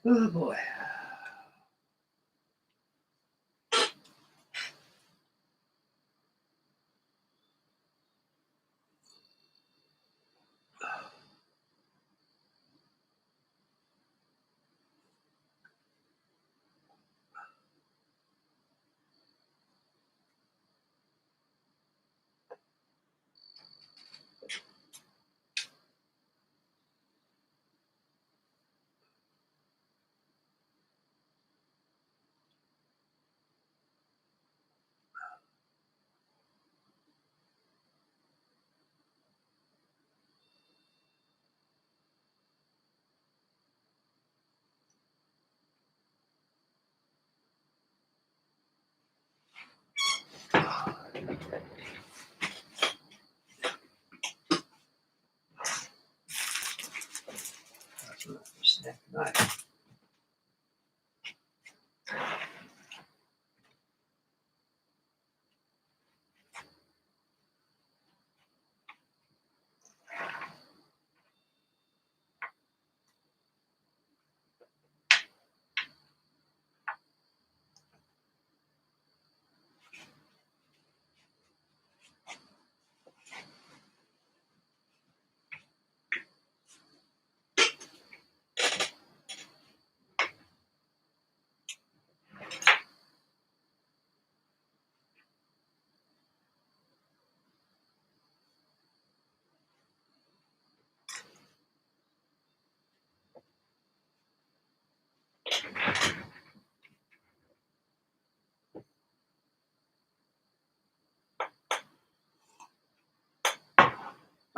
Oh boy. Snack knife.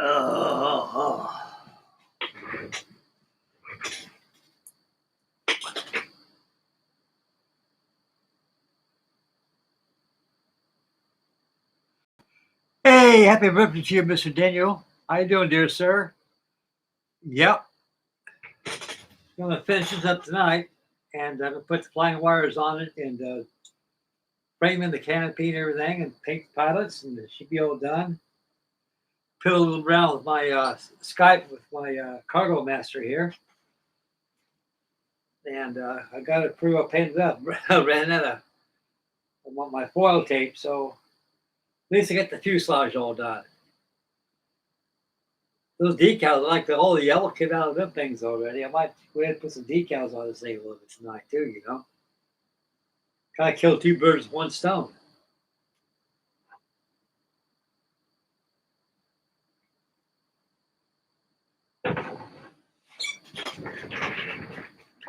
Oh. Hey, happy birthday to you, Mr. Daniel. How you doing, dear sir? Yep. Gonna finish this up tonight, and I'm gonna put the flying wires on it and frame in the canopy and everything, and paint the pilots, and it should be all done. Piddle around with my Skype with my cargo master here, and I got it pretty well painted up. Ran out of I want my foil tape, so at least I get the fuselage all done. Those decals, I like all the yellow came out of them things already. I might go ahead and put some decals on this thing a little bit tonight too, you know. Kind of kill two birds with one stone.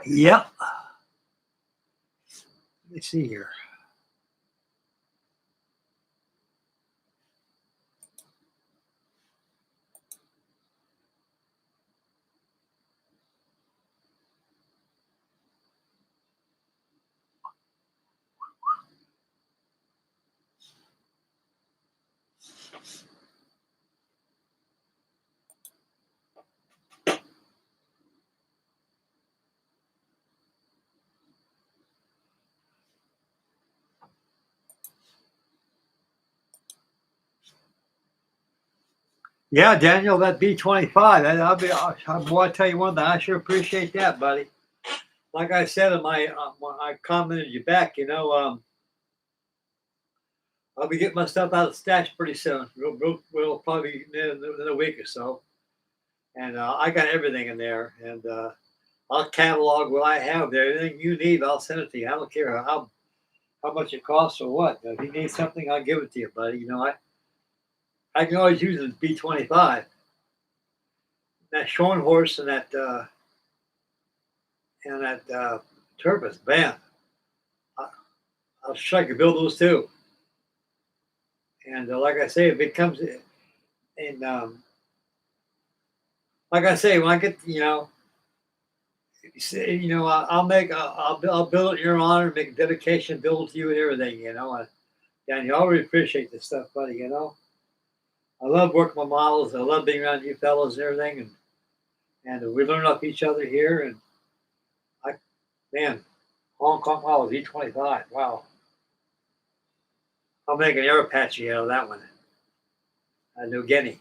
Yep. Let me see here. Yeah, Daniel, that B-25. I'll tell you one thing. I sure appreciate that, buddy. Like I said in my, when I commented you back, I'll be getting my stuff out of the stash pretty soon. We'll probably in a week or so. And I got everything in there. And I'll catalog what I have there. Anything you need, I'll send it to you. I don't care how much it costs or what. If you need something, I'll give it to you, buddy. I can always use a B-25. That Shorn horse and that Turbis, man. I'll sure I could build those too. And like I say, if it comes in, like I say, when I get, I'll build it in your honor, make a dedication, build it to you and everything, And you always appreciate this stuff, buddy. I love working with models. I love being around you fellows and everything, and we learn off each other here. And man, Hong Kong models E25. Wow, I'll make an air Apache out of that one. New Guinea.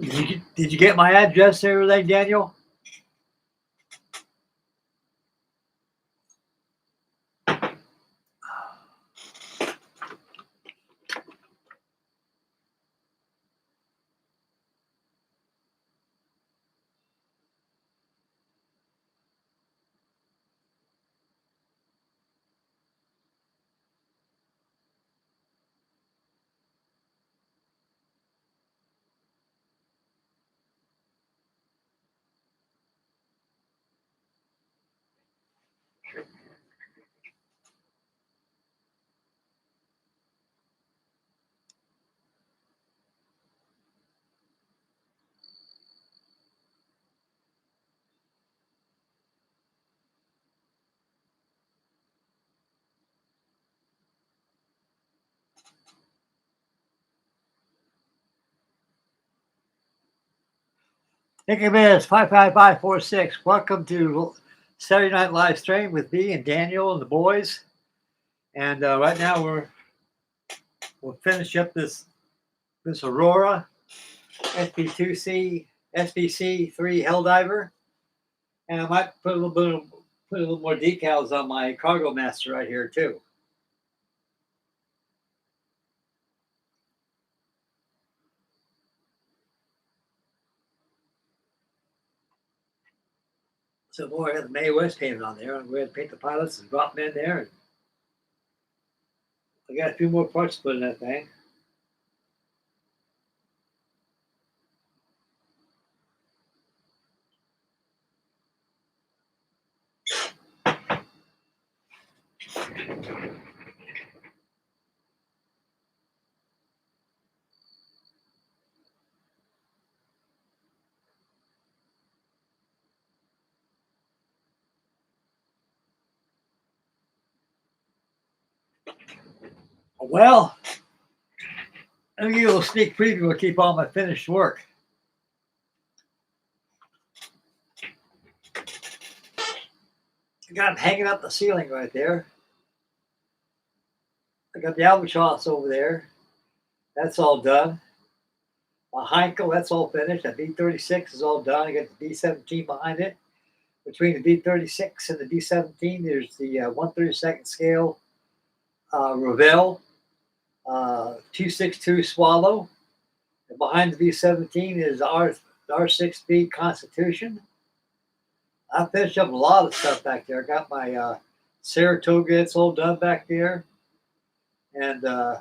Did you get my address and everything, Daniel? Nick Miss 55546. Welcome to Saturday Night Live Stream with me and Daniel and the boys. And right now we'll finish up this Aurora SB2C SBC-3 HELLDIVER, and I might put a little more decals on my Cargo Master right here too. So boy, I got the May West painted on there. I'm going to paint the pilots and drop them in there. And I got a few more parts to put in that thing. Well, let me give you a little sneak preview to keep all my finished work. I got them hanging up the ceiling right there. I got the albatross over there. That's all done. My Heinkel, that's all finished. The B-36 is all done. I got the B-17 behind it. Between the B-36 and the B-17, there's the 1/32 scale Revell 262 Swallow. And behind the B-17 is the R6B Constitution. I finished up a lot of stuff back there. I got my Saratoga, it's all done back there. And I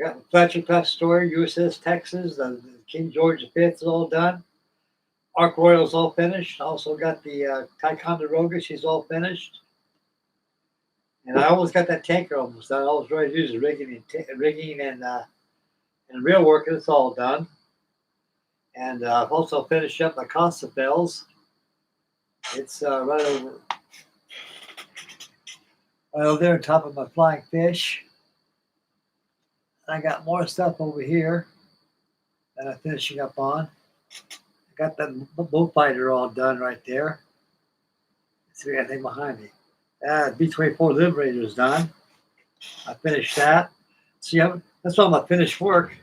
got my Fletcher class story, USS Texas, the King George V is all done. Ark Royal's all finished. Also got the Ticonderoga, she's all finished. And I almost got that tanker almost done. All I was ready to do is rigging and real work. It's all done. And I've also finished up my Costa Bells. It's right over there on top of my Flying Fish. And I got more stuff over here that I'm finishing up on. I got the bullfighter all done right there. Let's see, anything behind me. B-24 Liberator is done. I finished that. See, that's all my finished work.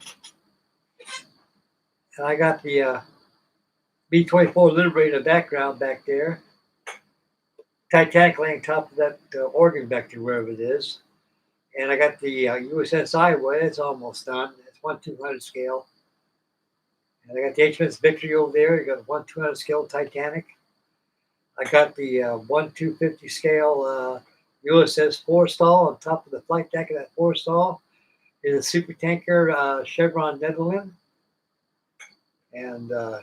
And I got the B-24 Liberator background back there. Titanic laying top of that organ back there, wherever it is. And I got the USS Iowa. It's almost done. It's 1/200 scale. And I got the HMS Victory over there. You got a 1/200 scale Titanic. I got the 1/250 scale USS Forstall on top of the flight deck of that Forstall. Is a super tanker Chevron Netherlands. And trying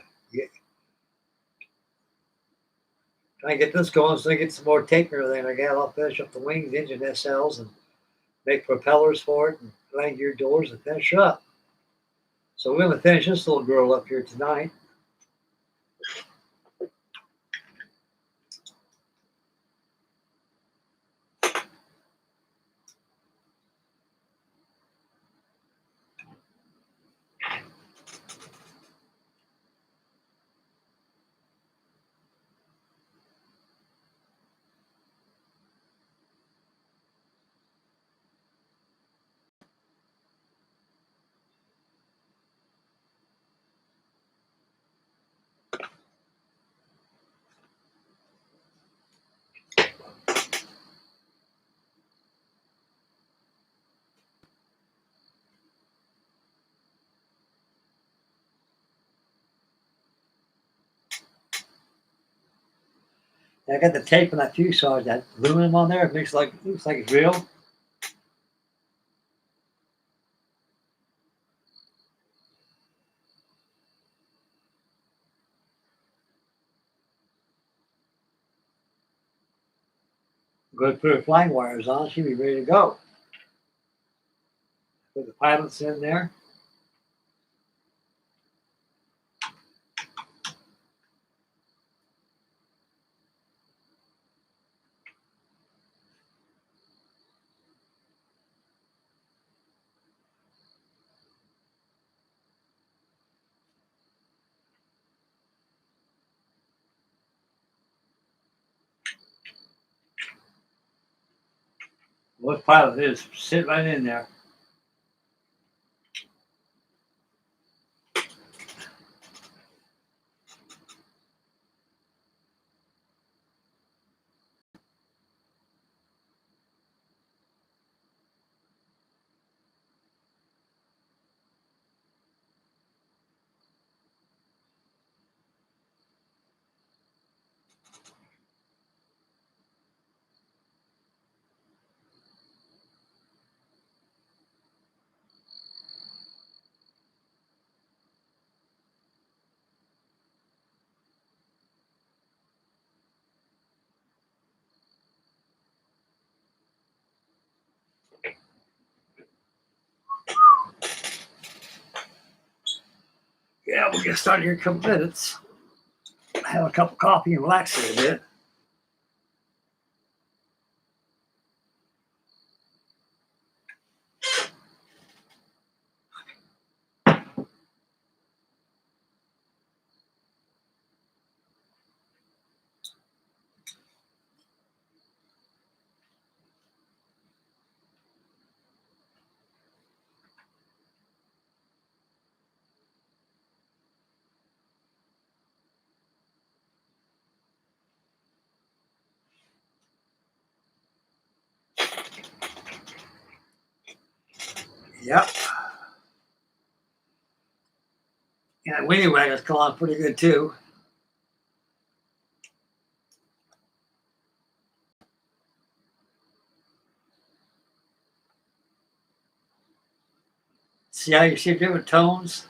to get this going so I get some more tanker than I got. I'll finish up the wings, engine SLs, and make propellers for it, and land gear doors, and finish up. So we're going to finish this little girl up here tonight. And I got the tape on that fuselage, that aluminum on there. It looks like it's real. Go put her flying wires on. She'll be ready to go. Put the pilots in there. What pilot is? Sit right in there. Yeah, we'll get started here in a couple minutes. Have a cup of coffee and relax a little bit. Yep. And that weenie wagon's going pretty good too. See how you see different tones?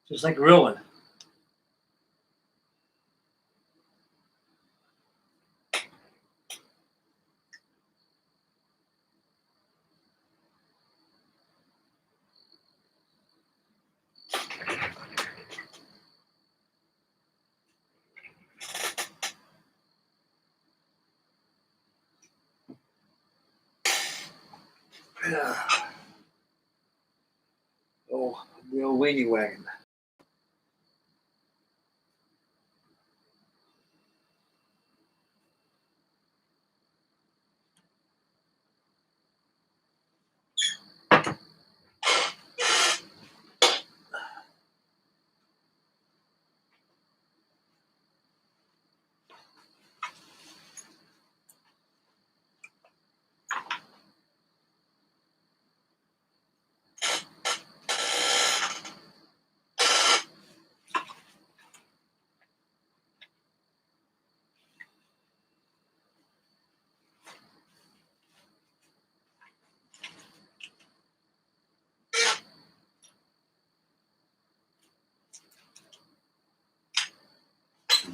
Just like a real one. Yeah. Oh, the old weenie wagon.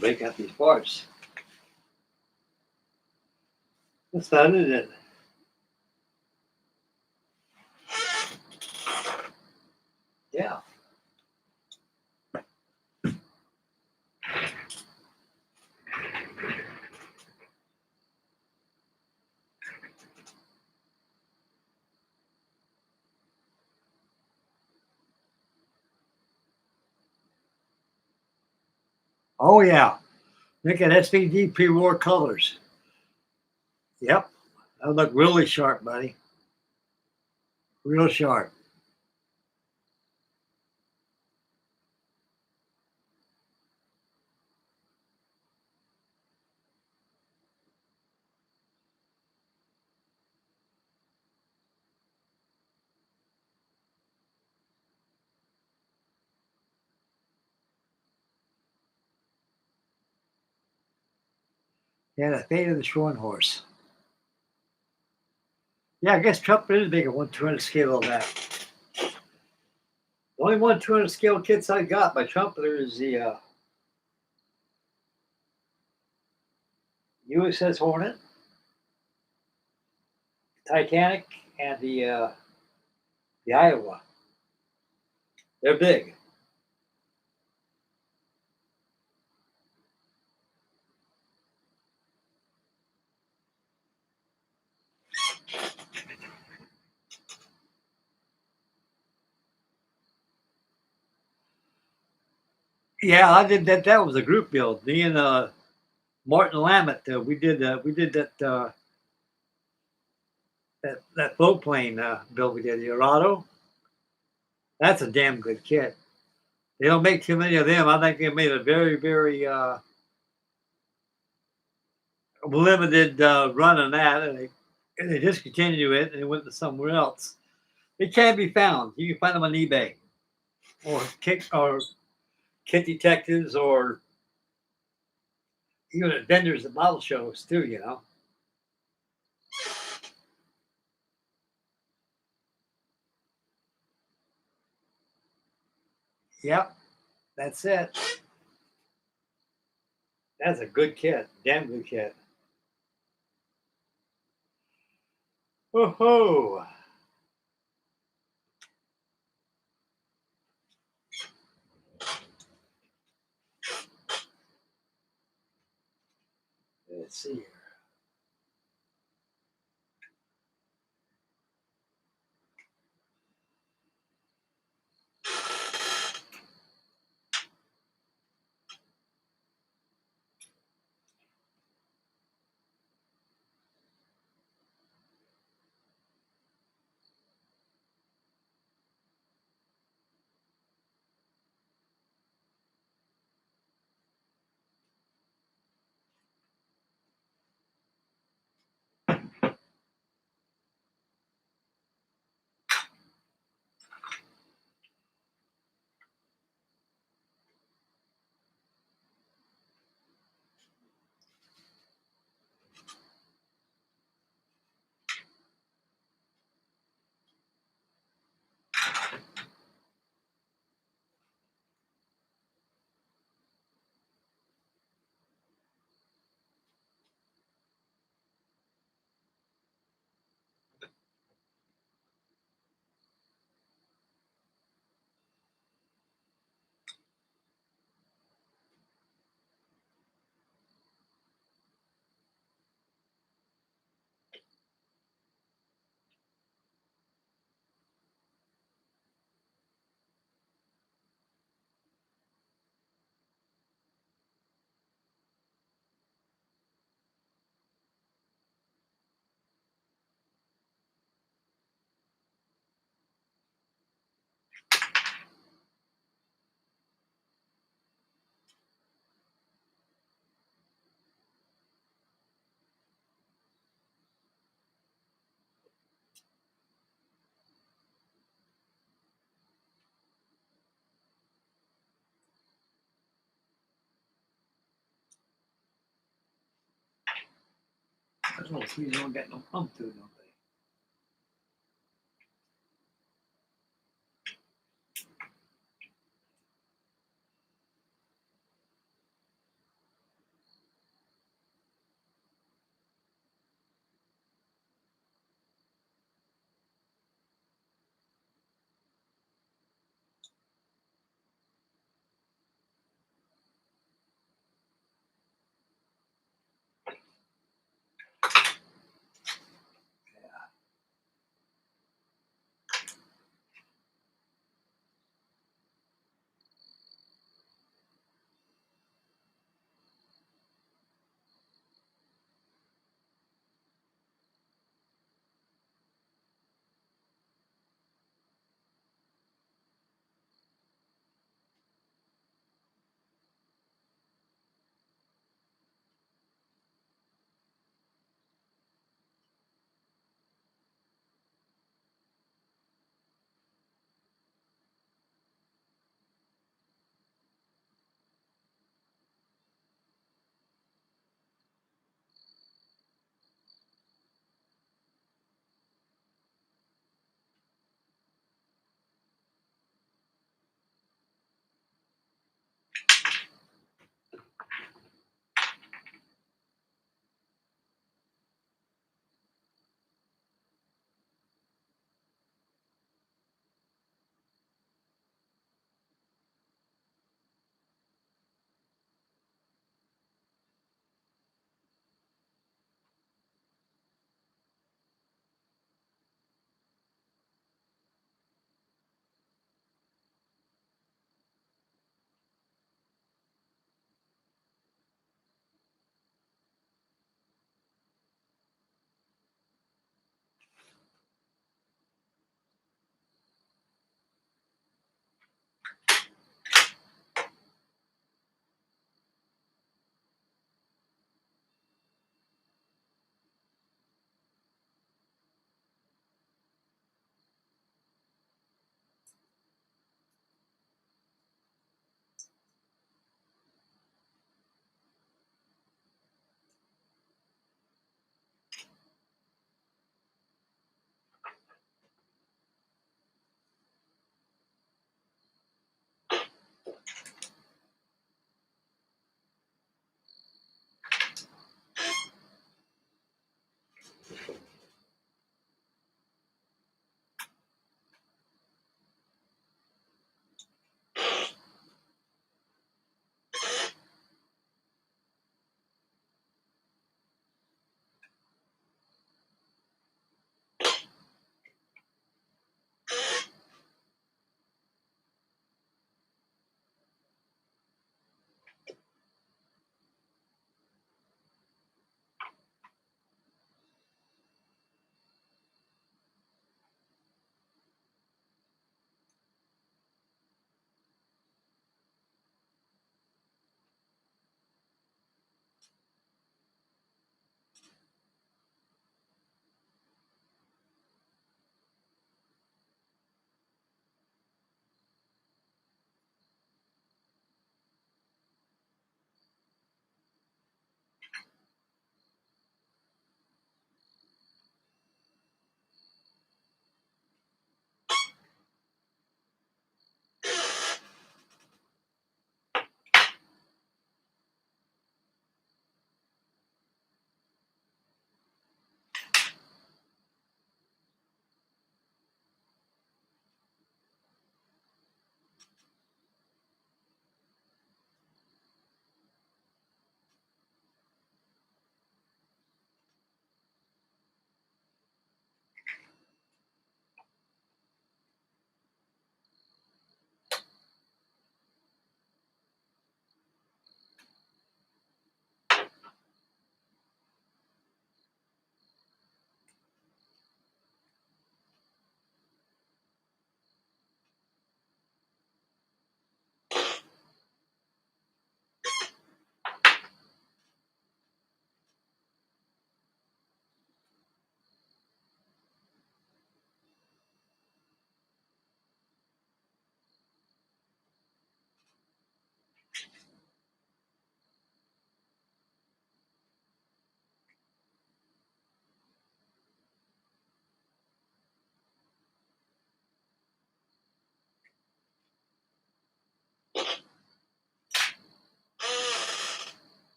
Break out these parts. That's about it. Yeah. Oh yeah. Look at SVD pre-war colors. Yep. That look really sharp, buddy. Real sharp. Yeah, the fate of the Shorn Horse. Yeah, I guess Trumper is big at 1/200 scale of that. The only 1/200 scale kits I got by Trumpeter is the USS Hornet, Titanic, and the Iowa. They're big. Yeah, I did that. That was a group build. Me and Martin Lamott, we did that float plane build we did, the Aurora. That's a damn good kit. They don't make too many of them. I think they made a very, very limited run on that, and they discontinued it and it went to somewhere else. It can be found. You can find them on eBay or kit detectives or even at vendors at model shows too. You know. Yep, that's it. That's a good kit. Damn good kit. Oh, let's see here. Those little things don't get no pump to it, don't they?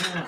Yeah.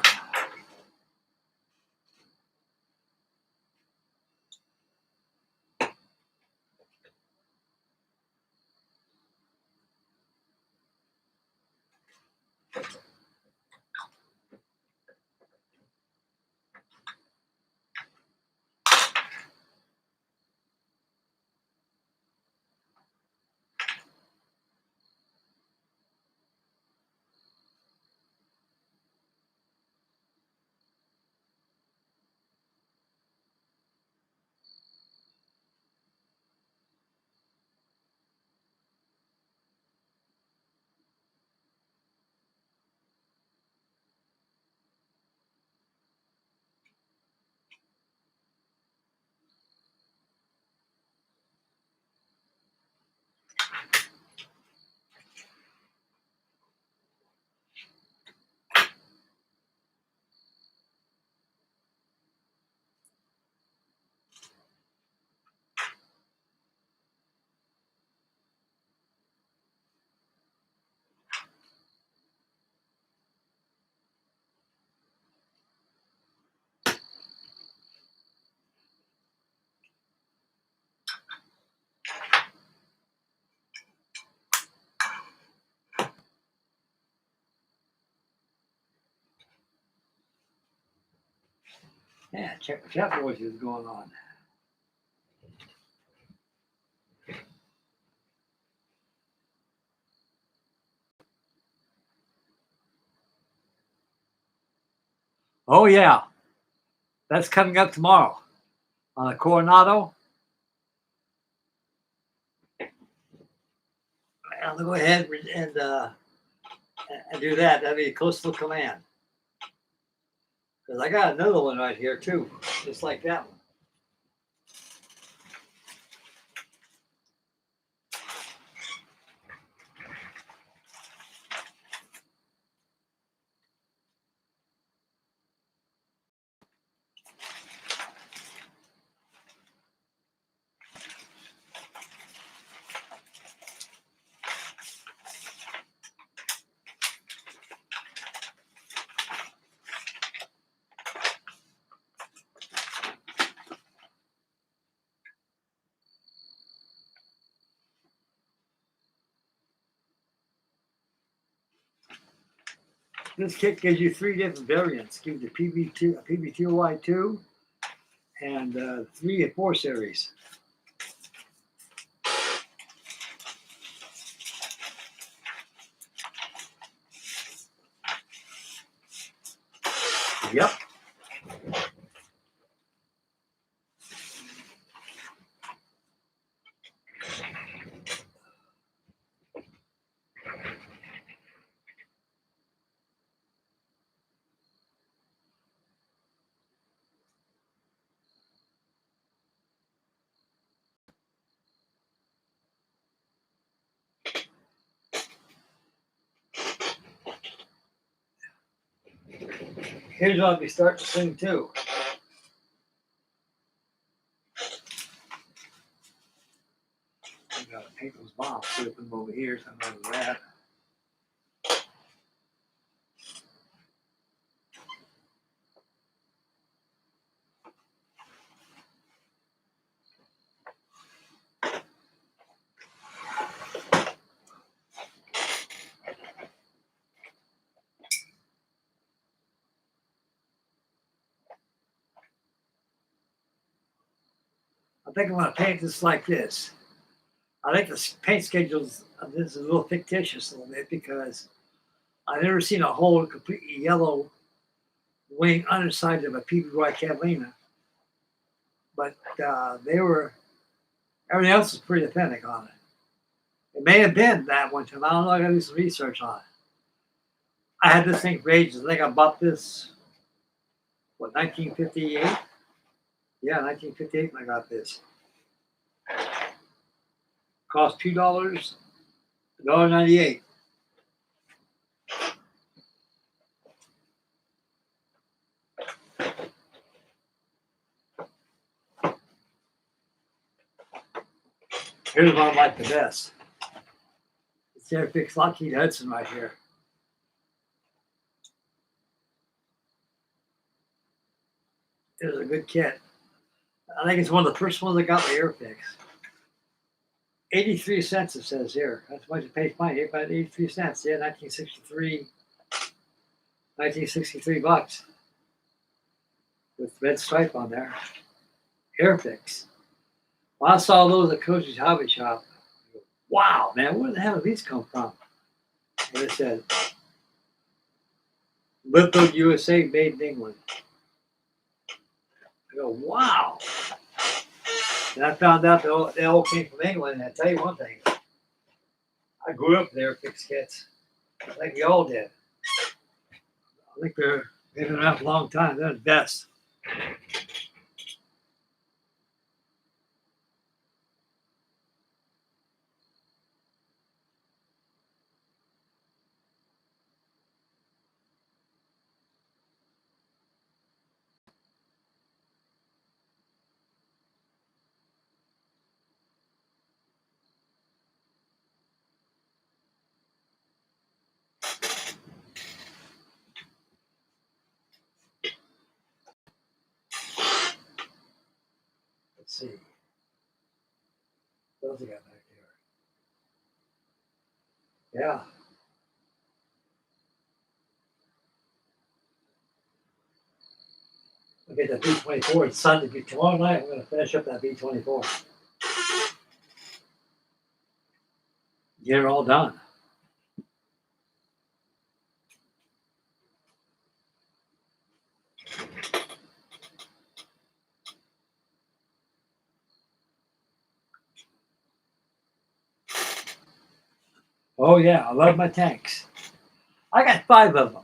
Yeah, check what that noise is going on. Oh yeah, that's coming up tomorrow on the Coronado. I'll go ahead and do that. That'd be a coastal command. Because I got another one right here too, just like that one. This kit gives you 3 different variants. It gives you PB2, PB2Y2, and 3 and 4 series. Yep. Here's what we start to sing too. I gotta paint those bombs, flip them over here, something like that. I think I'm gonna paint this like this. I think the paint schedules of this is a little fictitious a little bit because I've never seen a whole completely yellow wing underside of a PBY Catalina. But everything else was pretty authentic on it. It may have been that one time. I don't know. I gotta do some research on it. I had this thing for ages. I think I bought this, 1958? Yeah, 1958 when I got this. Cost $2, $1.98. Here's what I like the best. It's Airfix Lockheed Hudson right here. It was a good kit. I think it's one of the first ones that got my air fix. 83 cents it says here. That's what you paid fine. About 83 cents. Yeah, 1963 bucks. With red stripe on there. Air fix. Well, I saw those at Coach's Hobby Shop. Wow, man, where the hell did these come from? And it said, Litho USA, made in England. I go, wow. And I found out they all came from England. And I tell you one thing, I grew up with air fix kits. I think we all did. I think they've been around for a long time. They're the best. Let's see. What else I got back there? Yeah. I'll get that B-24. It's Sunday. Tomorrow night, I'm going to finish up that B-24. Get it all done. Oh, yeah. I love my tanks. I got 5 of them.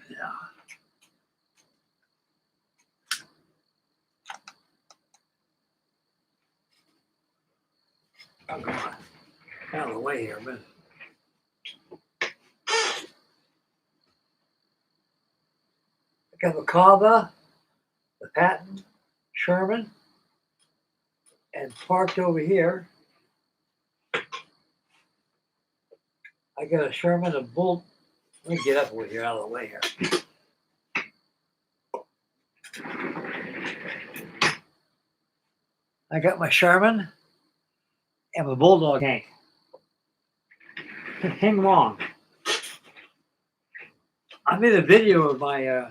Yeah. I'm going out of the way here, man. I got the Cava, the Patton, Sherman, and parked over here. I got a Sherman, a Bull. Let me get up over here, out of the way here. I got my Sherman and my Bulldog tank. Hang long. I made a video of my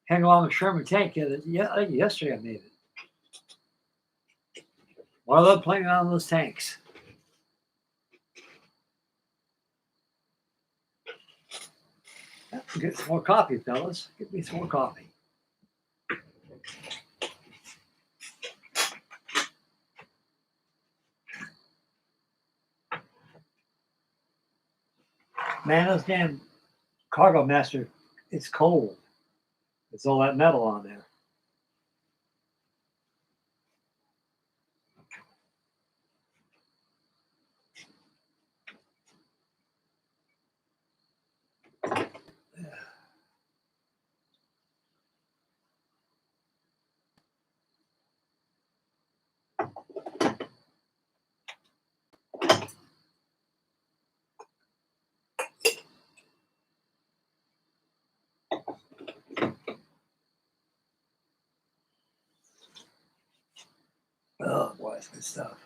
hang long Sherman tank. Yeah, I think yesterday I made it. Well, I love playing on those tanks. Get some more coffee, fellas. Get me some more coffee. Man, this damn Cargo Master, it's cold. It's all that metal on there. Oh, boy, it's good stuff.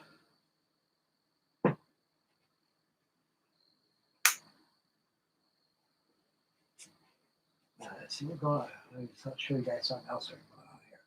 Let's see what's going on. Let me just show you guys something else going on here.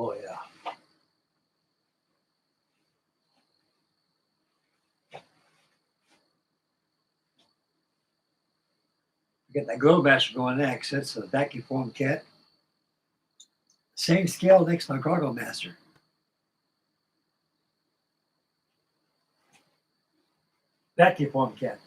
Oh, yeah. Get that Grow Master going next. That's a vacuum form kit. Same scale next to my Cargo Master. vacuum form cat.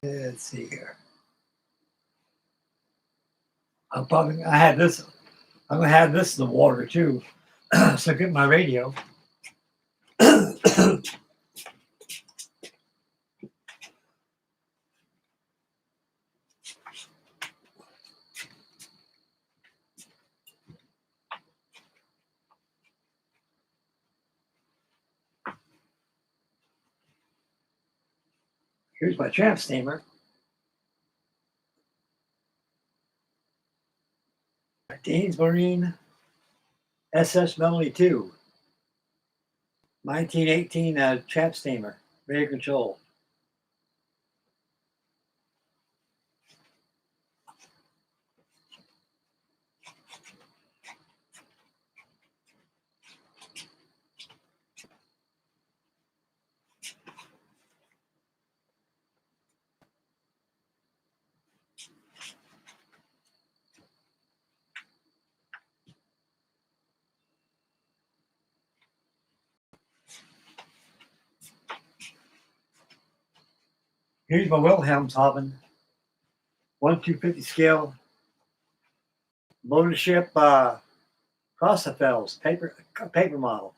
Let's see here. I had this. I'm gonna have this in the water too. So get my radio. Here's my tramp steamer. Danes Marine SS Melody 2. 1918 tramp steamer. Radio control. Here's my Wilhelmshaven. 1/250 scale. Motor ship Crossenfels paper model.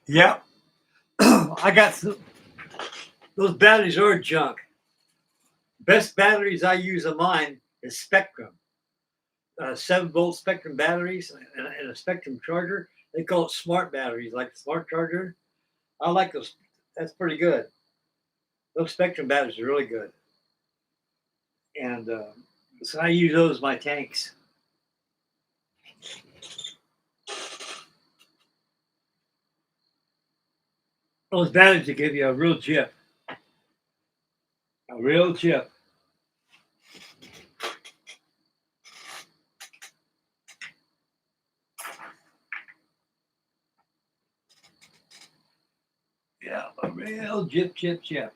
Yep. I got those batteries are junk. Best batteries I use of mine is Spectrum. 7-volt Spectrum batteries and a Spectrum charger. They call it smart batteries, like the smart charger. I like those. That's pretty good. Those Spectrum batteries are really good. And so I use those as my tanks. Those batteries will give you a real chip. A real chip. Yeah, a real chip.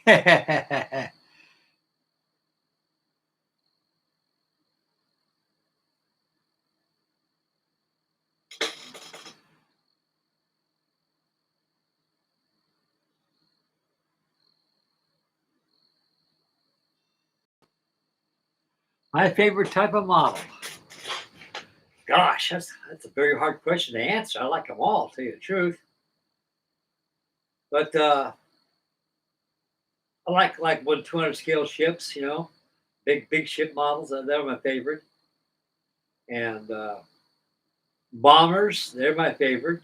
My favorite type of model. Gosh, that's a very hard question to answer. I like them all, to tell you the truth. But I like 1 200 scale ships. Big ship models. They're my favorite. And bombers, they're my favorite.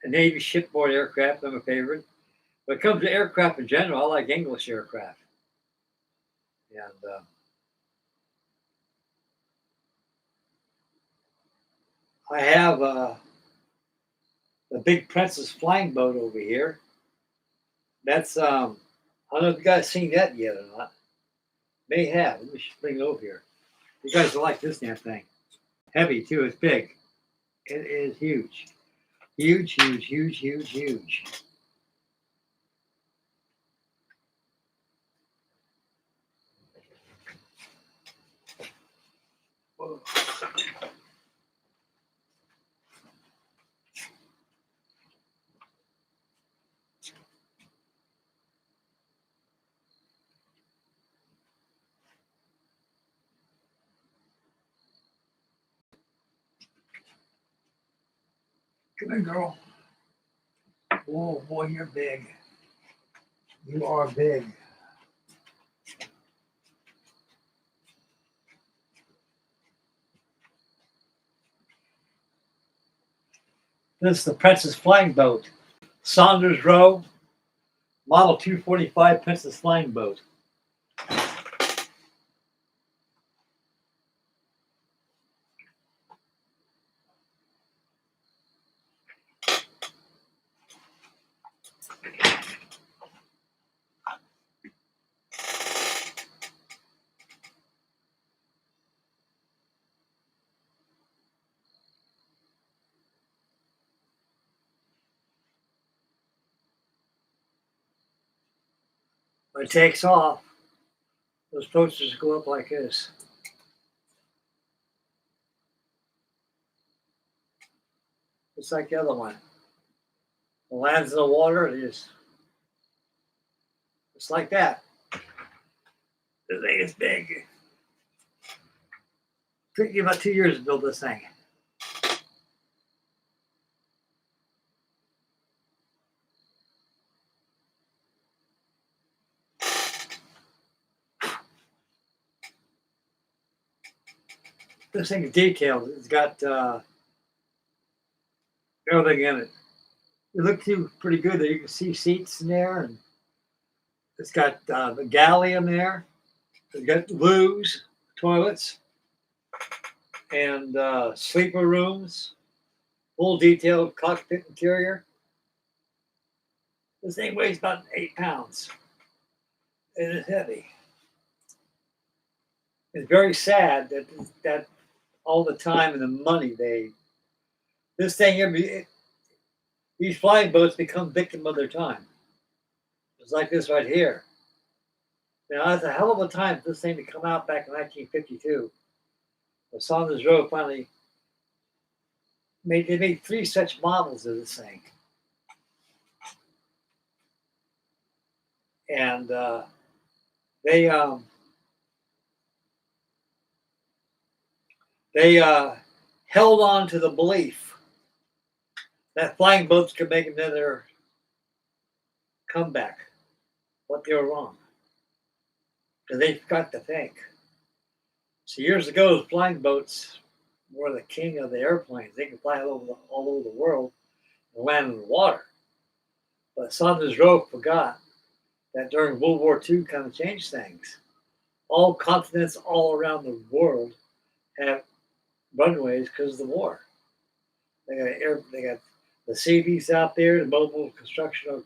And Navy shipboard aircraft, they're my favorite. When it comes to aircraft in general, I like English aircraft. And I have the big Princess flying boat over here. That's I don't know if you guys seen that yet or not. May have. Let me just bring it over here. You guys will like this damn thing. Heavy too. It's big. It is huge. Huge, huge, huge, huge, huge. Whoa. Come here, girl. Oh boy, you're big. You are big. This is the Princess Flying Boat. Saunders Row, Model 245 Princess Flying Boat. When it takes off, those posters go up like this. Just like the other one. It lands in the water, it is just like that. This thing is big. Took me about 2 years to build this thing. This thing is detailed. It's got everything in it. It looks pretty good there. You can see seats in there, and it's got the galley in there. It's got loos, toilets, and sleeper rooms. Full detailed cockpit interior. This thing weighs about 8 pounds. It is heavy. It's very sad that all the time and the money this thing these flying boats become victim of their time. It's like this right here. Now that's a hell of a time for this thing to come out back in 1952. The Saunders Row finally made 3 such models of this thing. And they held on to the belief that flying boats could make another comeback, but they were wrong. Because they forgot to think. So years ago, flying boats were the king of the airplanes. They could fly all over the world and land in the water. But Saunders Row forgot that during World War II kind of changed things. All continents all around the world have runways because of the war. They got the Seabees out there, the mobile construction of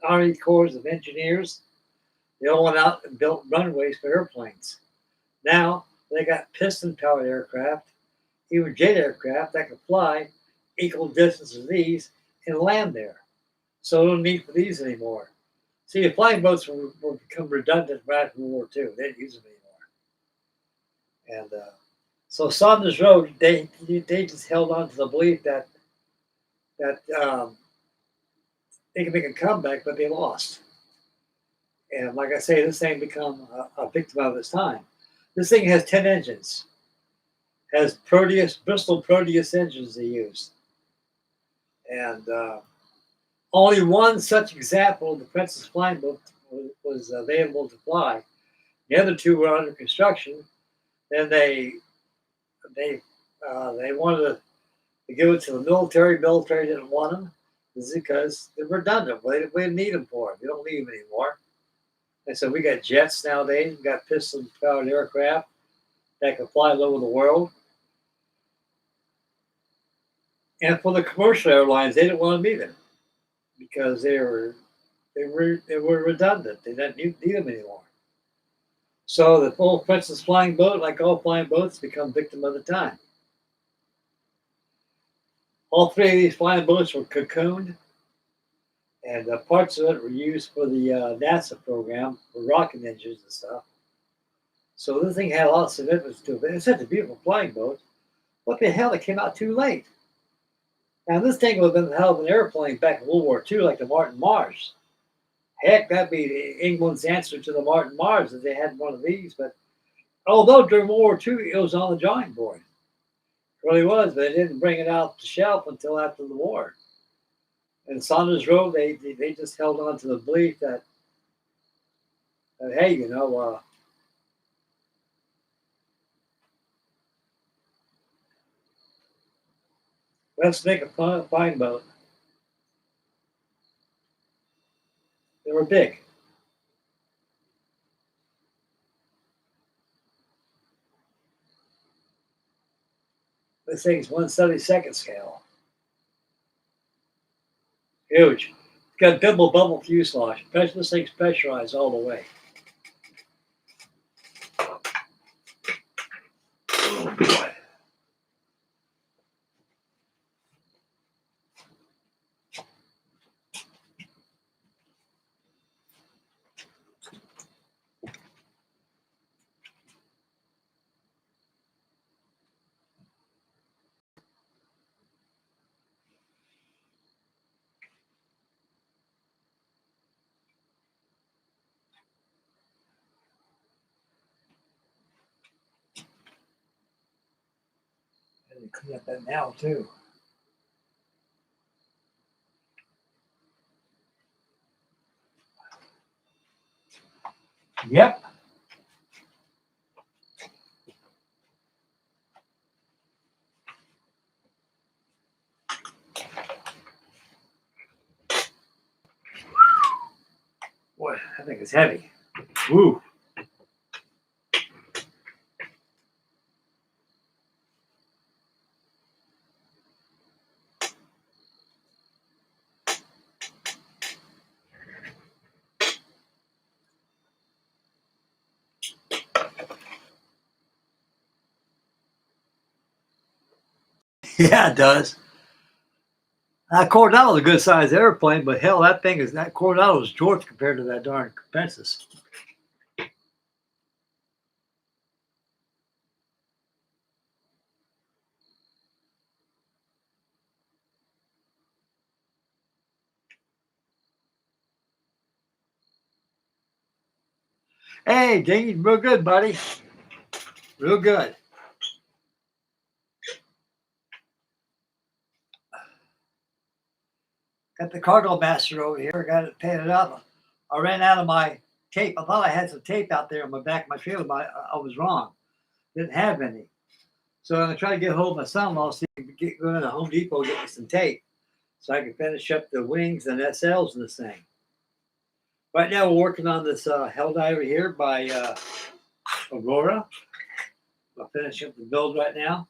Army Corps of Engineers. They all went out and built runways for airplanes. Now they got piston-powered aircraft, even jet aircraft that can fly equal distances as these and land there. So no need for these anymore. See, the flying boats will become redundant right after World War II. They didn't use them anymore. And so Saunders Road, they just held on to the belief that they can make a comeback, but they lost. And like I say, this thing become a victim of its time. This thing has 10 engines. Has Bristol Proteus engines they use. And only one such example of the Princess Flying Boat was available to fly. The other two were under construction. Then they wanted to give it to the military. Military didn't want them. This is because they're redundant. We didn't need them for it. We don't need them anymore. And so we got jets nowadays. We got piston-powered aircraft that can fly all over the world. And for the commercial airlines, they didn't want them either because they were redundant. They didn't need them anymore. So the old Princess Flying Boat, like all flying boats, become victim of the time. All three of these flying boats were cocooned, and parts of it were used for the NASA program for rocket engines and stuff. So this thing had a lot of significance to it. It's such a beautiful flying boat. What the hell? It came out too late. Now, this thing would have been the hell of an airplane back in World War II, like the Martin Mars. Heck, that'd be England's answer to the Martin Mars if they had one of these. But although during World War II, it was on the drawing board. It really was, but they didn't bring it out the shelf until after the war. And Saunders Road, they just held on to the belief that hey, you know, let's make a flying boat. They were big. This thing's 1/72nd scale. Huge. It's got double bubble fuselage. This thing's pressurized all the way. Oh boy. I need to clean up that now too. Yep. Boy, I think it's heavy. Woo. Yeah, it does. That Coronella's a good sized airplane, but hell, that Coronella is George compared to that darn Princess. Hey, Dingy, real good, buddy. Real good. Got the cargo master over here. Got it painted up. I ran out of my tape. I thought I had some tape out there on my back of my trailer, but I was wrong. Didn't have any. So I'm gonna try to get a hold of my son-in-law, see if we can go to Home Depot and get me some tape, so I can finish up the wings and SLs in this thing. Right now we're working on this Helldiver here by Aurora. I'll finish up the build right now.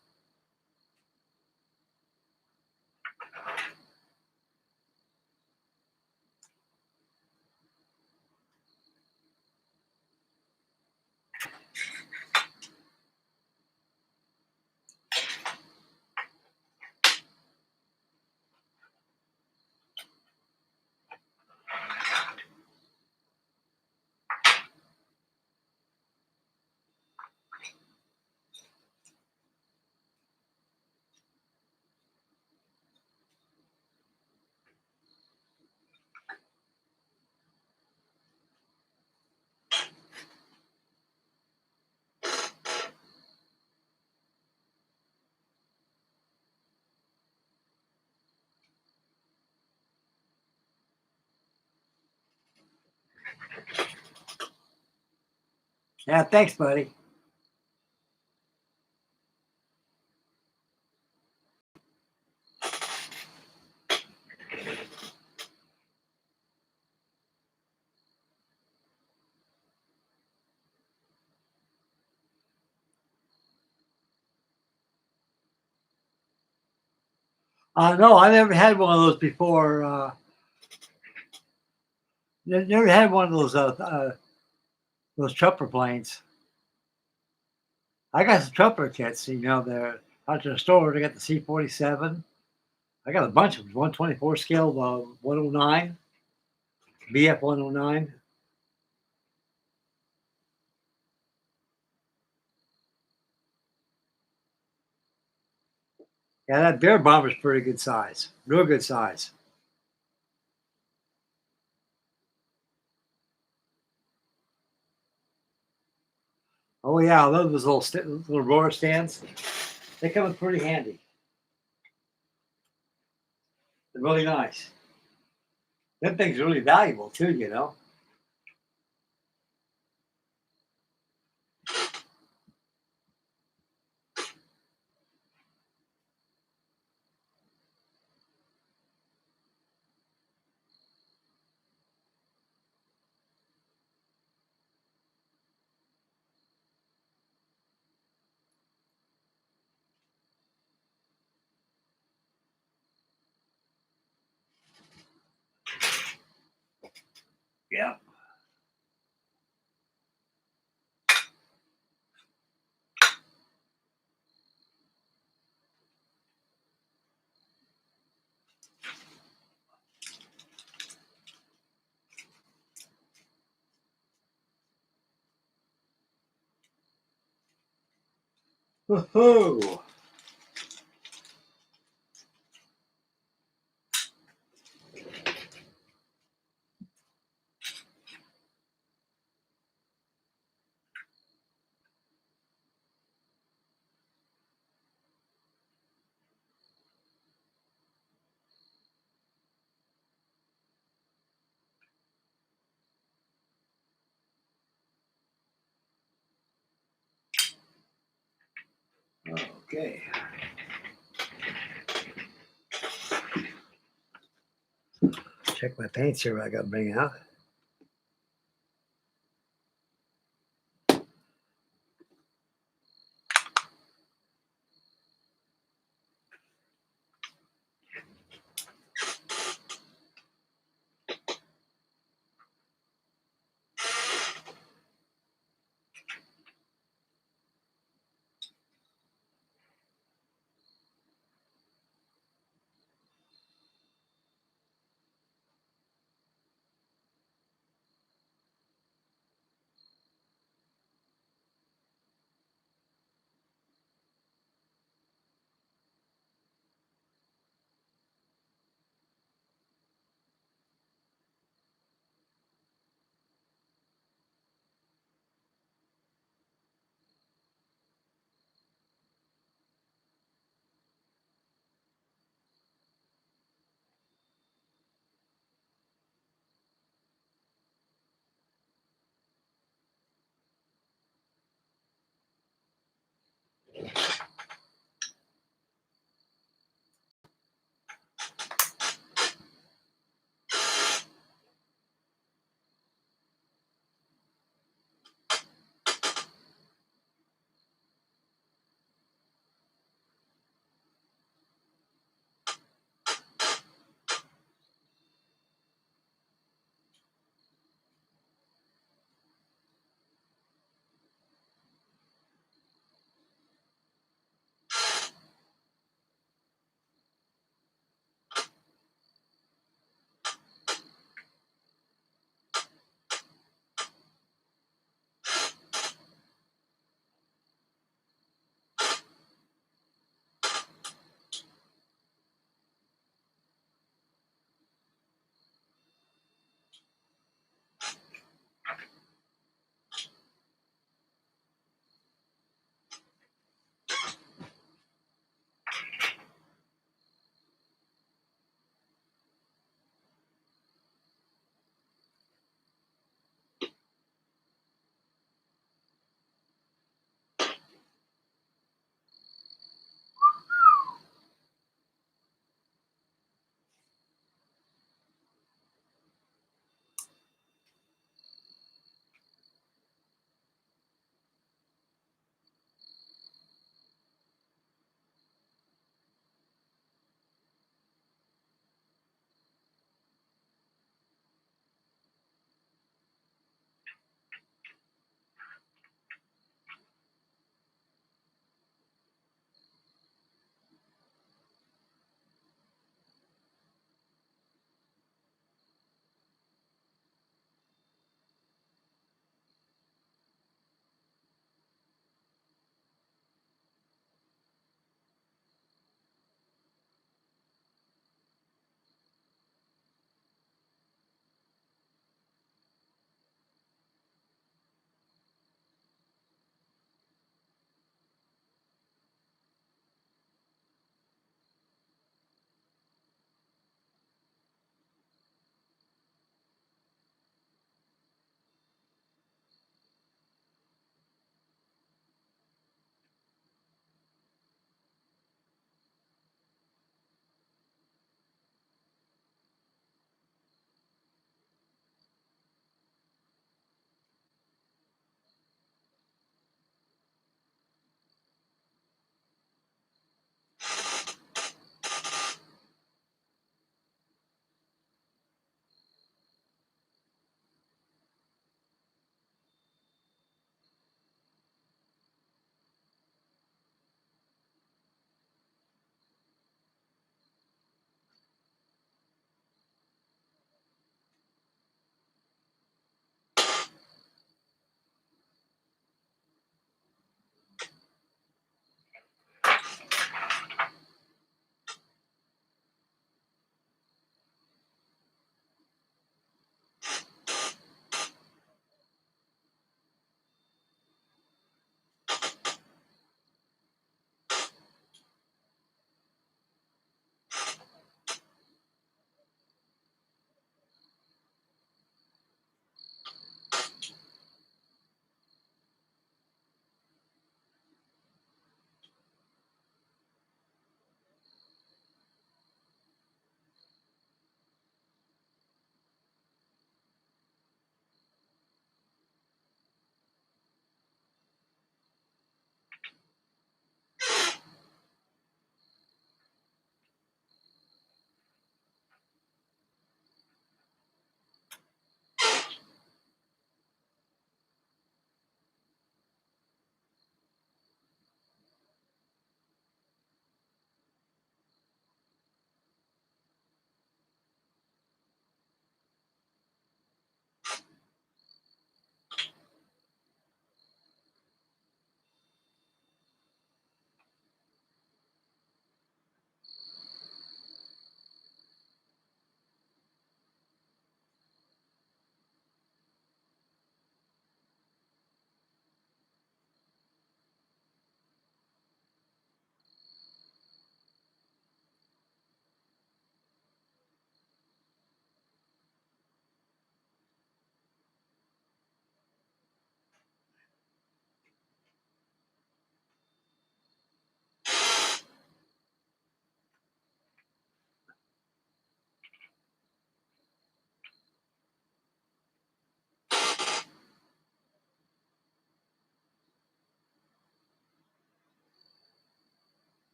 Yeah, thanks, buddy. No, I never had one of those before. Never had one of those trumper planes. I got some trumper kits. They're out to the store. They got the C-47. I got a bunch of them. 124 scale, 109, BF 109. Yeah, that bear bomber's pretty good size. Real good size. Oh yeah, I love those little Aurora stands. They come in pretty handy. They're really nice. That thing's really valuable too. Yeah. Woohoo! Okay. Check my paints here. I got to bring out.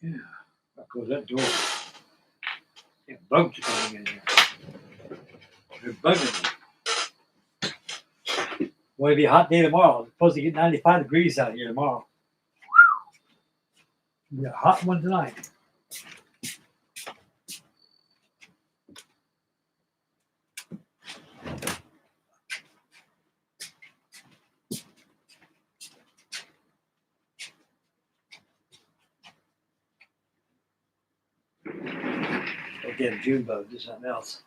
Yeah, I'll close that door. Yeah, bugs are coming in here. They're bugging me. Well, it'll be a hot day tomorrow. It's supposed to get 95 degrees out here tomorrow. It'll be a hot one tonight. Okay, June bug, do something else.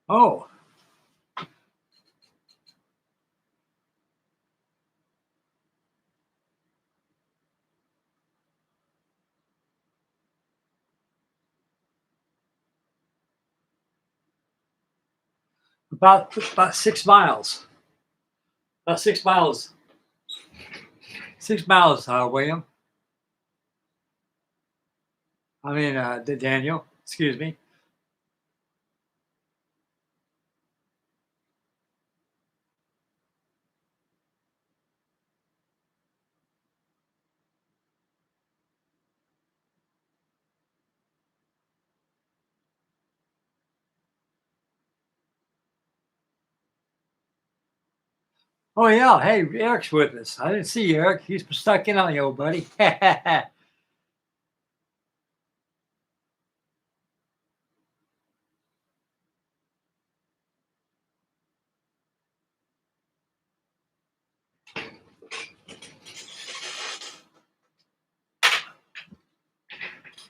Oh, about 6 miles. About 6 miles. 6 miles, William. I mean, Daniel. Excuse me. Oh yeah. Hey, Eric's with us. I didn't see Eric. He's stuck in on you, old buddy.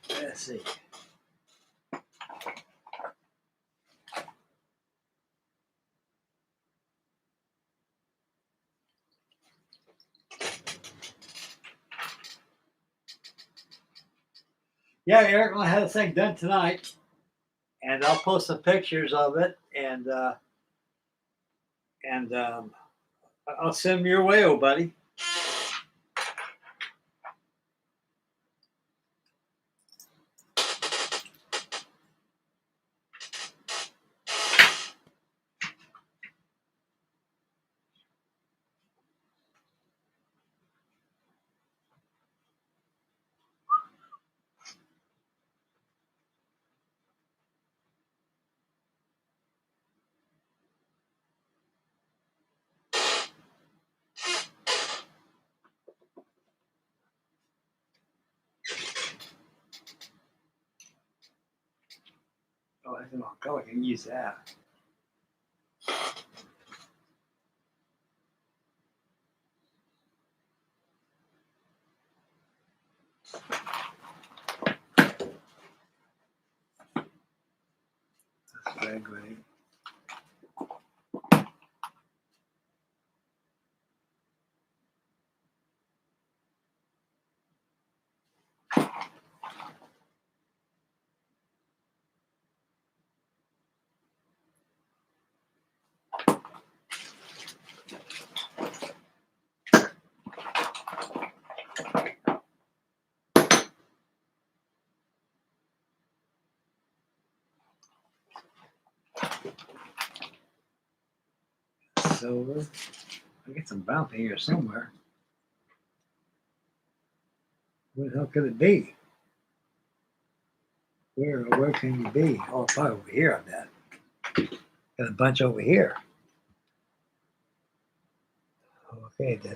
Let's see. Yeah, Eric, I had this thing done tonight, and I'll post some pictures of it, and I'll send them your way, old buddy. Oh, that's the wrong color. I can use that. That's very great. is over. I get some bouncing here somewhere. Where the hell could it be? Where can you be? Oh, probably over here on that. Got a bunch over here. Okay, da.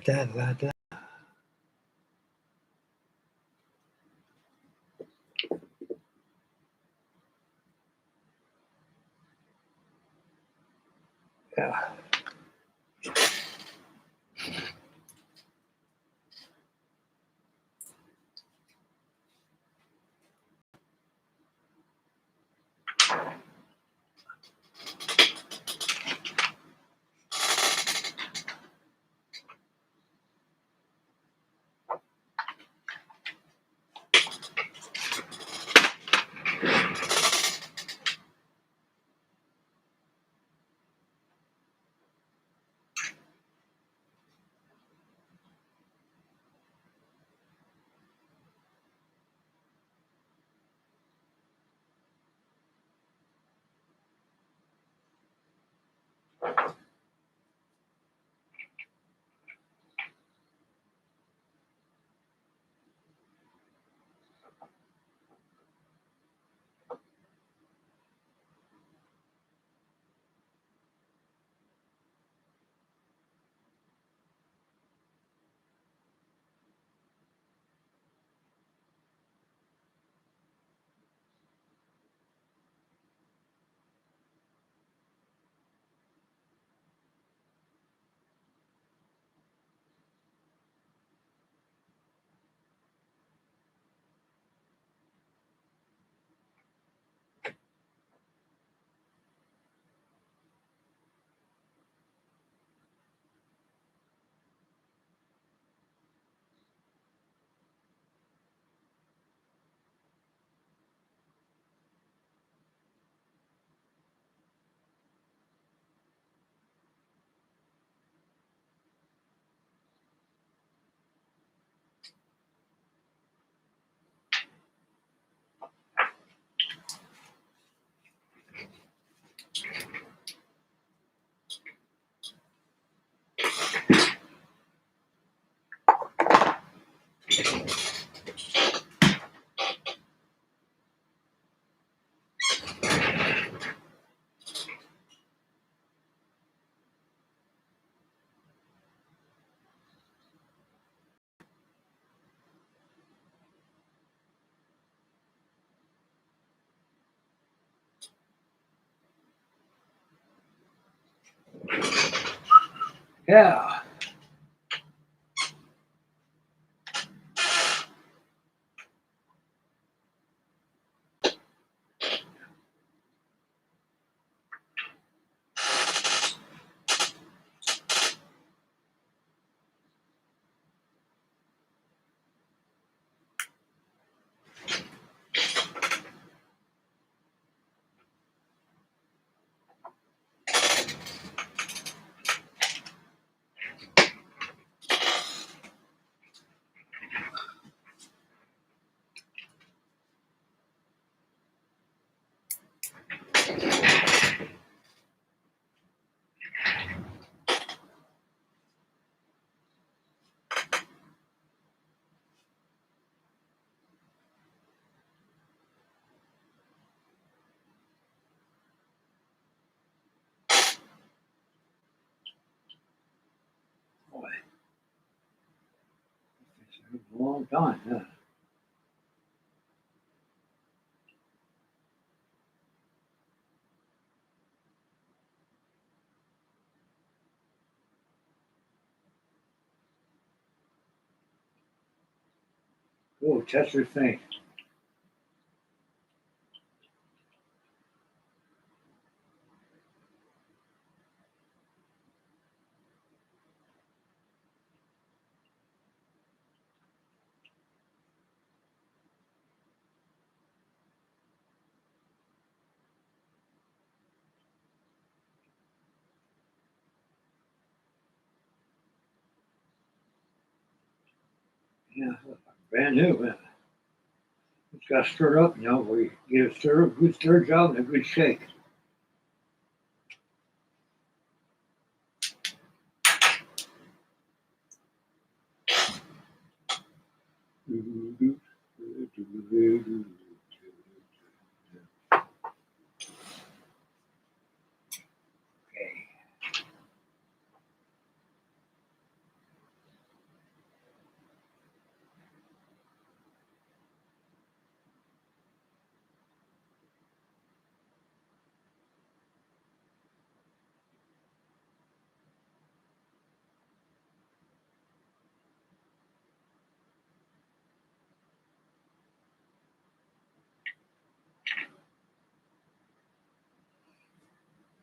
Yeah. Yeah. Boy. It's a long time, huh? Oh, touch your thing. Yeah, brand new, man. It's got stirred up, we get a good stir job and a good shake.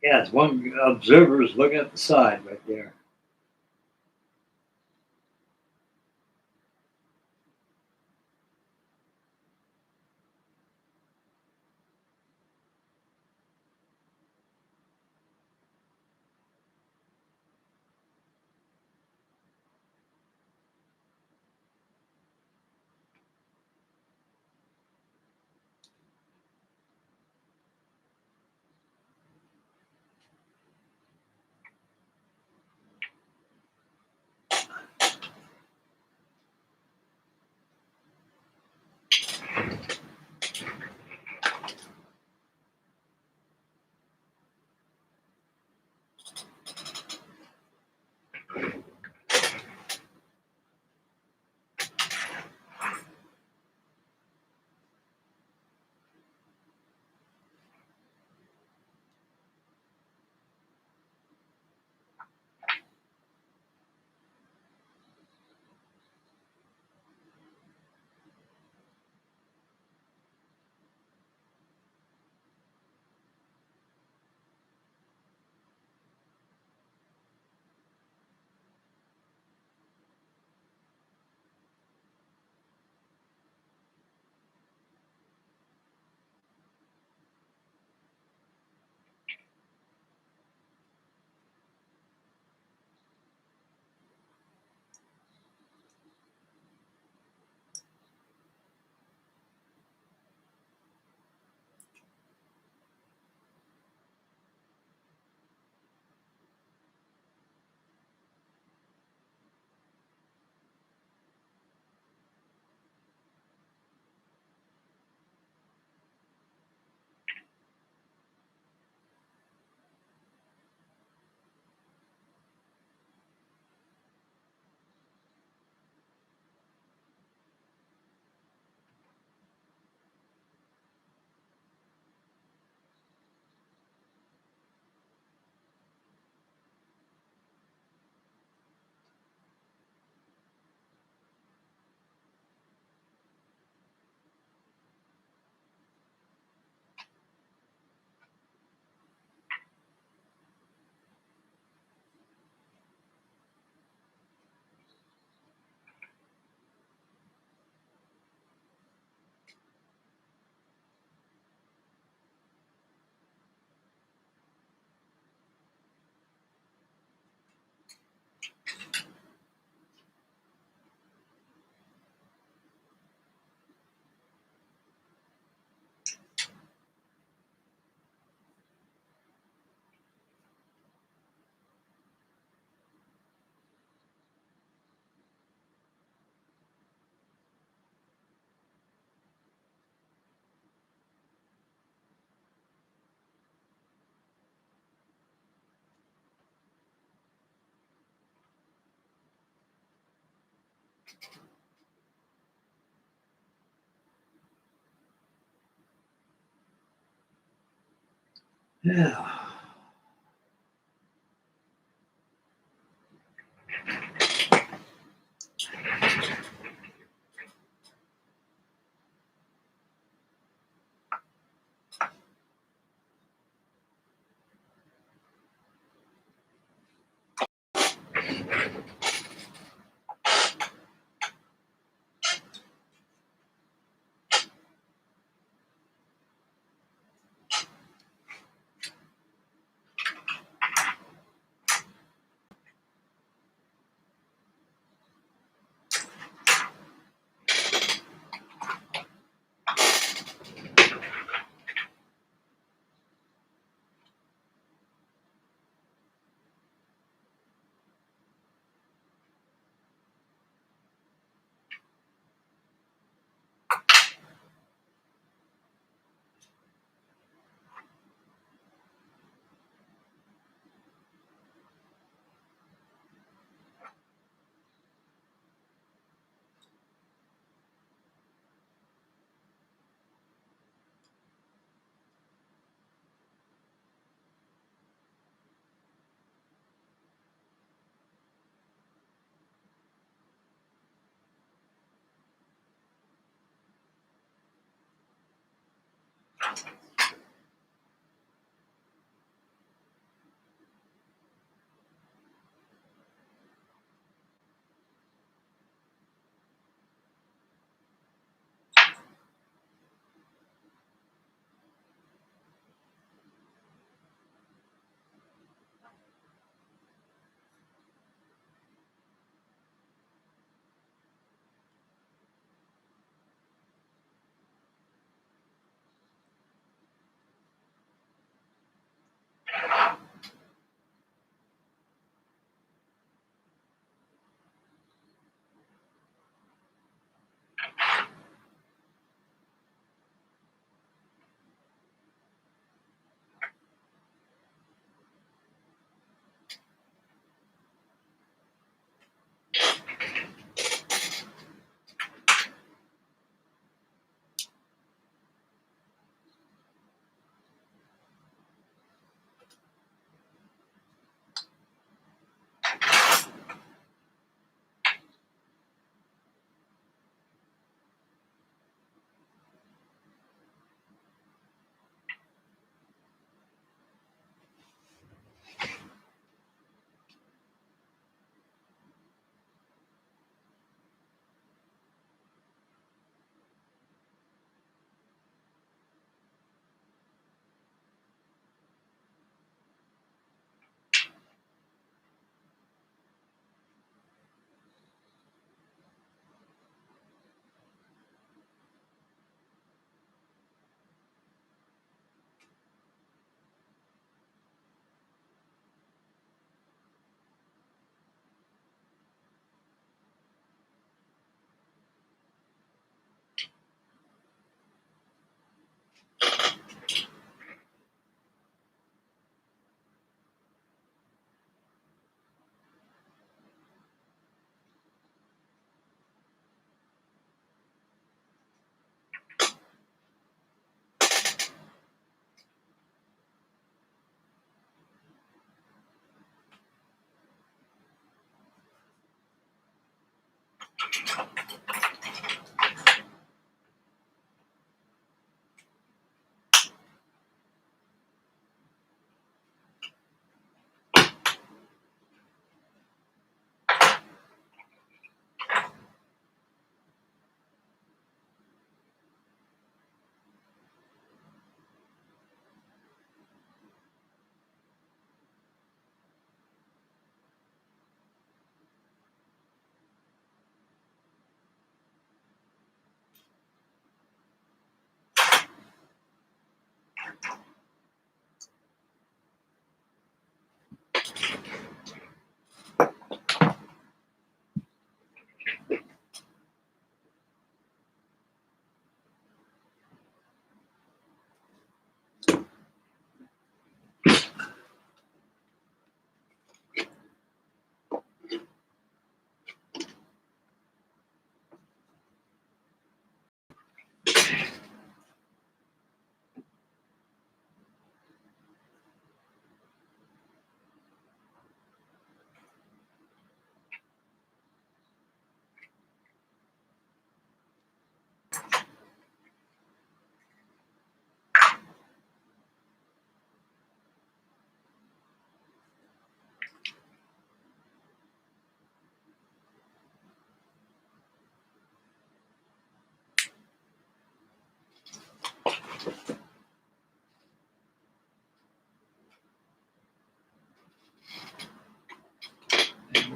Yeah, it's one observer is looking at the side right there. Yeah.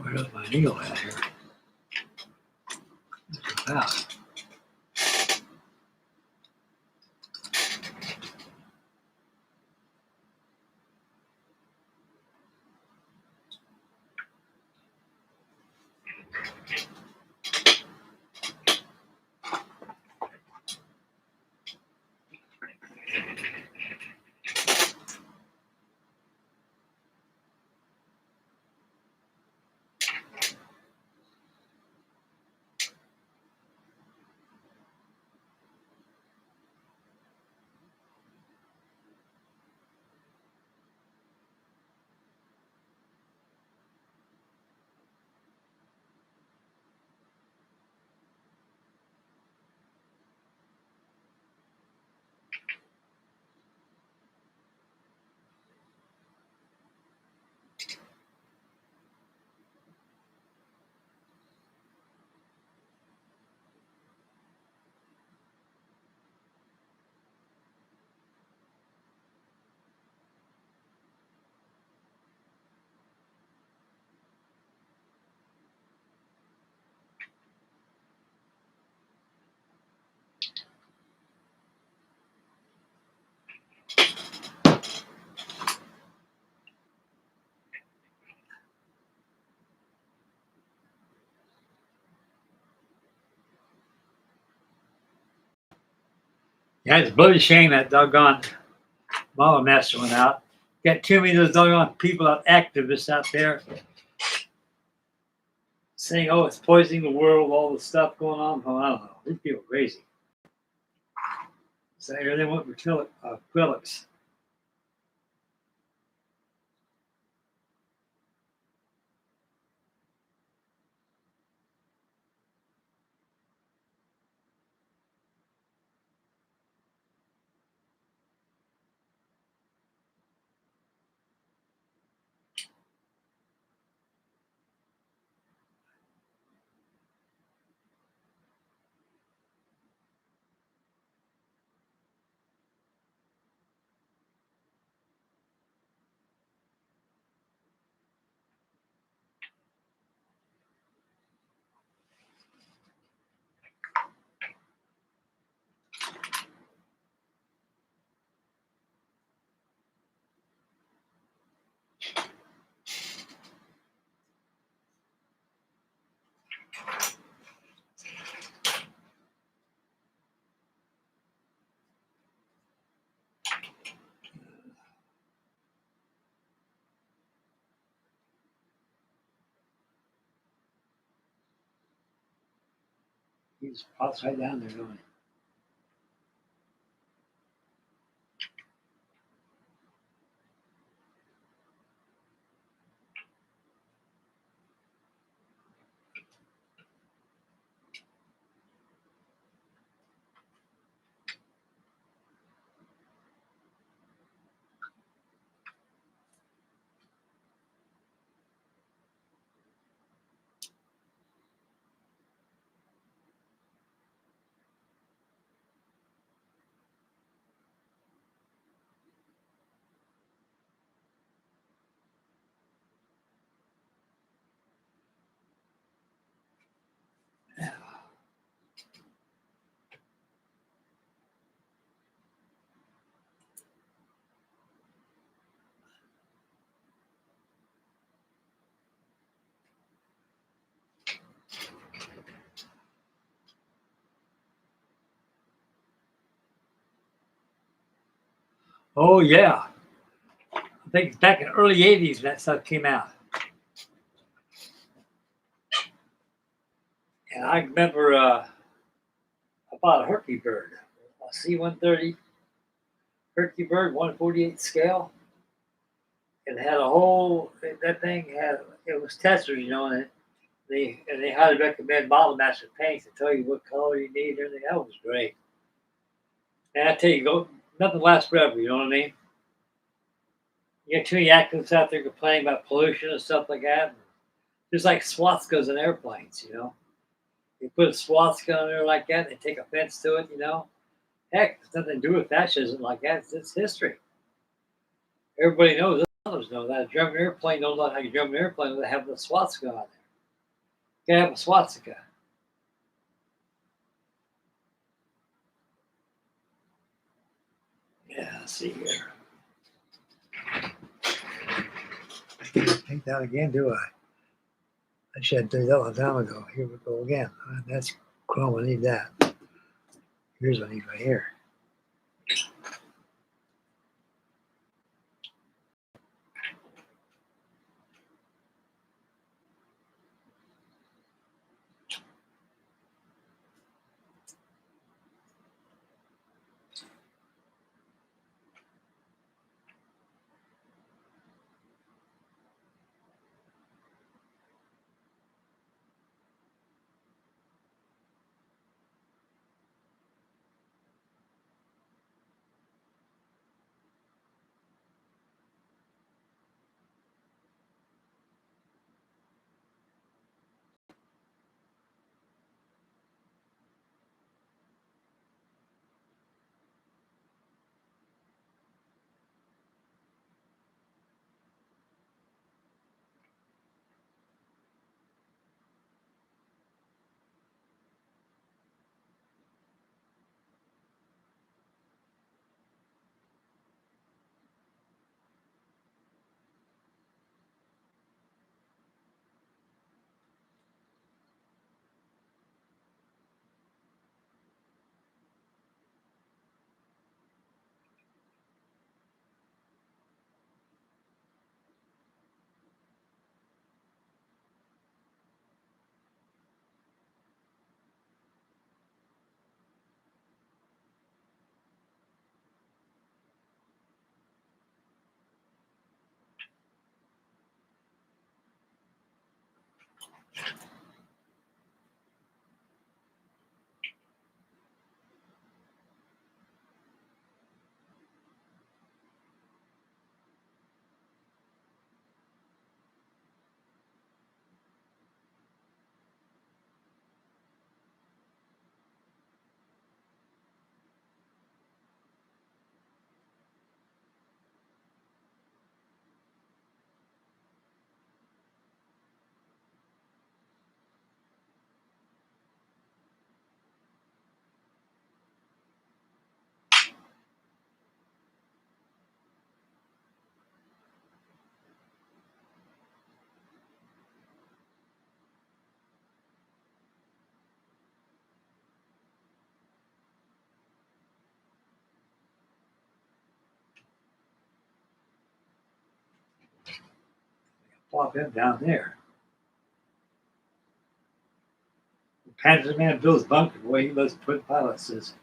Where's my needle at here? Out. Yeah, it's a bloody shame that doggone mama master went out. Got too many of those doggone people out, activists out there, saying, "Oh, it's poisoning the world," all the stuff going on. Oh, I don't know. These people are crazy. So here they went for acrylics. He's upside down there going. Oh yeah, I think back in the early '80s that stuff came out, and I remember I bought a Herky Bird, a C-130 Herky Bird, 148 scale. It had a whole that thing had it was testers, you know, and they highly recommend Model Master paints to tell you what color you need and everything. That was great. And I tell you, go nothing lasts forever. You know what I mean? You get too many activists out there complaining about pollution and stuff like that. Just like swastikas in airplanes, you know. You put a swastika on there like that, and they take offense to it, you know. Heck, it's nothing to do with fascism like that. It's history. Everybody knows. Others know that a German airplane don't look like a German airplane without having a swastika on there. You gotta have a swastika. Yeah, let's see here. I can't take that again, do I? I should have done that a long time ago. Here we go again. That's chrome. I need that. Here's what I need right here. Plop him down there. Panzer Man builds bunker. Boy, he loves putting pilots. Says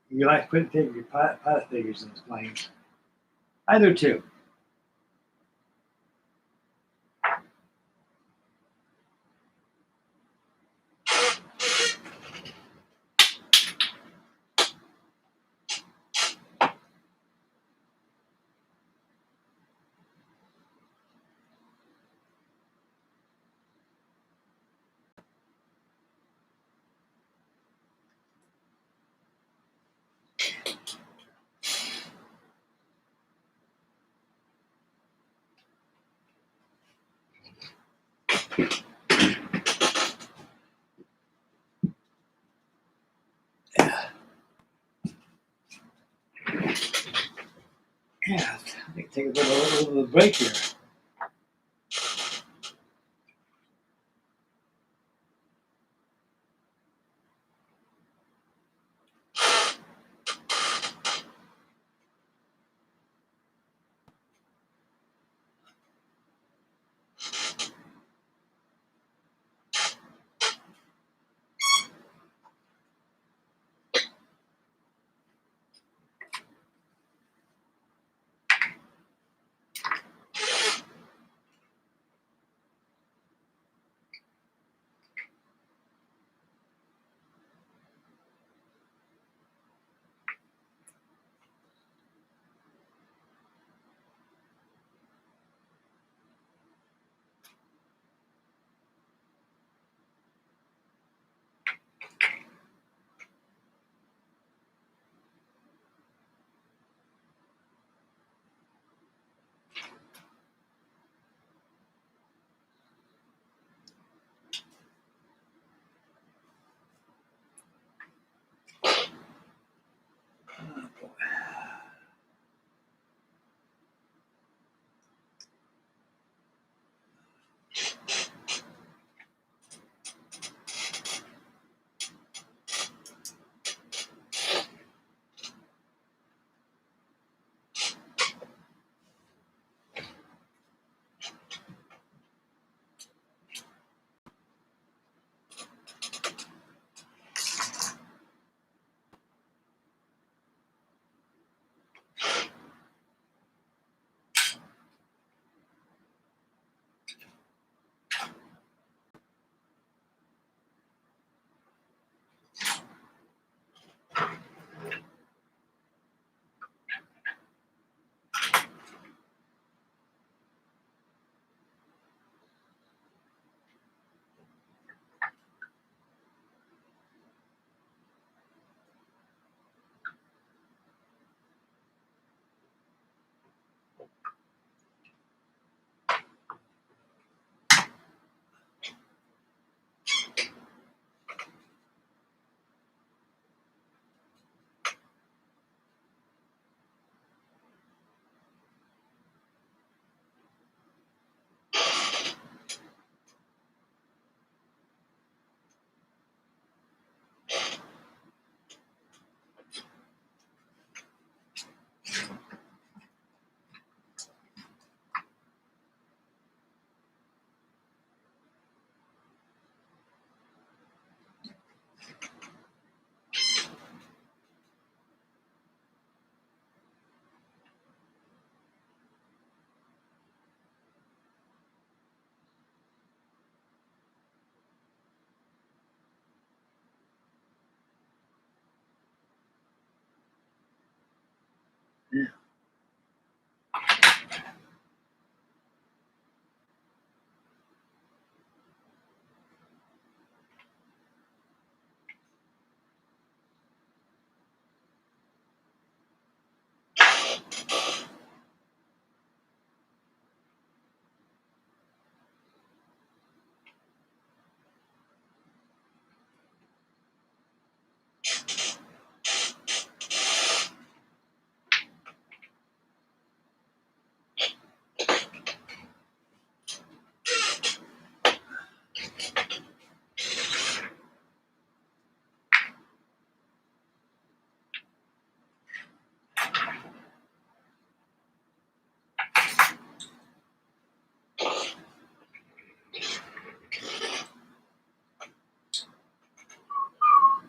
you like putting your pilot figures in his planes. I do too. Yeah, I think take a little bit of a break here.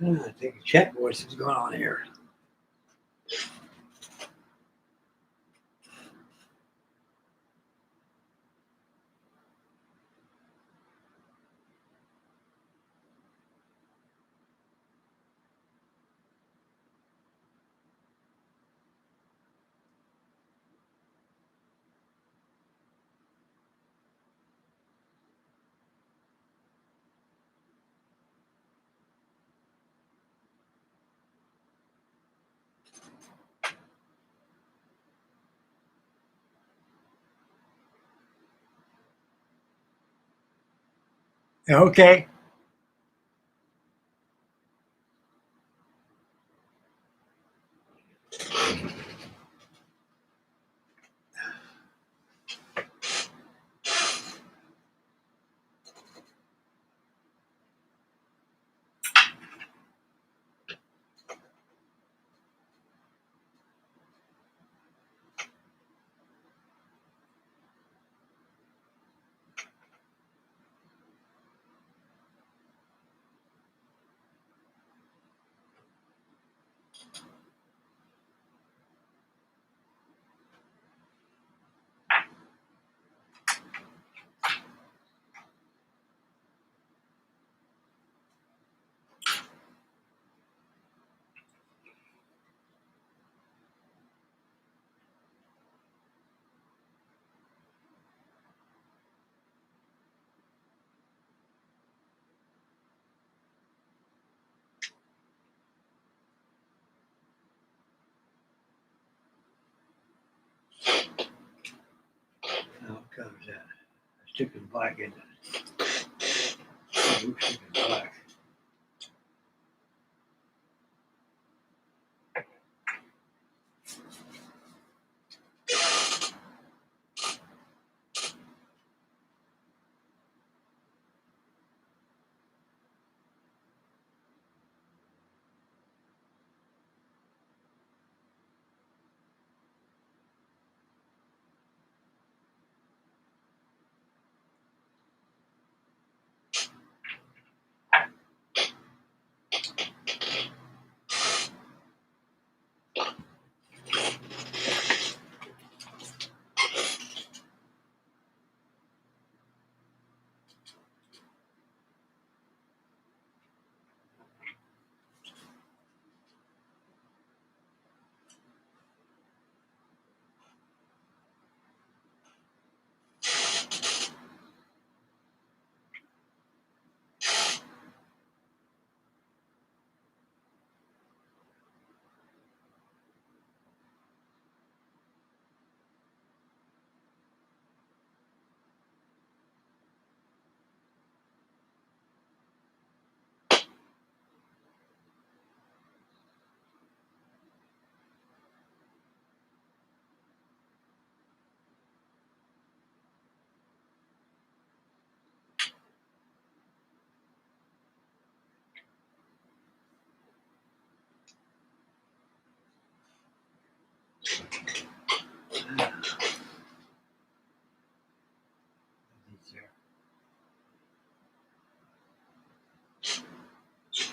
Take a check, what's going on here. Okay. Now what color is that? Sticking black in it. Sticking black.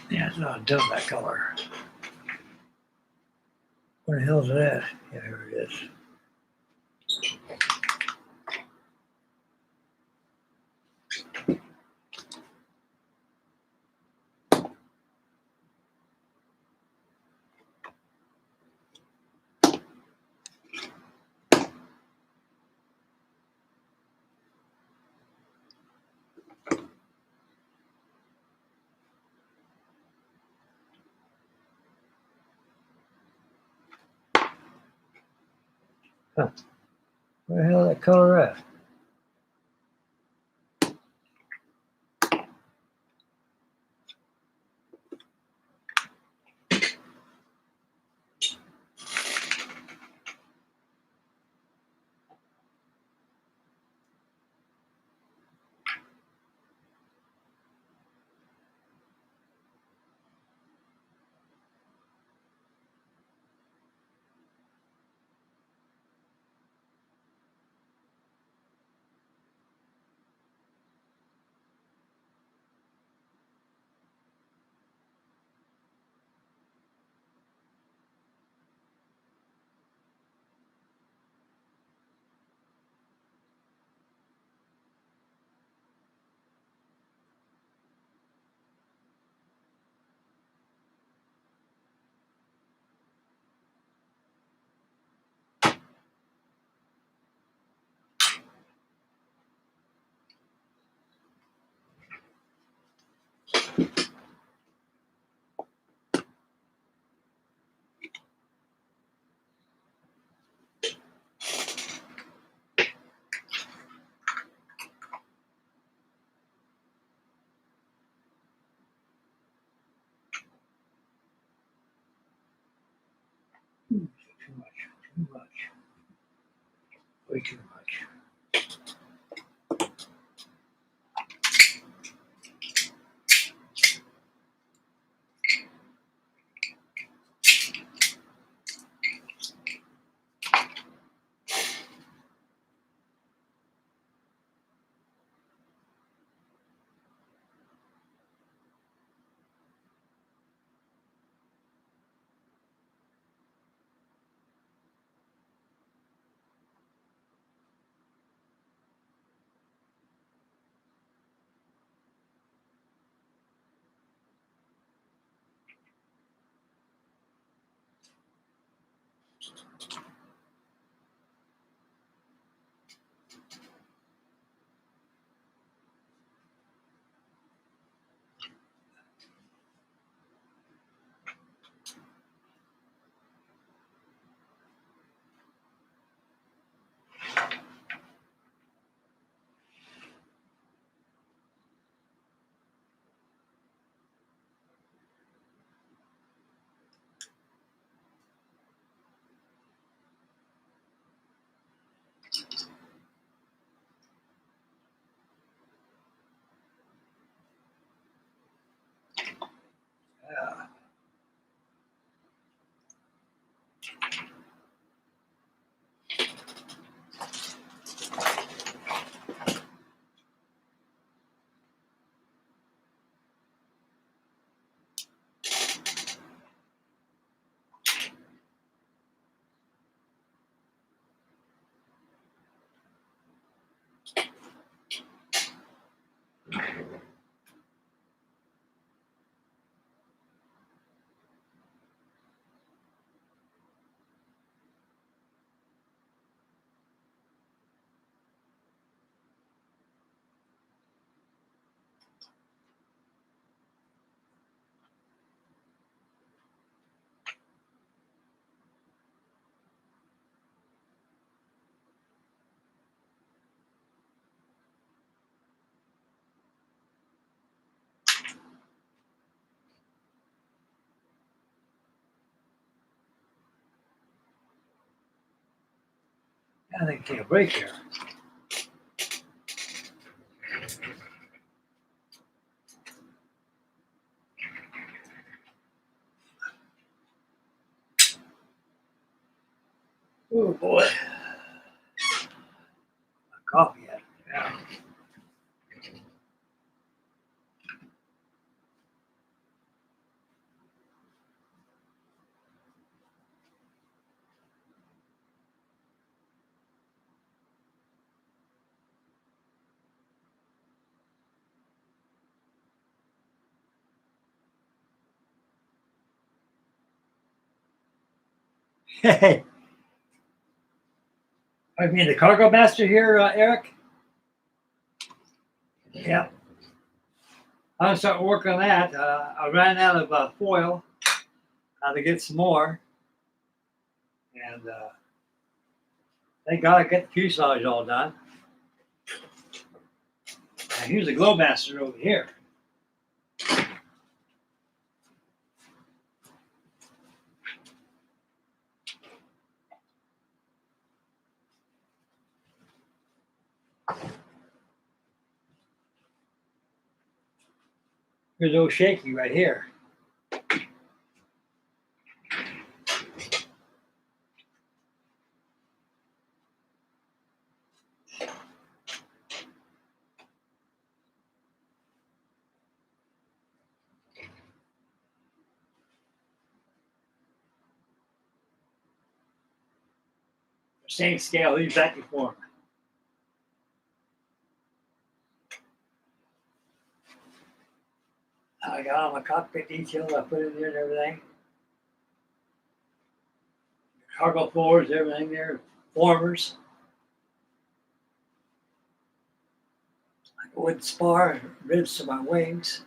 Yeah, it's not done that color. Where the hell is it at? Yeah, here it is. Huh. Where the hell is that color at? Too much. Way too much. Yeah. I think take a break here. Oh boy. Coffee yet. Yeah. Hey, I mean the cargo master here, Eric. Yeah, I'll start working on that. I ran out of foil. To get some more, and thank God I got the fuselage all done. And here's the glow master over here. Here's old Shaky right here. Same scale, exactly form. I got all my cockpit details I put in there and everything. Cargo floors, everything there, formers. Like a wood spar, ribs to my wings.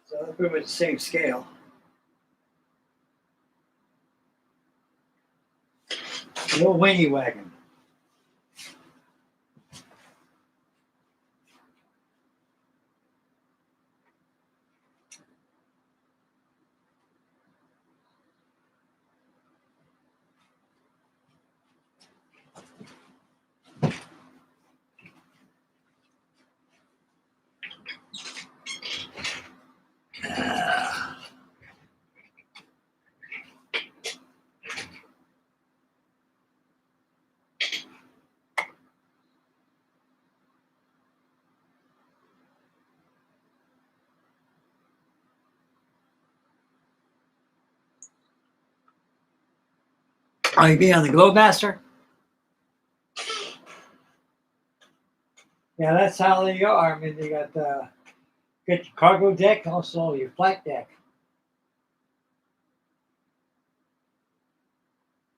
So they're pretty much the same scale. A little winggy wagon. Oh, you be on the Globemaster? Yeah, that's how they are. I mean, they got your cargo deck, also your flight deck.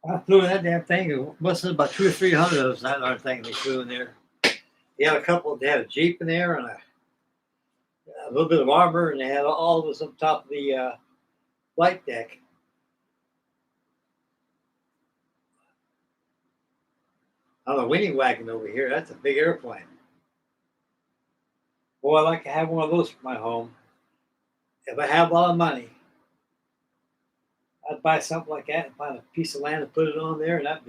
I flew in that damn thing. It must have been about 200 or 300 of those that other thing they flew in there. They had a couple. They had a Jeep in there and a little bit of armor, and they had all of us on top of the flight deck. On a winning wagon over here, that's a big airplane. Boy, I'd like to have one of those for my home. If I have a lot of money, I'd buy something like that and find a piece of land and put it on there, and I could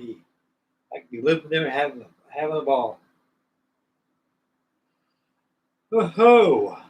be living there and having a ball. Woohoo!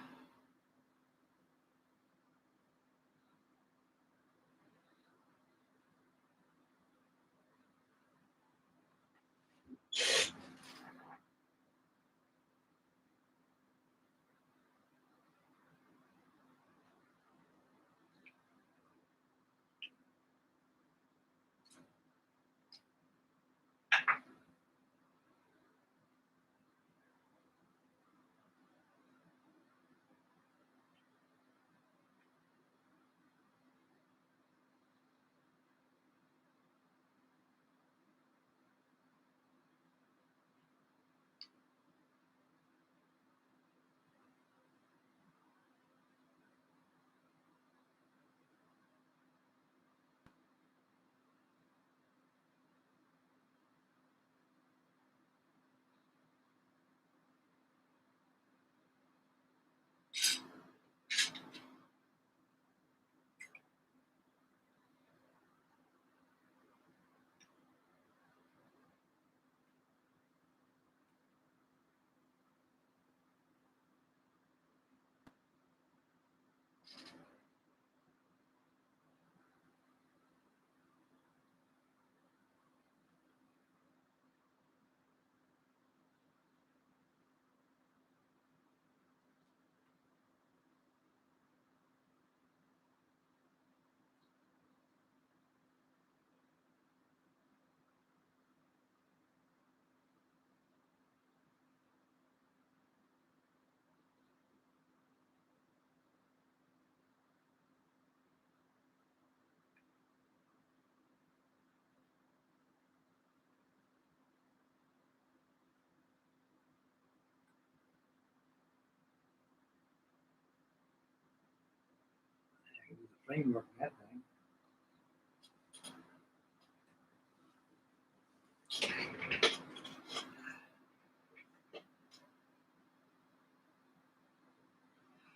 Framework that thing.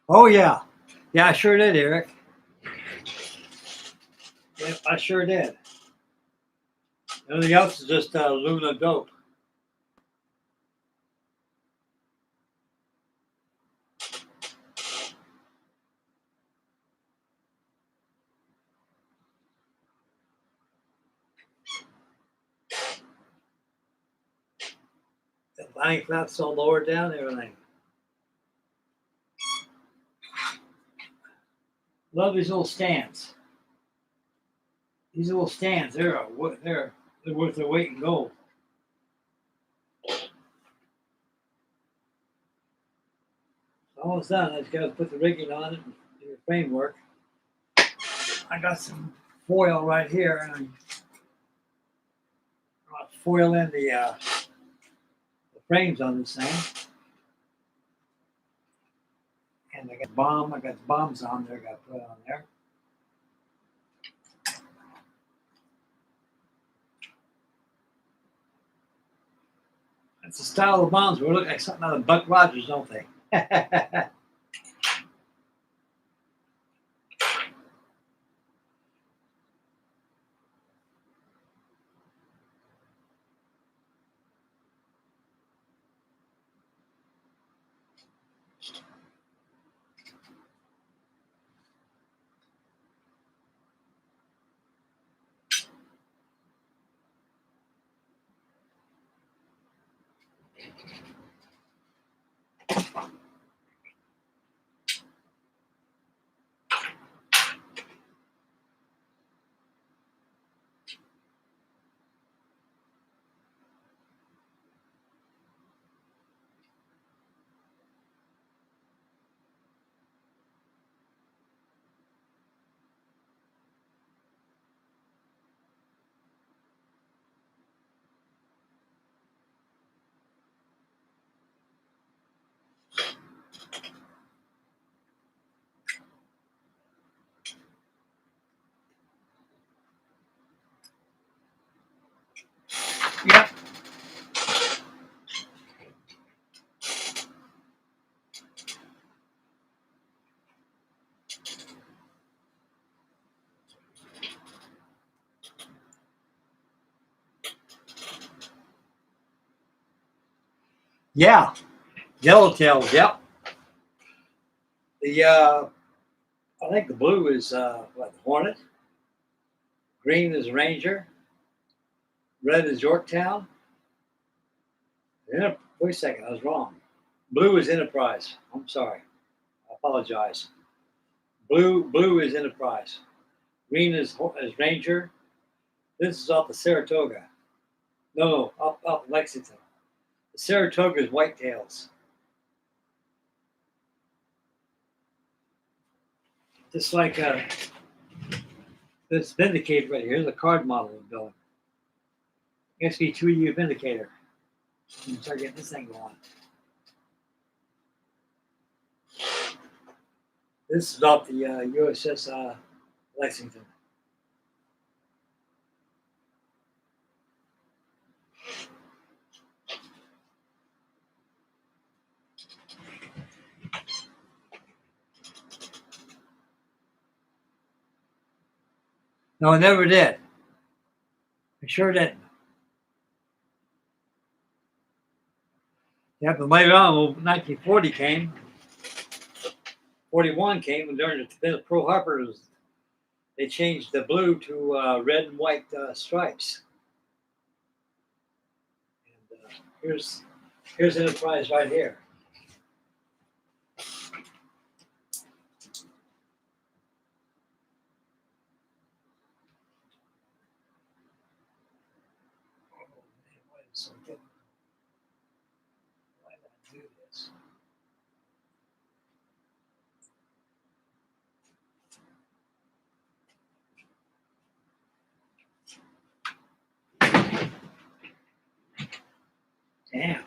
Oh yeah, yeah, I sure did, Eric. Yeah, I sure did. Everything else is just Luna dope. The flying flaps so lower down, everything. Love these little stands. These little stands, they're worth their weight in gold. Almost done. I just got to put the rigging on it and do the framework. I got some foil right here, and I'm going to foil in the frames on this thing. And I got bombs on there. I got to put on there. That's the style of bombs. They look like something out of Buck Rogers, don't they? Yeah, yellowtails. Yep. The I think the blue is what, Hornet. Green is Ranger. Red is Yorktown. Wait a second, I was wrong. Blue is Enterprise. I'm sorry. I apologize. Blue is Enterprise. Green is Ranger. This is off the Saratoga. No, up Lexington. The Saratoga is Whitetails. Just like this Vindicator right here. Here's a card model of building. SB-3 Vindicator. Let me start getting this thing going. This is off the USS Lexington. No, I never did. I sure didn't. Yeah, but later on, 1940 came. 41 came, and during the Pearl Harbor, they changed the blue to red and white stripes. And here's Enterprise right here. Why did I do this? Damn,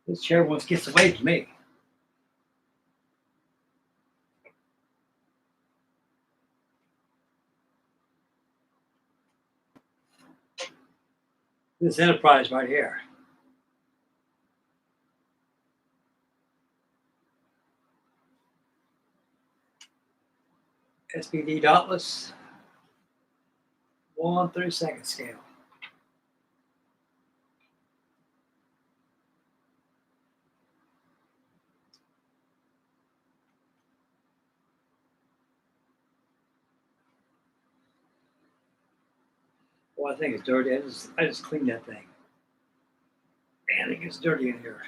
this chair once gets away from me. This Enterprise right here. SPD Dauntless, 1/32 scale. Well, I think it's dirty. I just cleaned that thing. Man, it gets dirty in here.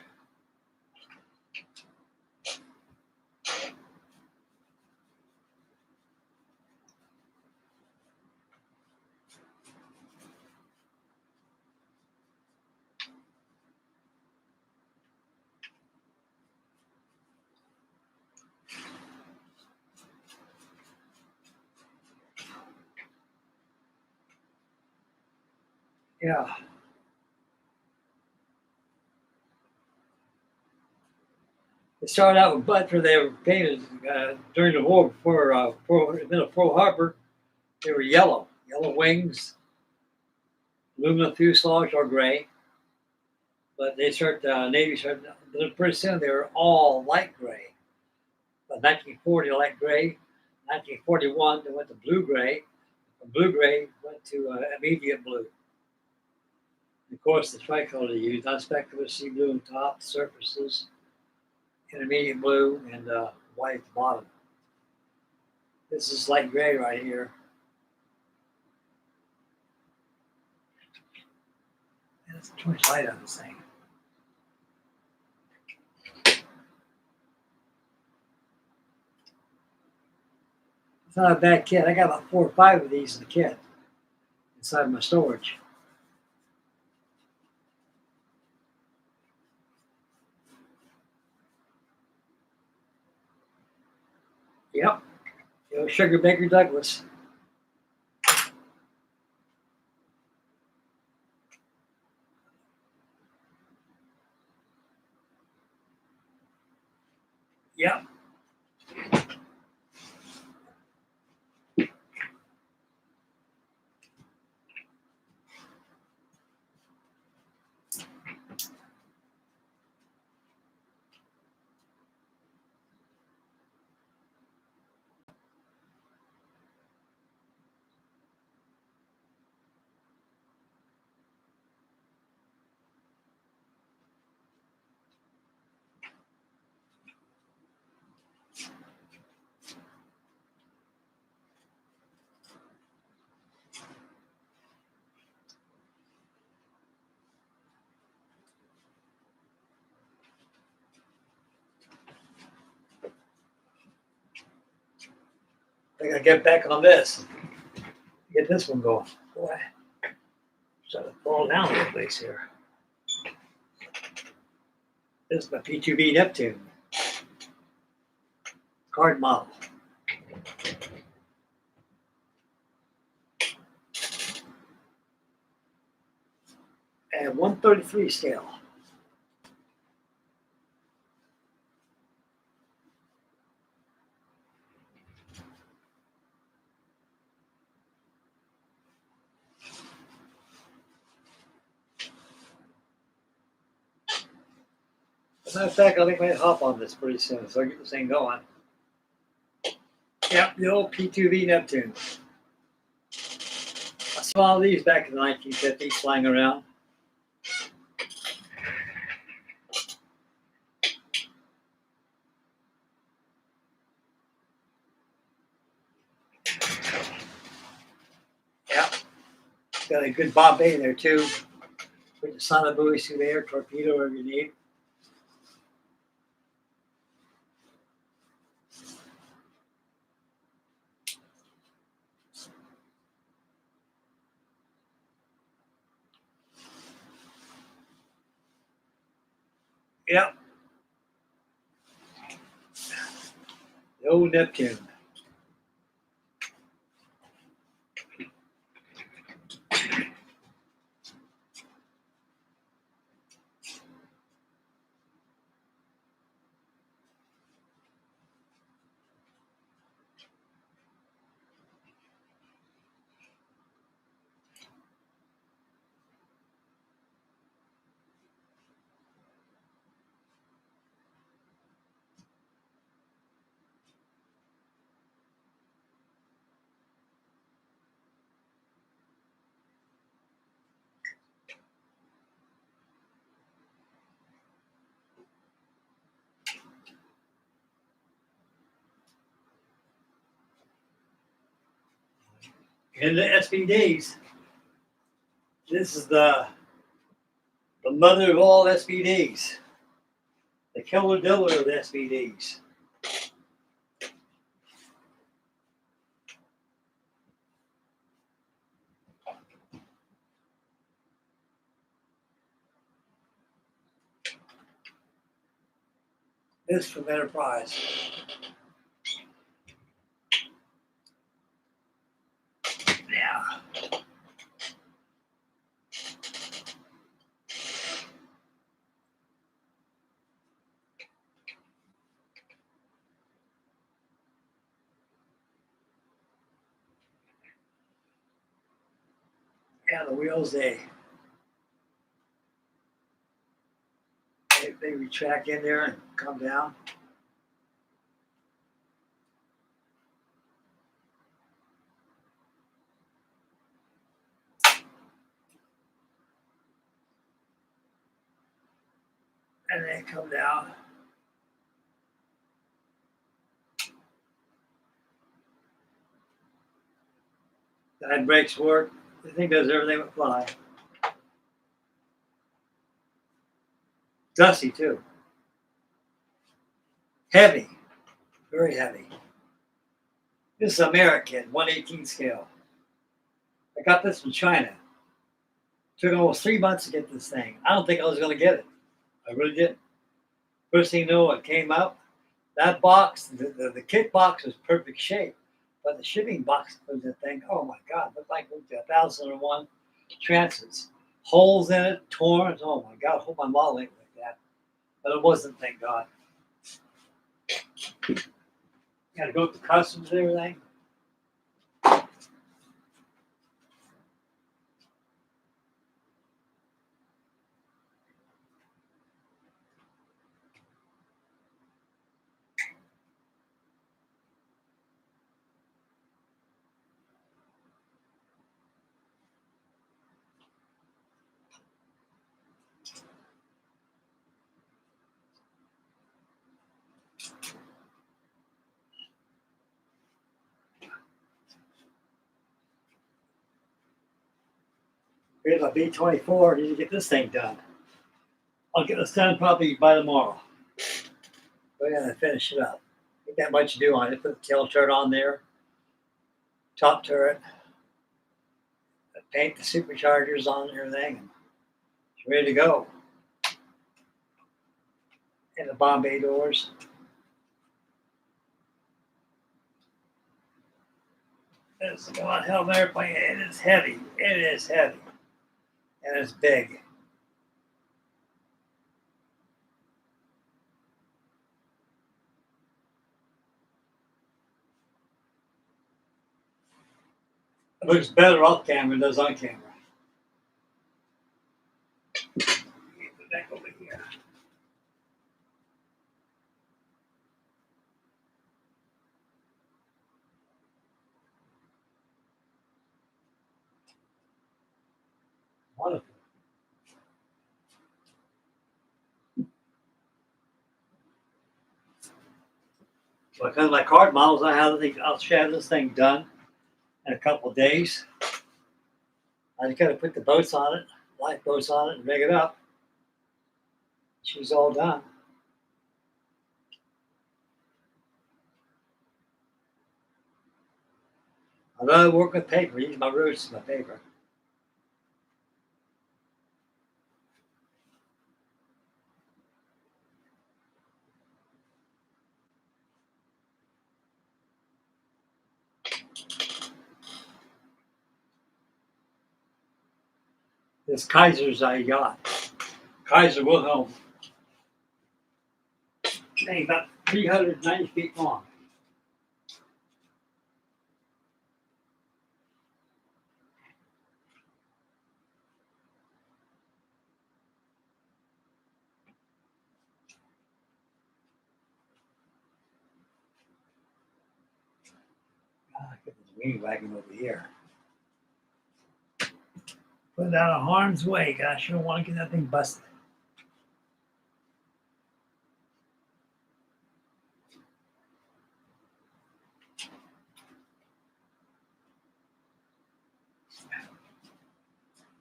Yeah. It started out with butts where they were painted during the war before Pearl Harbor. They were yellow wings, aluminum fuselage or gray. But Navy started, pretty soon they were all light gray. But 1940, light gray. 1941, they went to blue gray. From blue gray went to immediate blue. And of course, the tricolor they used, unspeculative sea blue on top, surfaces, intermediate blue, and white at the bottom. This is light gray right here. And it's too much light on this thing. It's not a bad kit. I got about 4 or 5 of these in the kit inside my storage. Yep. Sugar Baker Douglas. Yep. I gotta get back on this. Get this one going. Boy, trying to fall down a little place here. This is my P2B Neptune card model. And 133 scale. As a matter of fact, I think I might hop on this pretty soon, so I get this thing going. Yep, the old P2V Neptune. I saw all these back in the 1950s flying around. Yep, got a good Bombay in there too. Put the sonnet buoy through there, torpedo, whatever you need. Yep. The old Neptune. In the SBDs, this is the mother of all SBDs, the killer diller of the SBDs. This from Enterprise. Yeah. Yeah, the wheels, they retract in there and come down. And they come down. Side brakes work. The thing does everything but fly. Dusty too. Heavy. Very heavy. This is American, 1/18 scale. I got this from China. Took almost 3 months to get this thing. I don't think I was going to get it. I really didn't. First thing you know, it came out. That box, the kit box was perfect shape. But the shipping box was the thing, oh my God, looked like 1,001 chances. Holes in it, torn. Oh my God, I hope my model ain't like that. But it wasn't, thank God. Got to go to customs and everything. Here's my B-24. Need to get this thing done. I'll get this done probably by tomorrow. Go ahead and finish it up. Ain't that much to do on it. Put the tail chart on there. top turret, paint the superchargers on and everything, and it's ready to go. And the Bombay doors. It's a one hell of an airplane. It is heavy. It is heavy. And it's big. It looks better off camera than it does on camera. Get the back over here. Wonderful. So because of my card models, I'll have this thing done in a couple of days. I just got to put the boats on it, lifeboats on it, and rig it up. She's all done. I love working with paper. Use my roots as my paper. This Kaiser's I got. Kaiser Wilhelm. Thing about 390 feet long. Get this wing wagon over here. Put it out of harm's way. Gosh, you don't want to get that thing busted.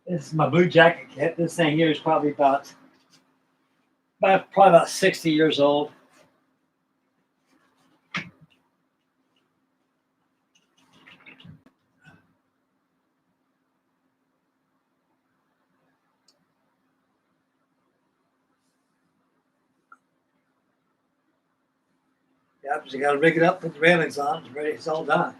This is my blue jacket kit. This thing here is probably about 60 years old. Yep, so you got to rig it up, put the railings on. It's ready. It's all done.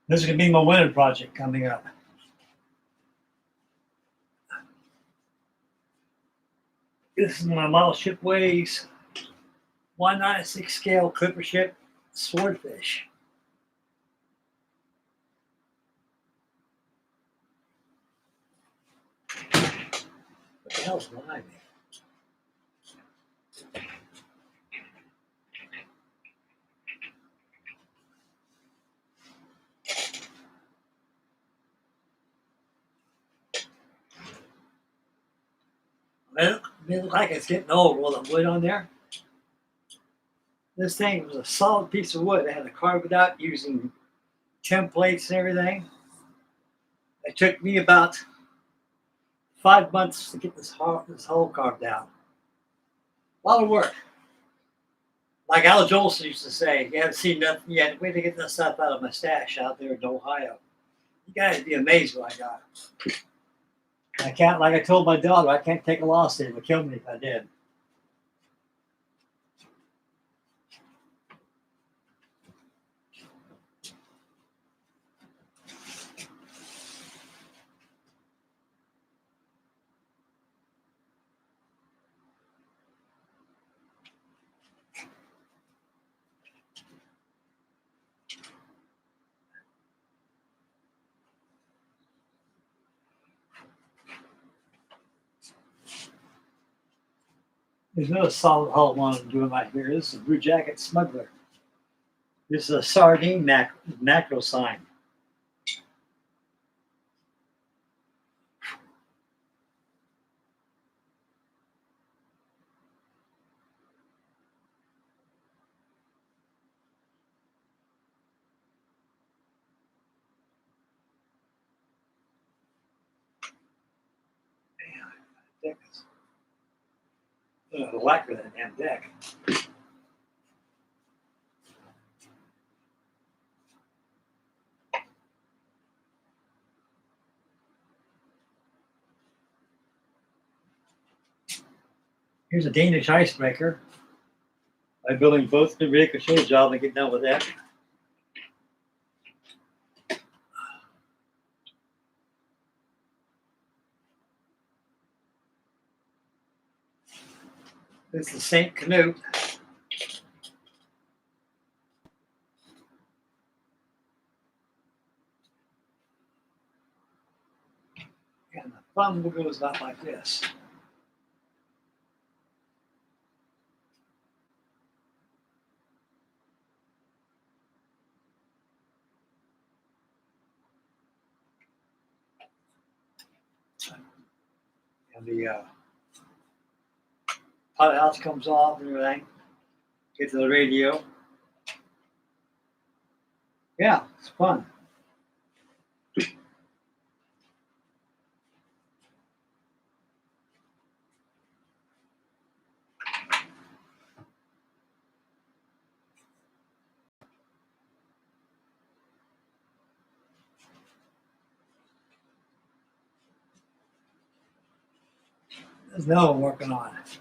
This is going to be my winter project coming up. This is my model ship weighs 196 scale clipper ship swordfish. What the hell's behind me? It looks like it's getting old with all the wood on there. This thing was a solid piece of wood. I had to carve it out using templates and everything. It took me about 5 months to get this hole carved out. A lot of work. Like Al Jolson used to say, you haven't seen nothing yet. Wait to get this stuff out of my stash out there in Ohio. You guys would be amazed what I got. I can't, like I told my daughter, I can't take a loss. It would kill me if I did. There's no solid hull one I'm doing right here. This is a Blue Jacket Smuggler. This is a sardine macro sign. The lacquer that damn deck. Here's a Danish icebreaker. I'm building both the ricochet job and get done with that. This is St. Canute. And the thumb goes out like this. And the pilot house comes off and everything. Get to the radio. Yeah, it's fun. There's another one working on it.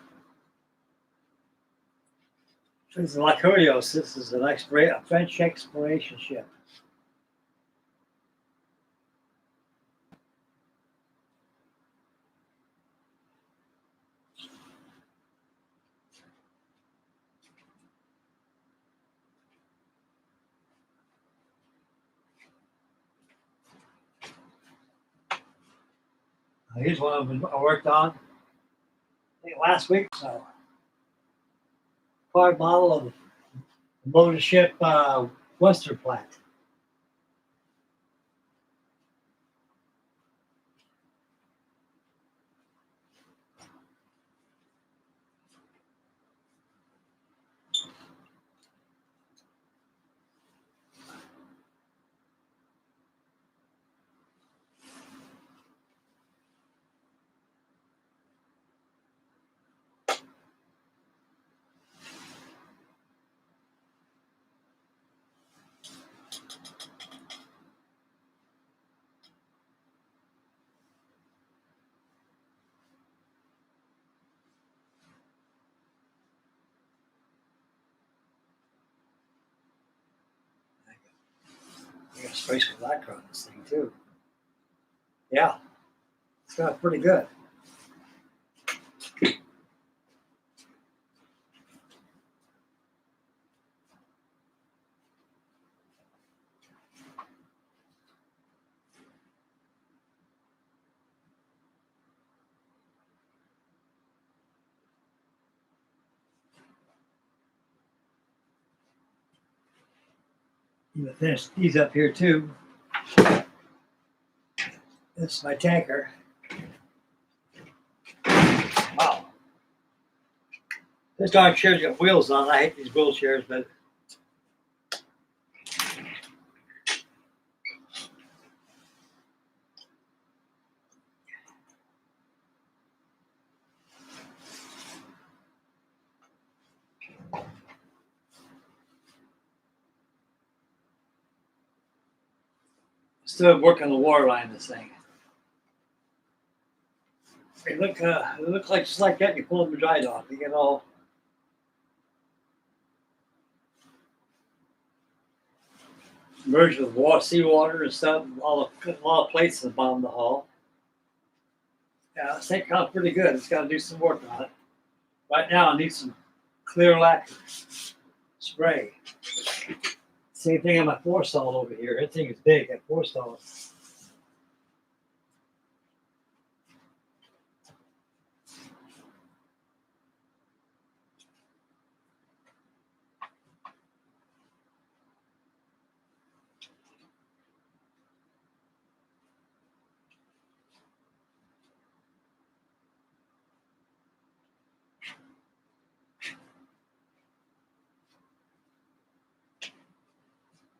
This is Lycurios. This is a French exploration ship. Here's one of them I worked on, I think last week or so. Card model of the motor ship Western Plat. I got space with lacquer on this thing too. Yeah, it's got pretty good. I'm gonna finish these up here too. This is my tanker. Wow. This darn chair's got wheels on. I hate these wheelchairs, but still working the water line this thing. They look like just like that. You pull them dry dock. You get all merged with water, seawater and stuff. A lot of plates at the bottom of the hull. Yeah, this thing comes pretty good. It's got to do some work on it. Right now, I need some clear lacquer spray. Same thing on my forestall over here. That thing is big. That forestall.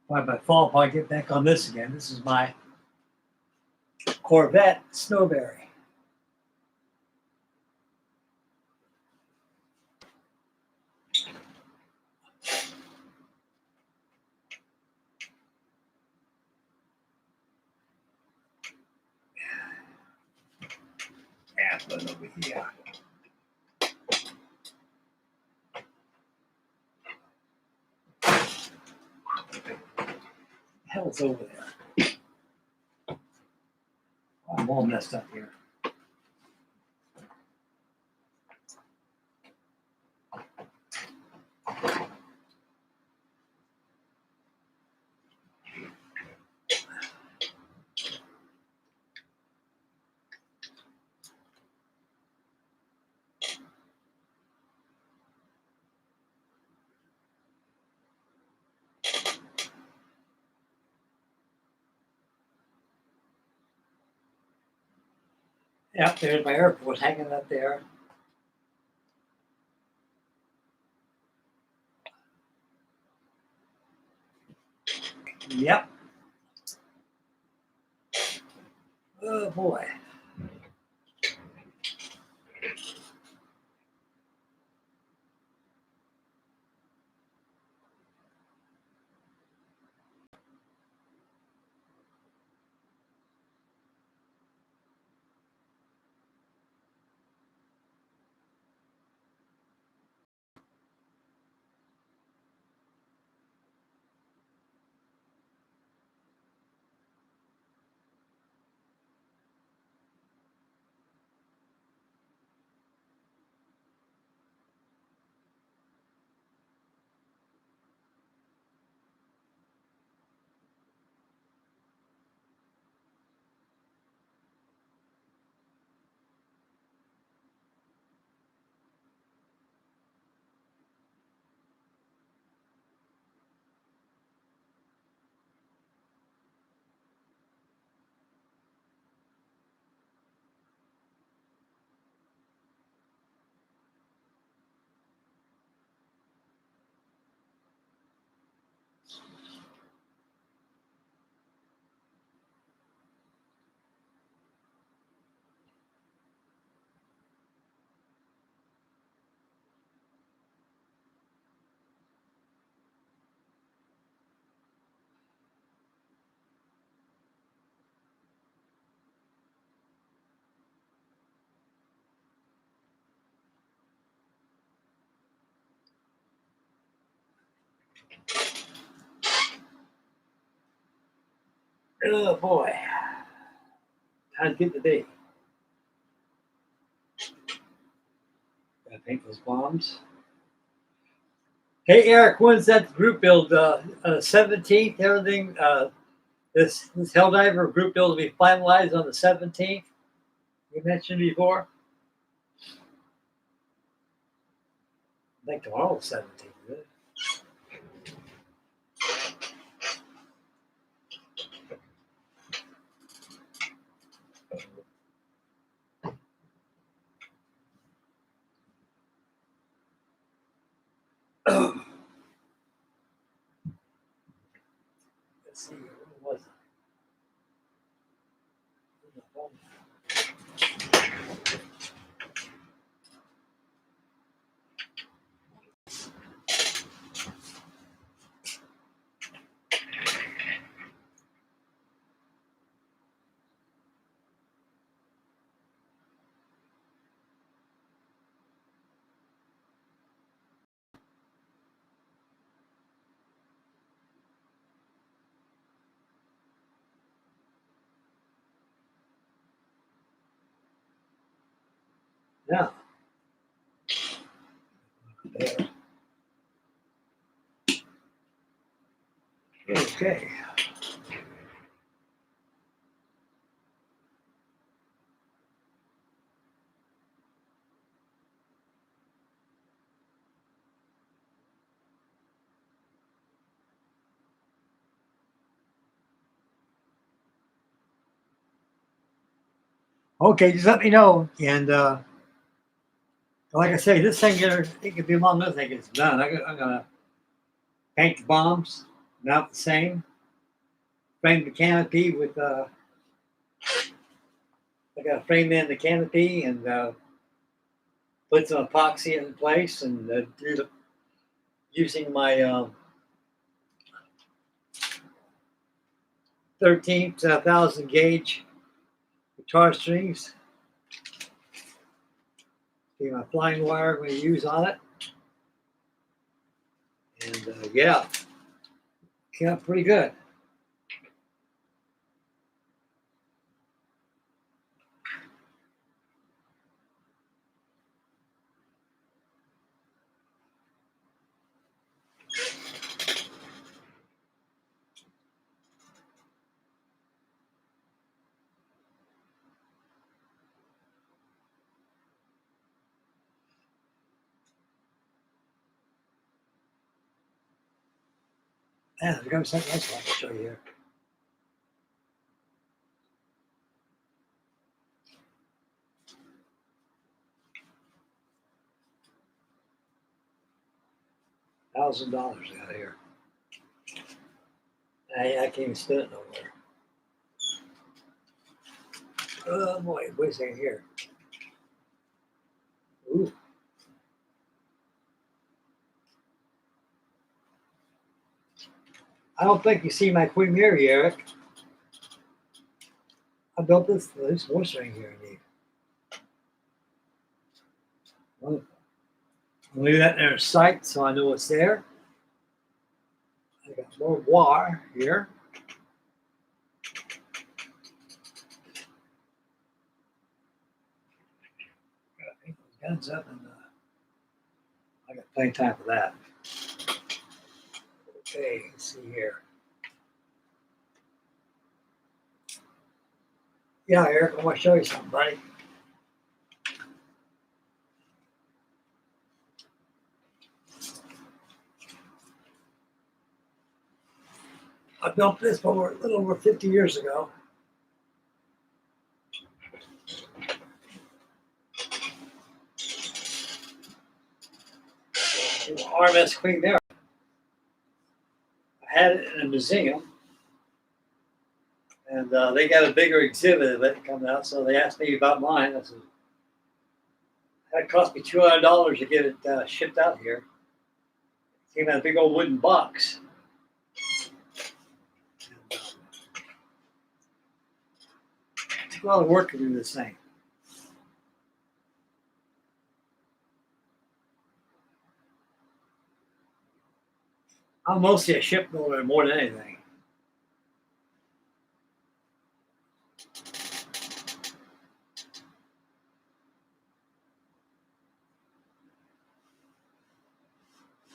By fall, if I get back on this again, this is my Corvette Snowberry. back button over here. What the hell's over there? Oh, I'm all messed up here. Yep, there's my airport hanging up there. Yep. Oh boy. Oh boy. Time to get the day. Gotta paint those bombs. Hey Eric, when's that group build? 17th, everything. This Helldiver group build will be finalized on the 17th. You mentioned before. I think tomorrow's 17th, is it? Let's see, what was it? Yeah. There. Okay. Okay, just let me know. And like I say, this thing here, it could be long. This thing is done. I'm gonna paint the bombs, mount the same, frame the canopy with. I gotta frame in the canopy and put some epoxy in place and do the using my 13th 1,000 gauge guitar strings. Okay, my flying wire I'm going to use on it. And yeah, came out pretty good. Yeah, there's going to be something else I want to show you here. $1,000 out here. I can't even spend it nowhere. Oh boy, wait a second here. Ooh. I don't think you see my Queen Mary, Eric. I built this horse ring here. I'll leave that there in sight so I know what's there. I got more wire here. Gotta paint those guns up, and I got plenty of time for that. Okay, let's see here. Yeah, Eric, I want to show you something, buddy. I built this a little over 50 years ago. RMS Queen Mary. I had it in a museum, and they got a bigger exhibit of it coming out, so they asked me about mine. I said, that cost me $200 to get it shipped out here. It came in a big old wooden box. And, it took a lot of work to do this thing. I'm mostly a ship builder more than anything.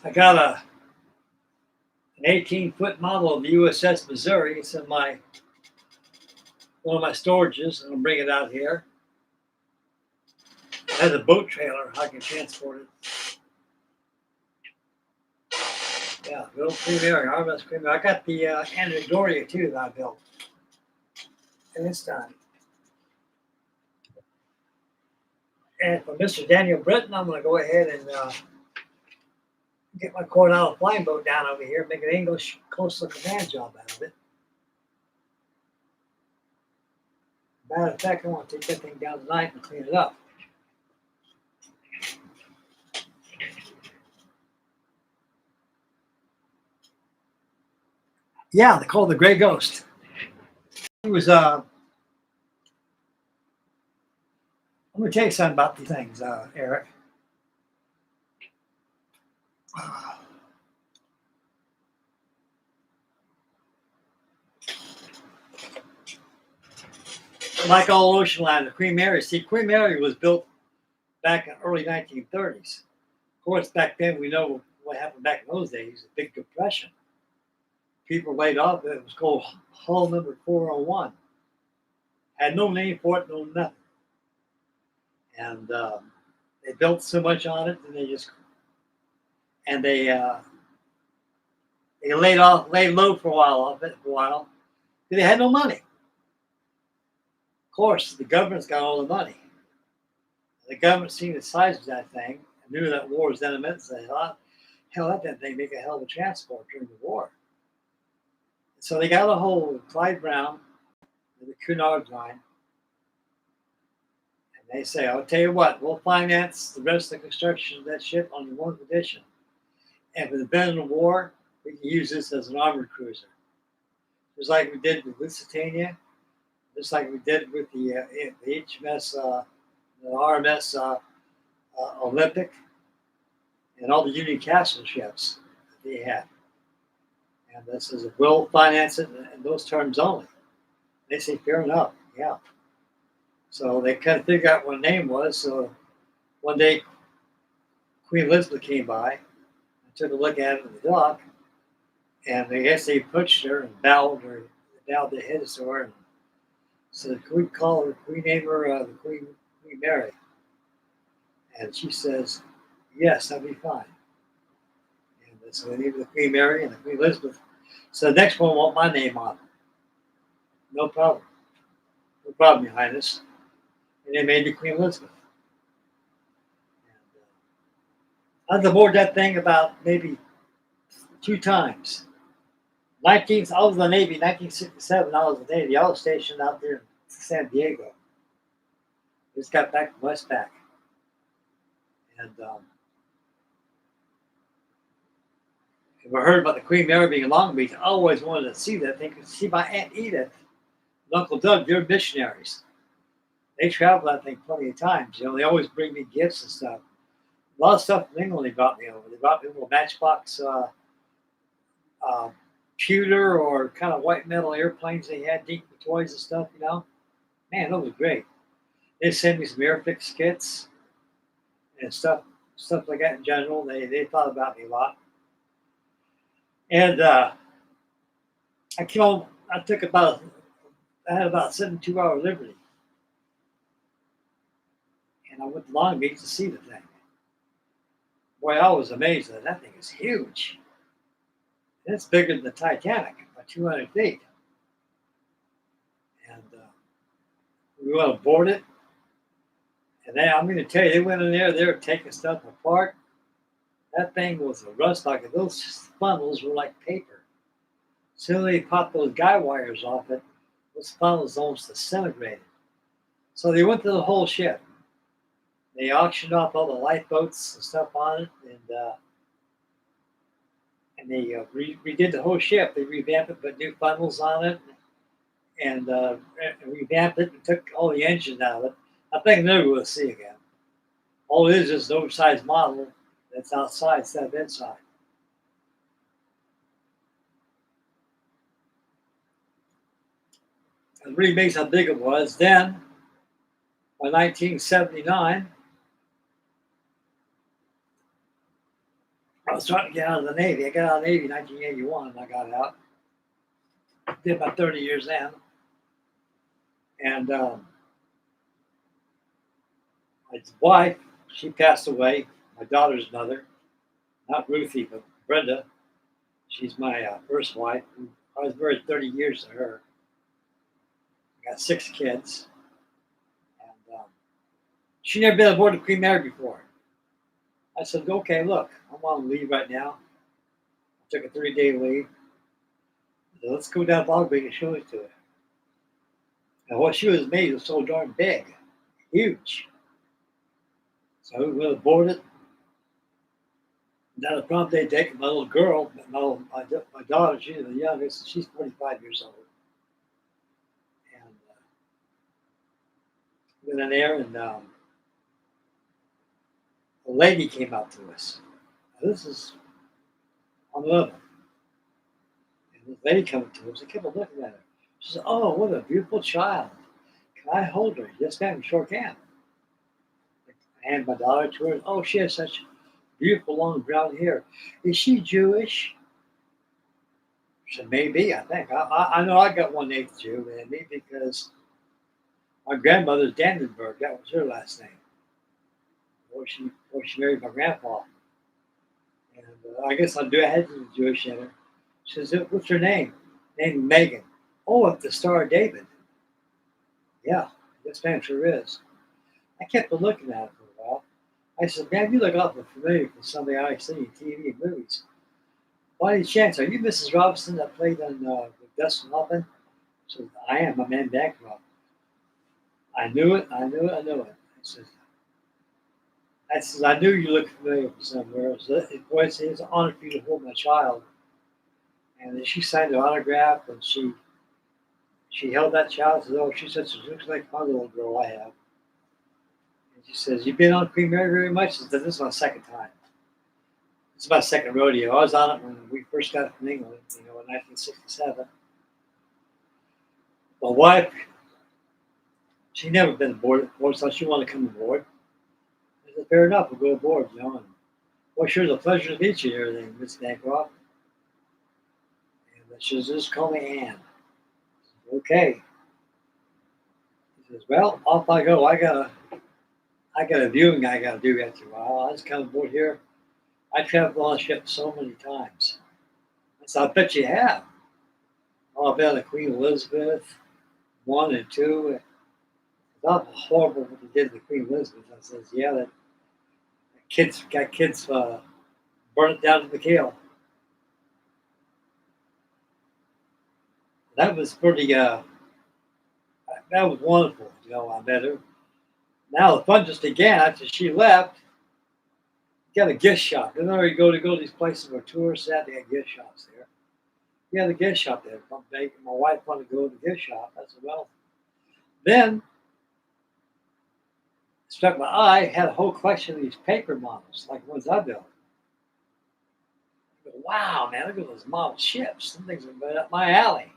I got an 18-foot model of the USS Missouri. It's in one of my storages, and I'll bring it out here. It has a boat trailer. I can transport it. Yeah, built Queen Mary, RMS Queen Mary. I got the Andoria too that I built, and it's done. And for Mr. Daniel Britton, I'm going to go ahead and get my Coronado flying boat down over here, make an English coastal command job out of it. Matter of fact, I want to take that thing down tonight and clean it up. Yeah, they call it the Gray Ghost. It was I'm going to tell you something about these things, Eric. Like all ocean liner, Queen Mary. See, Queen Mary was built back in the early 1930s. Of course, back then we know what happened back in those days, the Big Depression. People were laid off. It was called hull number 401. Had no name for it, no nothing. And they built so much on it, and they laid low for a while. They had no money. Of course, the government's got all the money. The government seen the size of that thing and knew that war was imminent, and said, hell, that damn thing make a hell of a transport during the war. So they got a hold of Clyde Brown and the Cunard Line. And they say, I'll tell you what, we'll finance the rest of the construction of that ship on one condition. And for the benefit of the war, we can use this as an armored cruiser. Just like we did with Lusitania, just like we did with the HMS, the RMS Olympic, and all the Union Castle ships that they had. And this is will finance it in those terms only. They say fair enough, yeah. So they kind of figured out what the name was. So one day Queen Elizabeth came by and took a look at it in the dock, and I guess they pushed her and bowed their head to her and said, "Can we call her? Can we name her the Queen Mary?" And she says, "Yes, that'd be fine." And so they named the Queen Mary and the Queen Elizabeth. So the next one want my name on it. No problem. No problem, Your Highness. And they made me Queen Elizabeth. And, I've aboard that thing about maybe 2 times. I was in the Navy, 1967. I was in the Navy. I was stationed out there in San Diego. Just got back from Westpac. And if I heard about the Queen Mary being in Long Beach, I always wanted to see that thing. See my Aunt Edith and Uncle Doug, they're missionaries. They travel that thing plenty of times. You know, they always bring me gifts and stuff. A lot of stuff from England they brought me over. They brought me a little Matchbox pewter or kind of white metal airplanes they had, deep with toys and stuff, you know. Man, that was great. They sent me some Airfix kits and stuff like that in general. They thought about me a lot. And I came home, I had about a 72-hour liberty. And I went to Long Beach to see the thing. Boy, I was amazed that that thing is huge. And it's bigger than the Titanic by 200 feet. And we went aboard it. And then I'm going to tell you, they went in there, they were taking stuff apart. That thing was a rust bucket. Those funnels were like paper. As soon as they popped those guy wires off it, those funnels almost disintegrated. So they went through the whole ship. They auctioned off all the lifeboats and stuff on it, and they redid the whole ship. They revamped it, put new funnels on it, and revamped it and took all the engine out of it. I think never will see again. All it is an oversized model that's outside instead of inside. It really makes how big it was. Then, by 1979, I was trying to get out of the Navy. I got out of the Navy in 1981. I got out. Did about 30 years then. And my wife, she passed away. My daughter's mother, not Ruthie, but Brenda. She's my first wife. I was married 30 years to her. I got 6 kids. And she never been aboard the Queen Mary before. I said, okay, look, I'm on leave right now. I took a 3-day leave. So let's go down to Long Beach and show it to her. And what she was made was so darn big, huge. So we went aboard it. Now the prom day taking my little girl, my daughter, she's the youngest, she's 45 years old. And went in there and a lady came out to us. Now, this is on the level. And this lady coming to us, I kept looking at her. She said, "Oh, what a beautiful child. Can I hold her?" Yes, ma'am, sure can. I handed my daughter to her. Oh, she has such beautiful long brown hair. Is she Jewish? She said, maybe, I think. I know I got one named Jew, maybe, because my grandmother's Dandenberg. That was her last name. Before she married my grandpa. And I guess I had some Jewish in her. She says, "What's her name?" Named Megan. "Oh, it's the Star of David." Yeah, yes, ma'am, sure is. I kept looking at her for a while. I said, "Man, you look awful familiar from somebody I see in TV and movies. By any chance, are you Mrs. Robinson that played on with Dustin Hoffman?" She said, "I am, my man Bancroft." I knew it. I said, "I knew you looked familiar from somewhere." So boy, it's an honor for you to hold my child. And then she signed an autograph, and she held that child and said, "Oh, she said, she looks like my little girl I have." And she says, "You've been on Queen Mary very much?" She says, "This is my second time. It's my second rodeo. I was on it when we first got from England, in 1967. My wife, she never been aboard before, so she wanted to come aboard. I said, fair enough, we'll go aboard, And, well, sure, it's a pleasure to meet you and everything, Miss Bancroft. And she says, just call me Ann. I said, okay. He says, well, off I go. I got a viewing I got to do after a while. I just come aboard here. I traveled on a ship so many times. I said, I bet you have. Oh, I've been on the Queen Elizabeth I and II. Not horrible what they did to the Queen Elizabeth. I says, yeah, that kids burn it down to the keel. That was pretty. That was wonderful. I met her. Now the fun just began after she left. You got a gift shop. You know, you go to these places where tourists at. They got gift shops there. You had a gift shop there. My wife wanted to go to the gift shop. I said, well, then struck my eye. Had a whole collection of these paper models, like the ones I built. I go, wow, man! Look at those model ships. Some things are right up my alley.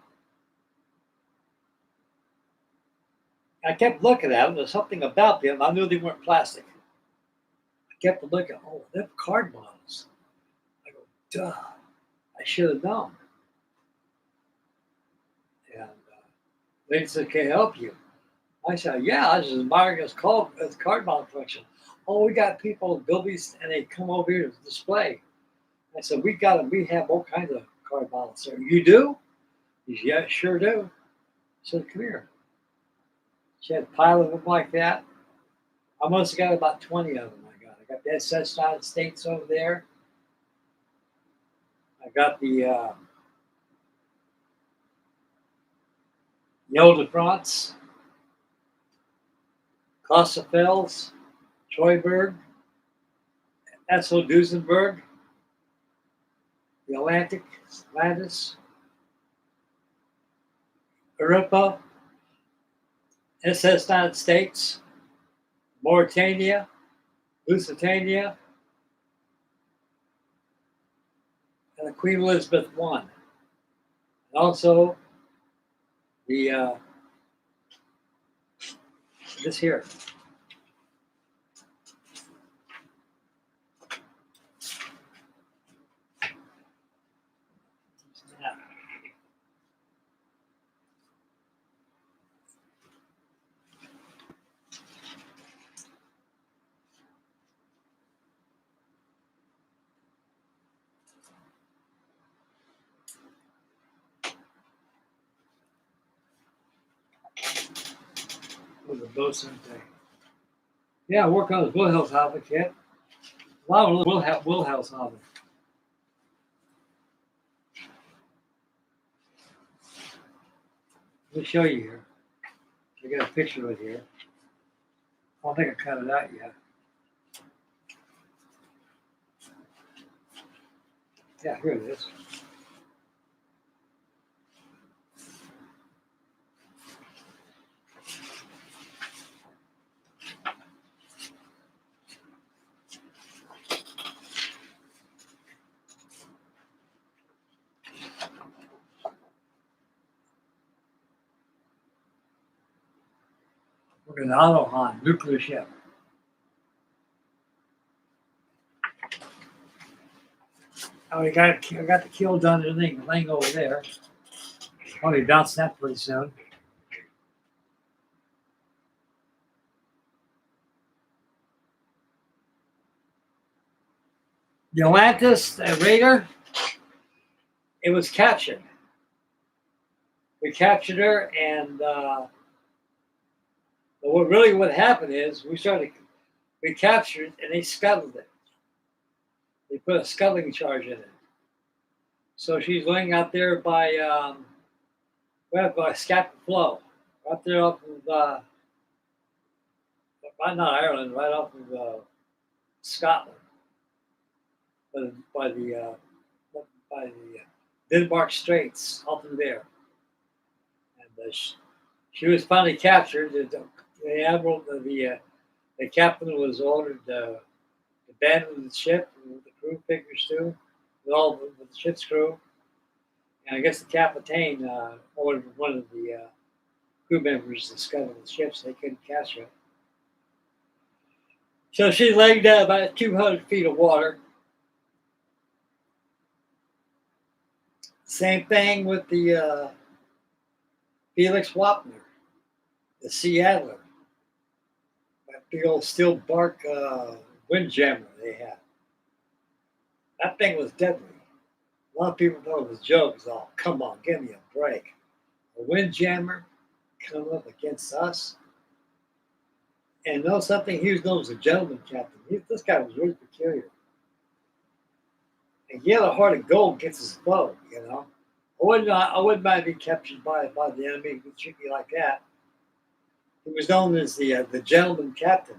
I kept looking at them. There's something about them. I knew they weren't plastic. I kept looking. Oh, they're card models. I go, duh. I should have known. And they said, "Can I help you?" I said, "Yeah, I was just admiring this card model collection. Oh, we got people go these, and they come over here to display." I said, "We got them. We have all kinds of card models, sir. You do?" He said, "Yeah, sure do." I said, "Come here." She had a pile of them like that. I must have got about 20 of them. I got the SS States over there. I got the Ile de France, Cossafels, Treuberg, Esso Duesenberg, the Atlantis, Europa, SS United States, Mauritania, Lusitania, and the Queen Elizabeth I. And also the this here. With the bosun thing. Yeah, I work on his wheelhouse hobby, kid. A lot of wheelhouse hobby. Let me show you here. I got a picture of it here. I don't think I cut it out yet. Yeah, here it is. Look at the Autohan nuclear ship. Oh, I got the keel done and everything laying over there. Probably bounce that pretty soon. The Atlantis, the Raider, it was captured. We captured her, and what happened is we captured and they scuttled it. They put a scuttling charge in it. So she's laying out there by Scapa Flow, right there off of not Ireland, right off of Scotland, by the Denmark Straits, all through there. And she was finally captured. The admiral, the The captain was ordered to abandon the ship with the crew figures too, with the ship's crew. And I guess the captain ordered one of the crew members to scuttle the ship so they couldn't catch her. So she's laying down about 200 feet of water. Same thing with the Felix Wapner, the Seattler, that big old steel bark windjammer they had. That thing was deadly. A lot of people thought it was jokes. Oh, come on, give me a break. A windjammer come up against us. And know something? He was known as a gentleman captain. This guy was really peculiar. And he had a heart of gold against his foe, you know. I wouldn't mind being captured by the enemy who would treat me like that. He was known as the gentleman captain.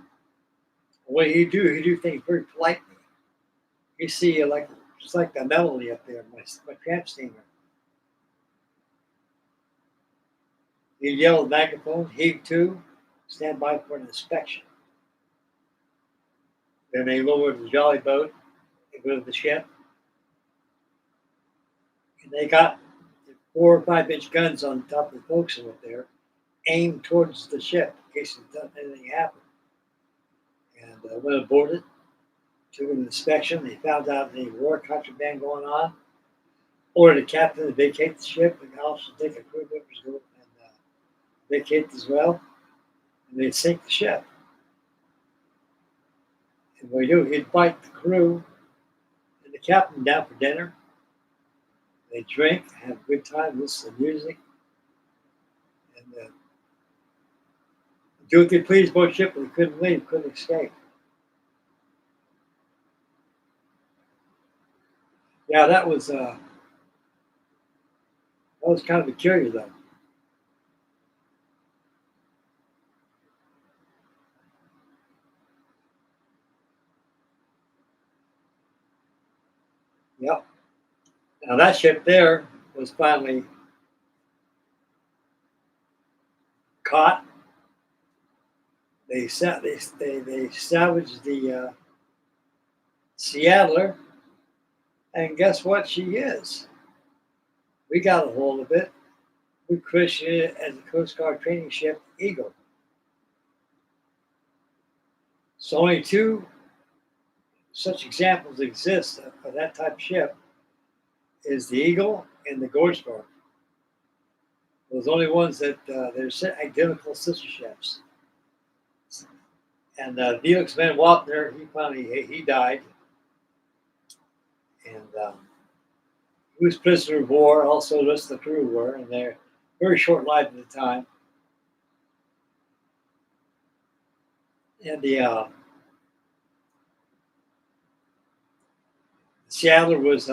What he'd do things very politely. You see, just like the melody up there, my tramp steamer. He'd yell at the microphone, heave to, stand by for an inspection. Then they lowered the jolly boat, they go to the ship, and they got 4 or 5 inch guns on top of the forecastle up there, aimed towards the ship in case anything happened. And went aboard it, took an inspection. They found out the war contraband going on. Ordered the captain to vacate the ship, and also take a crew members go and vacate as well. And they'd sink the ship. And what he'd do, he'd invite the crew and the captain down for dinner. They'd drink, have a good time, listen to music, and do what they pleased aboard ship, but they couldn't leave, couldn't escape. Yeah, that was kind of peculiar, though. Yep. Now that ship there was finally caught. They salvaged the Seattler, and guess what? She is. We got a hold of it. We christened it as the Coast Guard training ship Eagle. So only 2 such examples exist of that type of ship is the Eagle and the Gorgeburg. Those only ones that they're identical sister ships. And Felix Van Wapner, he died, and he was prisoner of war. Also, the rest of the crew were, and they're very short-lived at the time. And the Seattler was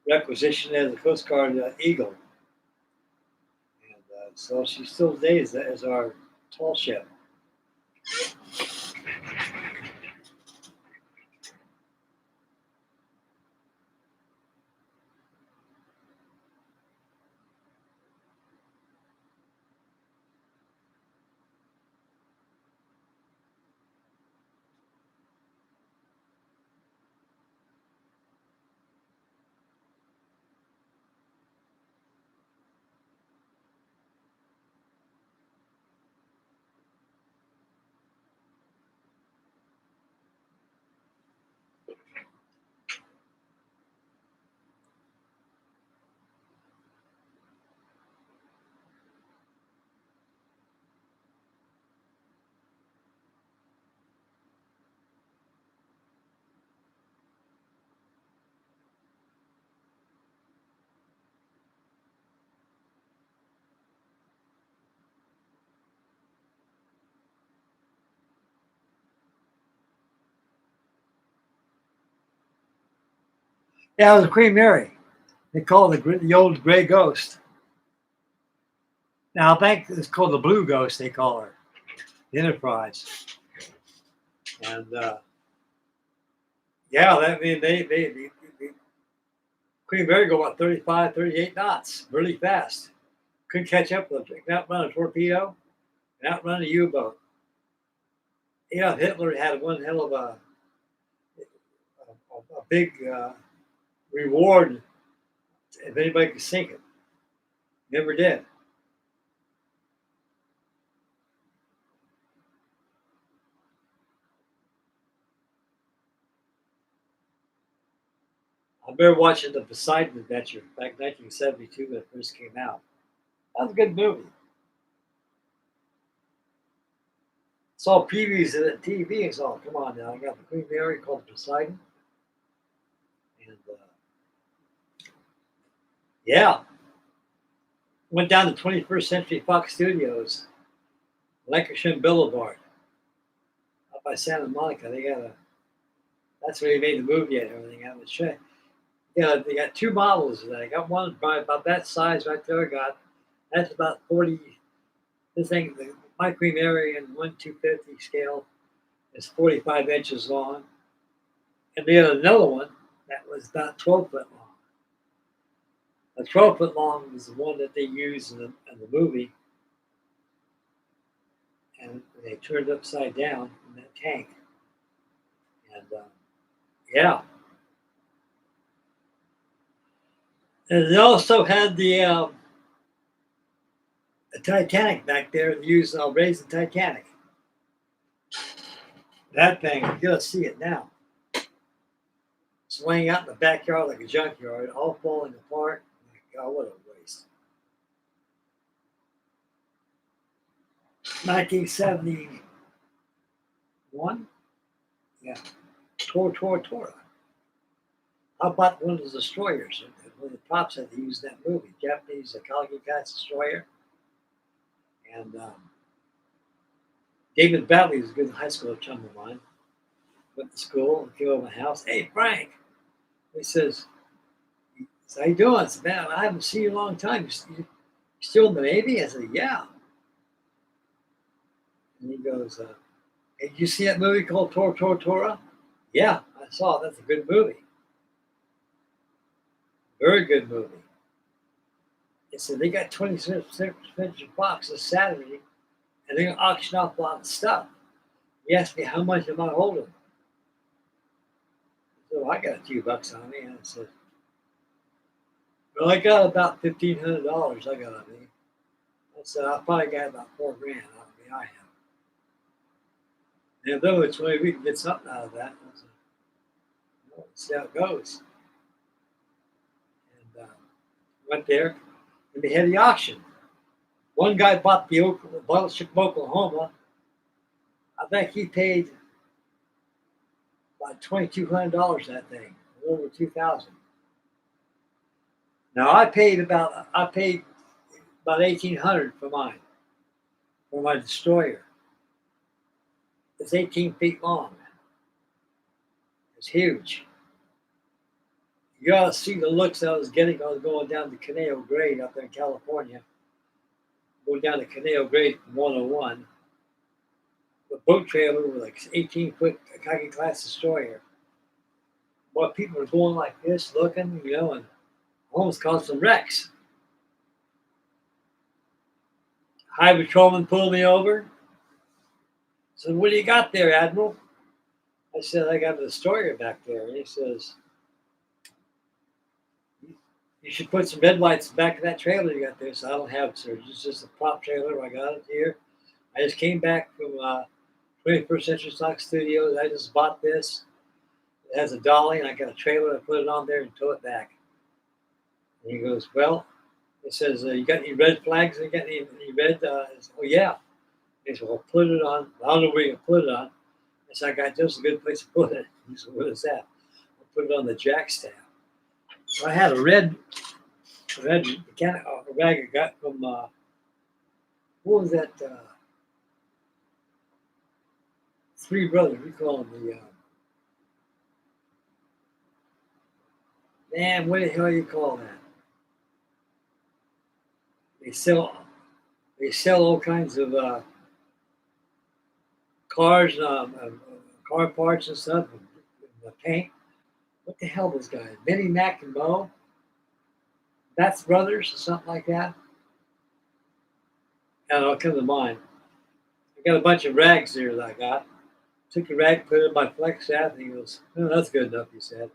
requisitioned as the Coast Guard Eagle, and so she still stays as our tall ship. Yeah, it was a Queen Mary. They call it the old gray ghost. Now I think it's called the blue ghost. They call her the Enterprise. And yeah, that mean they Queen Mary go about 35, 38 knots, really fast. Couldn't catch up with them. Can outrun a torpedo, and outrun a U-boat. Yeah, Hitler had one hell of a big reward if anybody could sink it. Never did. I remember watching the Poseidon Adventure back in 1972 when it first came out. That was a good movie. Saw previews of it TV and saw, come on now, I got the Queen Mary called Poseidon. And yeah, went down to 21st Century Fox Studios, Lancashire Boulevard, up by Santa Monica. That's where they made the movie and everything. I was sure. Yeah, they got two models of that. I got one probably about that size right there. That's about 40. This thing, my Queen Mary in 1/250 scale is 45 inches long. And we had another one that was about 12 foot long. The 12-foot long was the one that they used in the movie. And they turned it upside down in that tank. And yeah. And they also had the Titanic back there and used raise the Titanic. That thing, you gotta see it now. It's laying out in the backyard like a junkyard, all falling apart. My God, what a waste. 1971? Yeah. Tora. How about one of the destroyers? One of the props that they used in that movie, Japanese Kalagi class destroyer. And David Bradley was a good high school chum of mine. Went to school and came over to my house. Hey, Frank. He says, how you doing? I said, man, I haven't seen you in a long time. You still in the Navy? I said, yeah. And he goes, hey, did you see that movie called Tora? Yeah, I saw it. That's a good movie. Very good movie. He said, they got 26 Century Fox this Saturday, and they're going to auction off a lot of stuff. He asked me, how much am I holding? So I got a few bucks on me. And I said, well, I got about $1,500 I got on me. I said, I probably got about $4,000 on me. I have. And though it's way we can get something out of that. I said, well, let's see how it goes. And went there, and they had the auction. One guy bought the battleship Oklahoma. I think he paid about $2,200 that thing, over $2,000. Now I paid about $1,800 for mine, for my destroyer. It's 18 feet long. It's huge. You ought to see the looks I was getting. I was going down to Caneo Grade up there in California. Going down to Caneo Grade from 101. The boat trailer with like 18-foot Akagi class destroyer. Boy, people are going like this, looking, and almost caused some wrecks. High patrolman pulled me over. Said, what do you got there, Admiral? I said, I got a destroyer back there. And he says, you should put some headlights back in that trailer you got there. So I don't have it, sir. It's just a prop trailer. I got it here. I just came back from 21st Century Fox Studios. I just bought this. It has a dolly, and I got a trailer. I put it on there and tow it back. And he goes, well, it says, you got any red flags? You got any red? Oh, yeah. He said, well, put it on. I don't know where you can put it on. I said, I got just a good place to put it. He said, what is that? I put it on the jack stand. So I had a red mechanic rag I got from, what was that? Three Brothers. We call them the, man, what the hell do you call that? They sell all kinds of cars, car parts and stuff, and the paint. What the hell those guys? Benny, Mac, and Bo? That's Brothers or something like that? I don't know, it comes to mind. I got a bunch of rags there that I got. Took the rag, put it in my flex shaft, and he goes, "Oh, that's good enough," he said.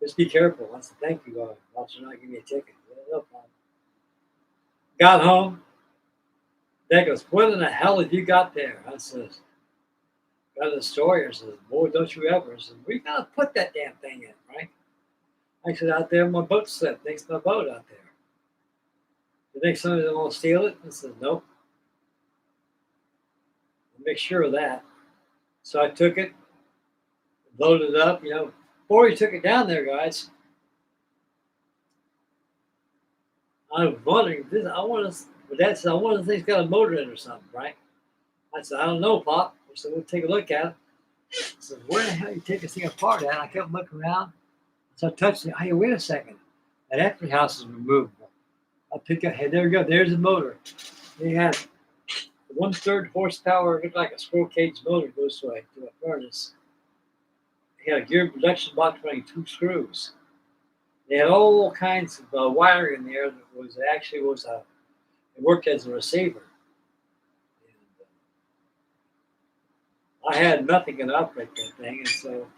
"Just be careful." I said, "Thank you, officer, not give me a ticket." Said, "No problem." Got home. Dad goes, "What in the hell have you got there?" I says, "Got a destroyer." Says, "Boy, don't you ever." I said, "We gotta put that damn thing in, right?" I said, "Out there, my boat slipped. Thanks my boat out there. You think somebody's gonna steal it?" I said, "Nope. I'll make sure of that." So I took it, loaded it up. Before he took it down there, guys, I was wondering. My dad said, "I wonder if thing's got a motor in or something, right?" I said, "I don't know, Pop." He said, "We'll take a look at it." I said, "Where the hell you take this thing apart at?" I kept looking around. So I touched it. Hey, wait a second. That empty house is removable. I pick up. Hey, there we go. There's the motor. They had 1/3 horsepower. Looked like a squirrel cage motor goes to a furnace. They had a gear production box running 2 screws. They had all kinds of wiring in there that was actually it worked as a receiver. And, I had nothing to operate that thing, and so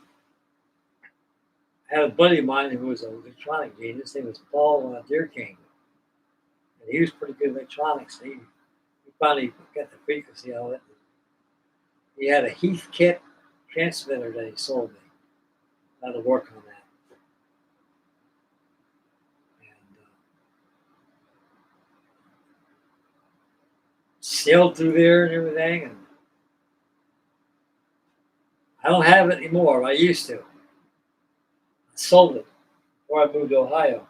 I had a buddy of mine who was an electronic genius. His name was Paul Deer King, and he was pretty good at electronics. He finally got the frequency of it. He had a Heathkit transmitter that he sold me. I had to work on that. And sailed through there and everything. And I don't have it anymore. I used to. I sold it before I moved to Ohio.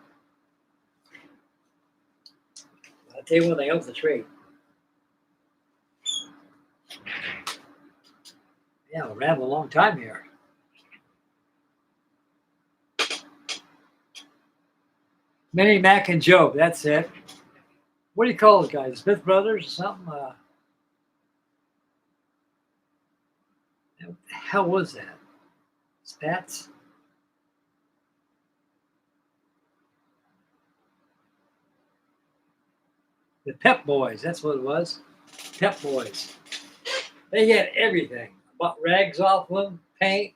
I'll tell you one thing, I was a trade. Yeah, we're having a long time here. Minnie, Mac, and Job. That's it. What do you call those guys? Smith Brothers or something? What the hell was that? Spats? The Pep Boys. That's what it was. Pep Boys. They had everything. Bought rags off them, paint,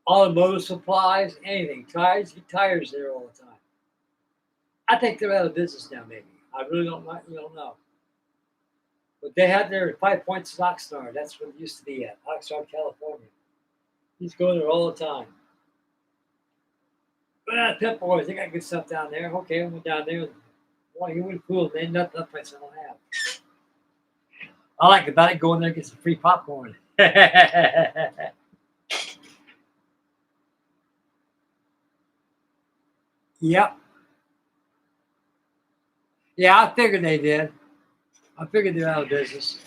automotive supplies, anything. Tires there all the time. I think they're out of business now, maybe. I really don't know. But they had their 5 Points Oxnard. That's what it used to be at. Oxnard, California. He's going there all the time. But Pep Boys, they got good stuff down there. Okay, I went down there. Boy, you wouldn't fool me. Nothing place I don't have. I like about it going there and get some free popcorn. Yep. Yeah, I figured they did. I figured they're out of business.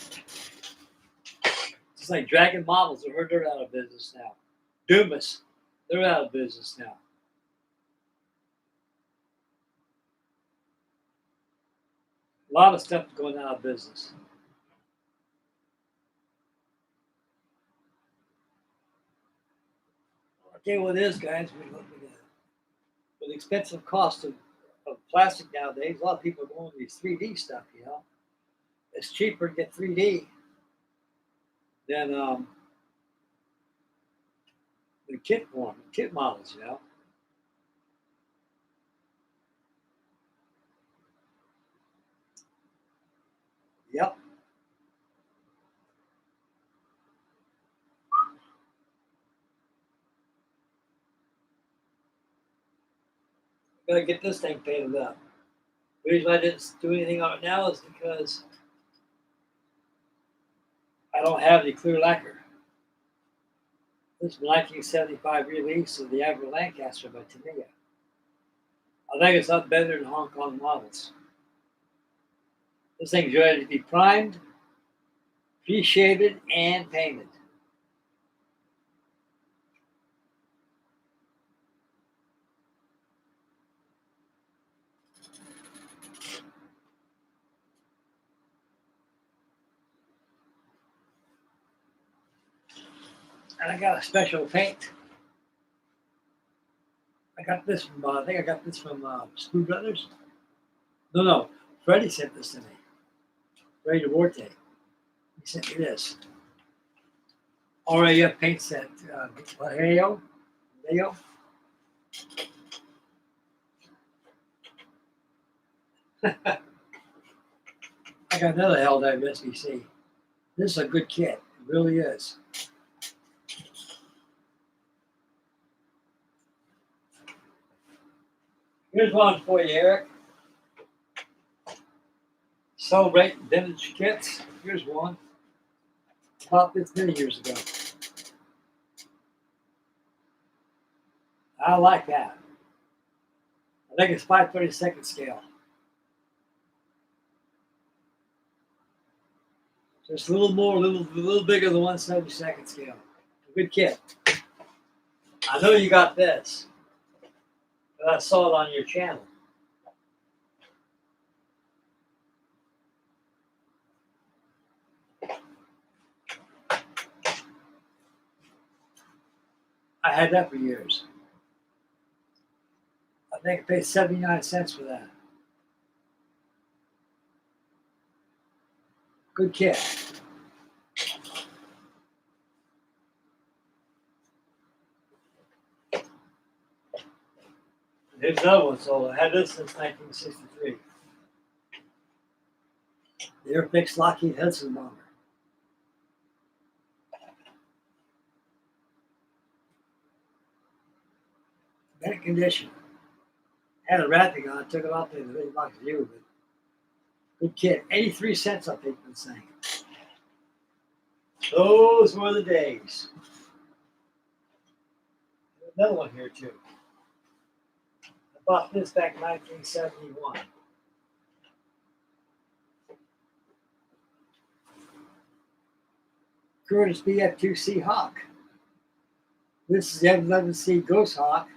Just like Dragon Models, I heard they're out of business now. Dumas, they're out of business now. A lot of stuff going out of business. I'll tell you what it is, guys. With the expensive cost of plastic nowadays, a lot of people are going to these 3D stuff, It's cheaper to get 3D than the kit models, Yep. Gotta get this thing painted up. The reason I didn't do anything on it now is because I don't have any clear lacquer. This is a 1975 release of the Avro Lancaster by Tamiya. I think it's not better than Hong Kong models. This thing's ready to be primed, pre-shaded, and painted. And I got a special paint. I got this from, I think I got this from Screw Brothers. No, Freddie sent this to me. Freddie DeWorte. He sent me this. Aurora paint set. Leo. I got another Helldiver SBC. This is a good kit. It really is. Here's one for you, Eric. Celebrate vintage kits. Here's one. Bought this many years ago. I like that. I think it's 5/32 scale. Just a little more, a little bigger than 1/72 scale. A good kit. I know you got this, but I saw it on your channel. I had that for years. I think I paid 79 cents for that. Good kit. Here's another one. So I had this since 1963. The Airfix Lockheed Hudson bomber. Mint condition. Had a wrapping on it, took it off there, the box view, but good kit. 83 cents I think for this thing. Those were the days. Another one here too. I bought this back in 1971. Curtis BF2C Hawk. This is the F11C Ghost Hawk.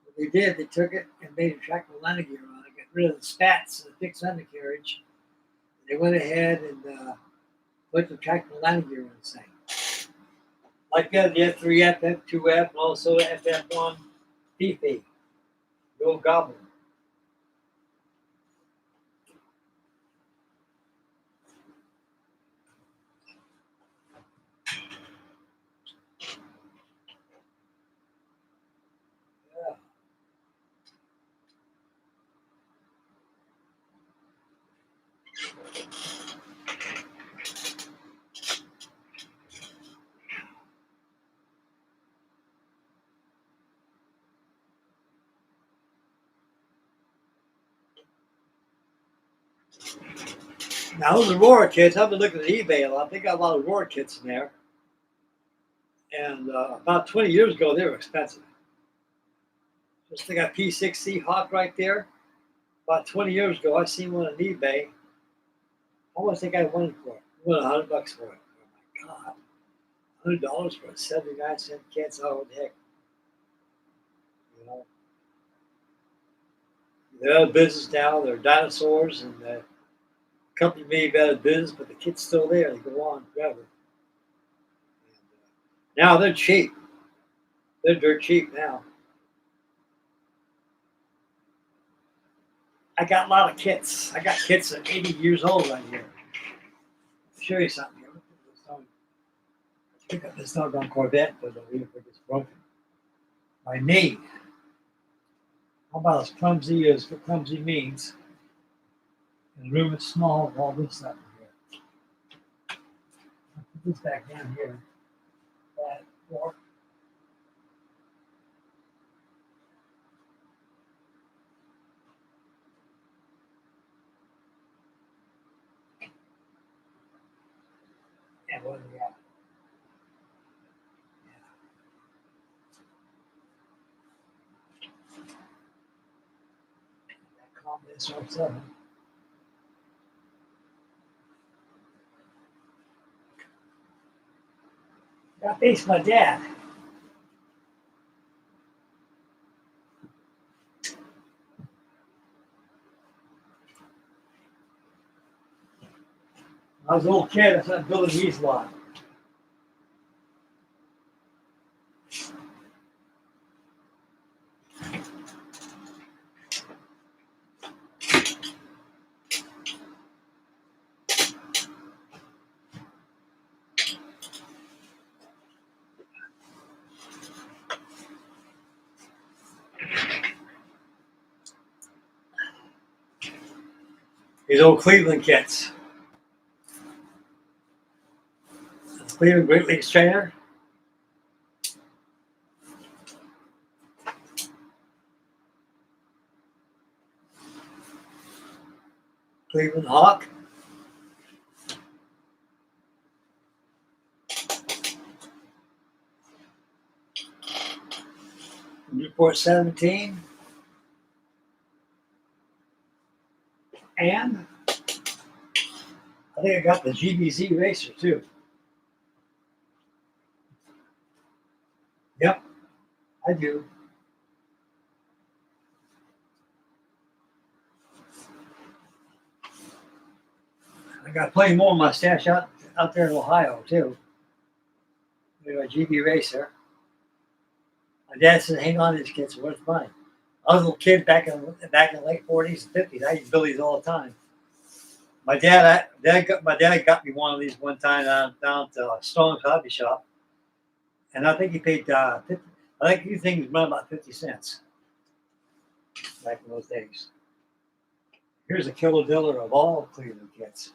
What they did, they took it and made a tractable landing gear on it, got rid of the spats and the fixed undercarriage. They went ahead and put the tractable landing gear on this thing. Like that, the F3F, F2F, and also FF1 Fifi. The old Goblin. Now, those Aurora kits, I've been looking at eBay a lot. They got a lot of Aurora kits in there. And about 20 years ago, they were expensive. Just they got P6C Hawk right there. About 20 years ago, I seen one on eBay. How much think I wanted for it? I wanted $100 for it. Oh my God. $100 for a 79-cent kit? Oh, what the heck. You know, they're out of business now. They're dinosaurs, and the company may be out of business, but the kit's still there. They go on forever. And, now they're cheap. They're dirt cheap now. I got a lot of kits. I got kits at 80 years old right here. I'll show you something here. Pick up this doggone Corvette, but it's broken. My knee. How about as clumsy as what clumsy means? And the room is small with all this stuff in here. I'll put this back down here. That fork. And what do we got? Calm this right up. I faced my dad. I was a little kid. I started building these a lot. These old Cleveland kits. Cleveland Great Lakes trainer. Cleveland Hawk. Newport 17. And I think I got the GBZ racer too. Yep, I do. I got plenty more in my stash out there in Ohio too. We got a GB racer. My dad said, "Hang on, these kids are worth mine." I was a little kid back in the late 40s and 50s. I used to build these all the time. My dad got me one of these one time down to Strong's Hobby Shop, and I think he paid 50. I think these things run about 50 cents back in those days. Here's a killer diller of all Cleveland kits.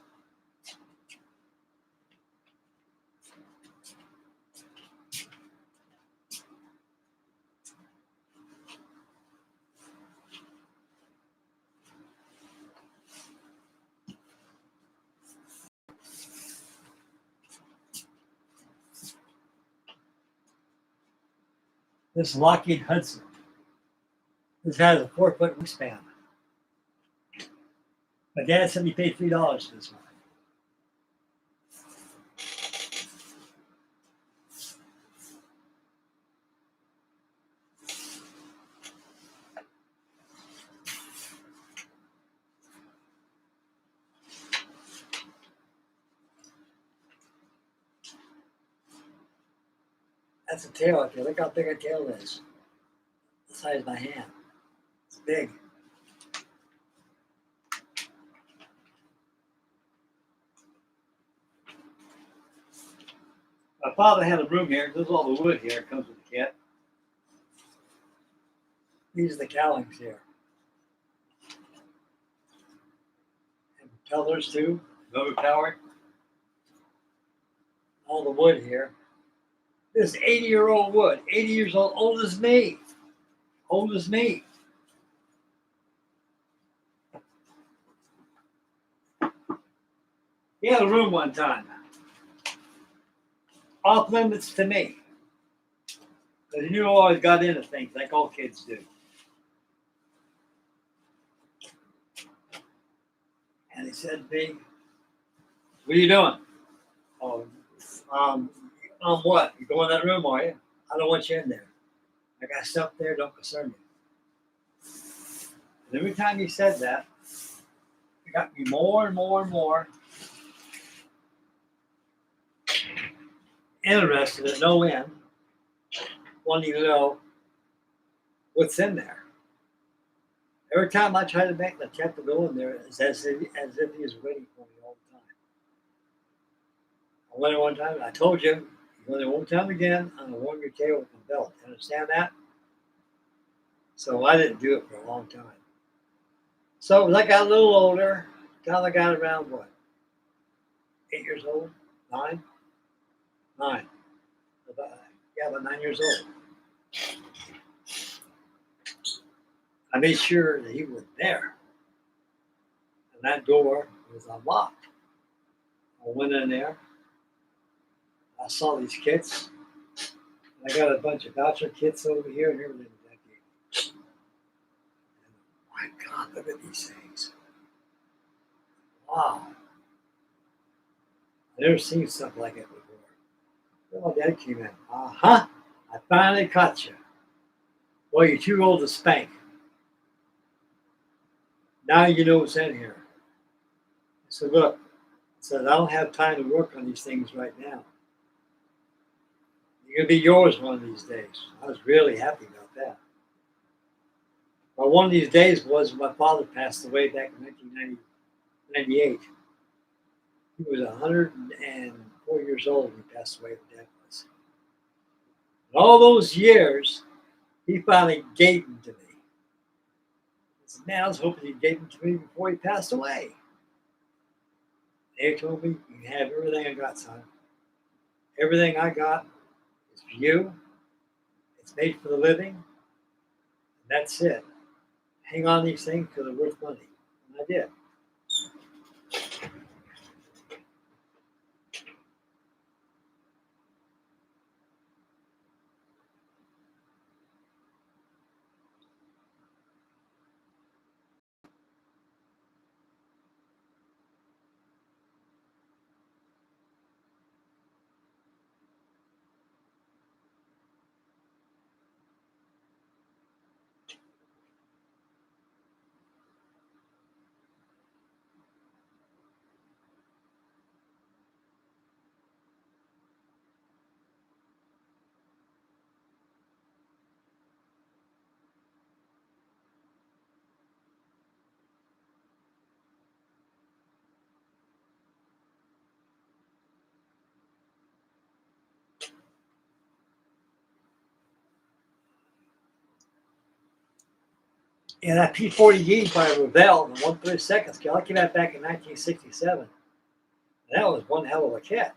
This is Lockheed Hudson. This has a 4-foot wingspan. My dad said he paid $3 for this one. That's a tail up here. Look how big a tail is. The size of my hand. It's big. My father had a room here. There's all the wood here. It comes with the kit. These are the cowlings here. And propellers too. Motor power. All the wood here. This is 80-year-old wood. 80 years old. Old as me. Old as me. He had a room one time. Off limits to me. But he knew I always got into things like all kids do. And he said to me, "What are you doing?" "Oh, what? You go in that room, are you? I don't want you in there. I got stuff there, don't concern you." And every time he said that, it got me more and more and more interested at no end, wanting to know what's in there. Every time I tried to make the attempt to go in there, it's as if he was waiting for me all the time. I went in one time, I told you, you go there one time again, I'm going to warm your tail with my belt. You understand that? So I didn't do it for a long time. So as I got a little older, until I got around what? 8 years old? 9? 9. About 9 years old. I made sure that he was there. And that door was unlocked. I went in there. I saw these kits. I got a bunch of voucher kits over here and everything that gave. My God, look at these things. Wow. I've never seen something like it before. Well, my dad came in. I finally caught you. Well, you're too old to spank. Now you know what's in here. I said, look, I said, I don't have time to work on these things right now. You're going to be yours one of these days. I was really happy about that. Well, one of these days was when my father passed away back in 1998. He was 104 years old when he passed away. Dad was. And all those years, he finally gave them to me. I said, man, I was hoping he gave them to me before he passed away. They told me, you can have everything I got, son. Everything I got is for you. It's made for the living. And that's it. Hang on to these things because they're worth money. And I did. And that P-40E by Revell, the 1/32 scale, I came out back in 1967. And that was one hell of a kit.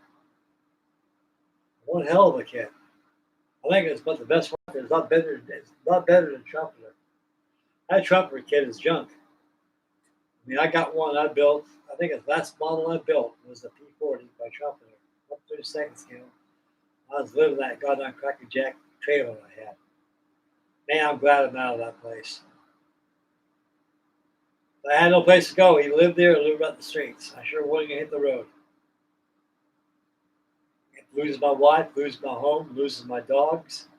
One hell of a kit. I think it's about the best one. It's not better than Trumpeter. That Trumpeter kit is junk. I mean, I got one I built. I think the last model I built was the P-40 by Trumpeter, 1/32 scale. I was living that goddamn Cracker Jack trailer I had. Man, I'm glad I'm out of that place. I had no place to go. He lived there, I lived out the streets. I sure wasn't gonna hit the road. Lose my wife, lose my home, lose my dogs,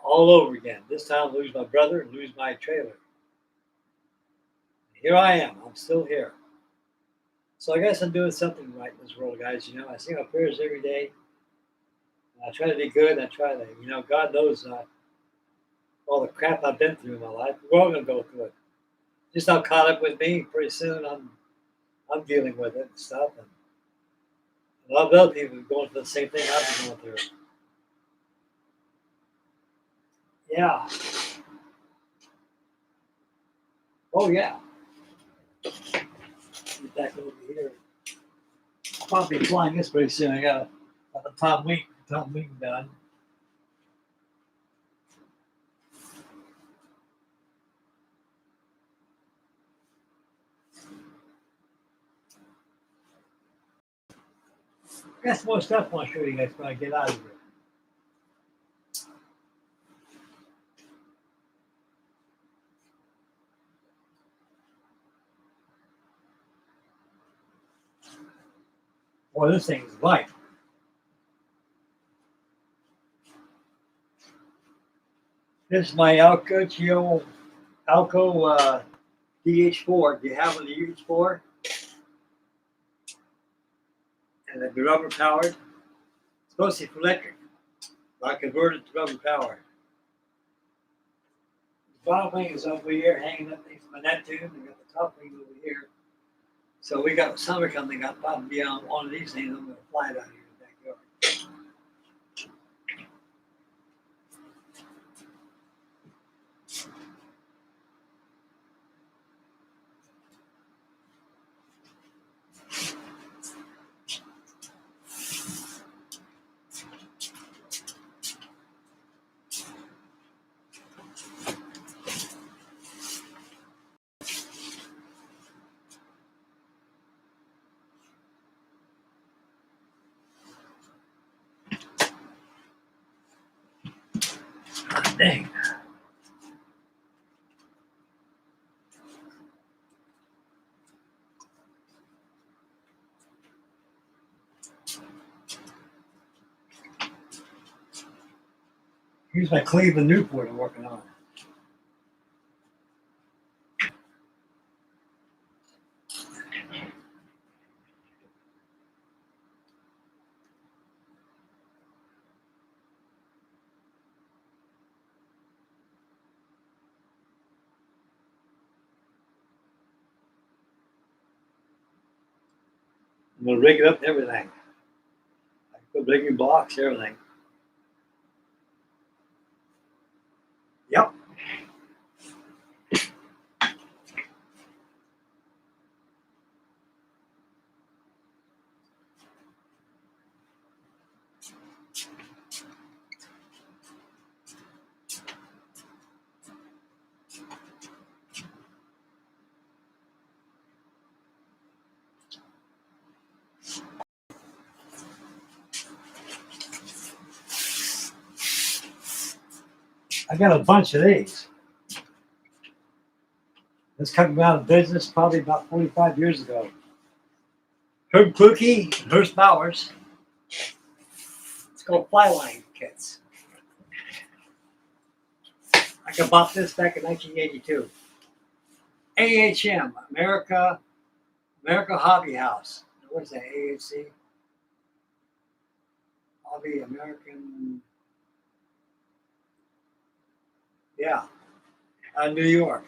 all over again. This time, lose my brother and lose my trailer. Here I am. I'm still here. So I guess I'm doing something right in this world, guys. You know, I say my prayers every day. I try to be good. I try to, you know, God knows all the crap I've been through in my life. We're all gonna go through it. Just how caught up with me. Pretty soon, I'm dealing with it and stuff. And a lot of other people are going through the same thing I've been going through. Yeah. Oh yeah. Get back over here. I'll probably be flying this pretty soon. I got the Tom Wing done. Got some more stuff I want to show you guys when I get out of here. Boy, this thing is light. This is my Alco DH4. Do you have one, the DH4? And it'd be rubber powered. It's supposed to be electric. I converted to rubber powered. The bottom wing is over here, hanging up next to my net tube. We got the top wing over here. So we got summer coming up. I'll be on one of these things. I'm going to fly it out here in the backyard. Dang. Here's my Cleveland Newport I'm working on. I'm going to rig it up and everything. I put rigging blocks, everything. Yep. I got a bunch of these. This coming out of business probably about 45 years ago. Herb Kluge and Hurst Bowers. It's called fly line kits. I bought this back in 1982. AHM, America Hobby House. What is that, AHC? Hobby American. Yeah, New York.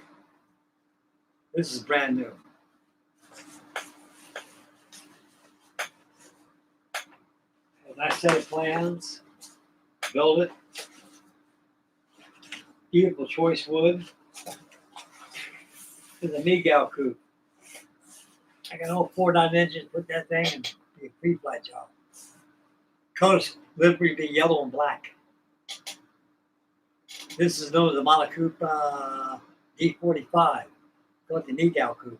This is brand new. A nice set of plans. Build it. Beautiful choice wood. This is a Miguel coupe. I got an old 4.9 engine, put that thing and be a pre-flight job. Colors livery be yellow and black. This is known as the Monocoupe D45. Called the Miguel coupe.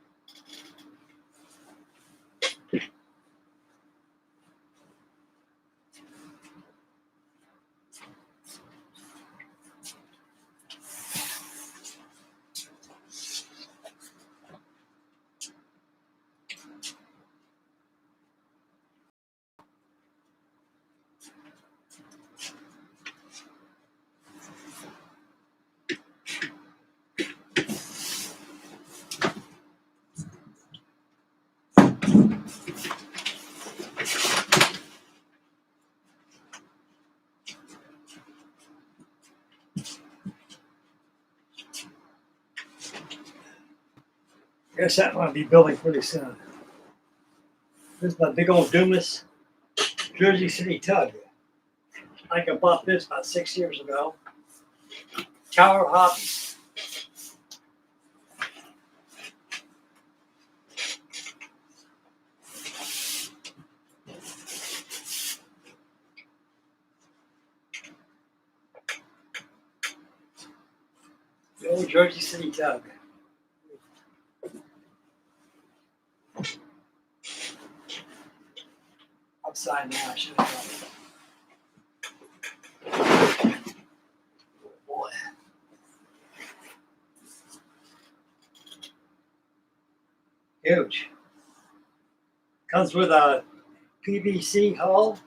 Here's something I'll be building pretty soon. This is my big old Dumas Jersey City tug. I bought this about 6 years ago. Tower Hobbies. The old Jersey City tug. Upside down, I should have done it. Boy. Huge. Comes with a PVC hull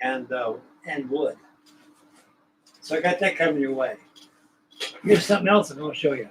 and wood. So I got that coming your way. Here's something else I'm going to show you.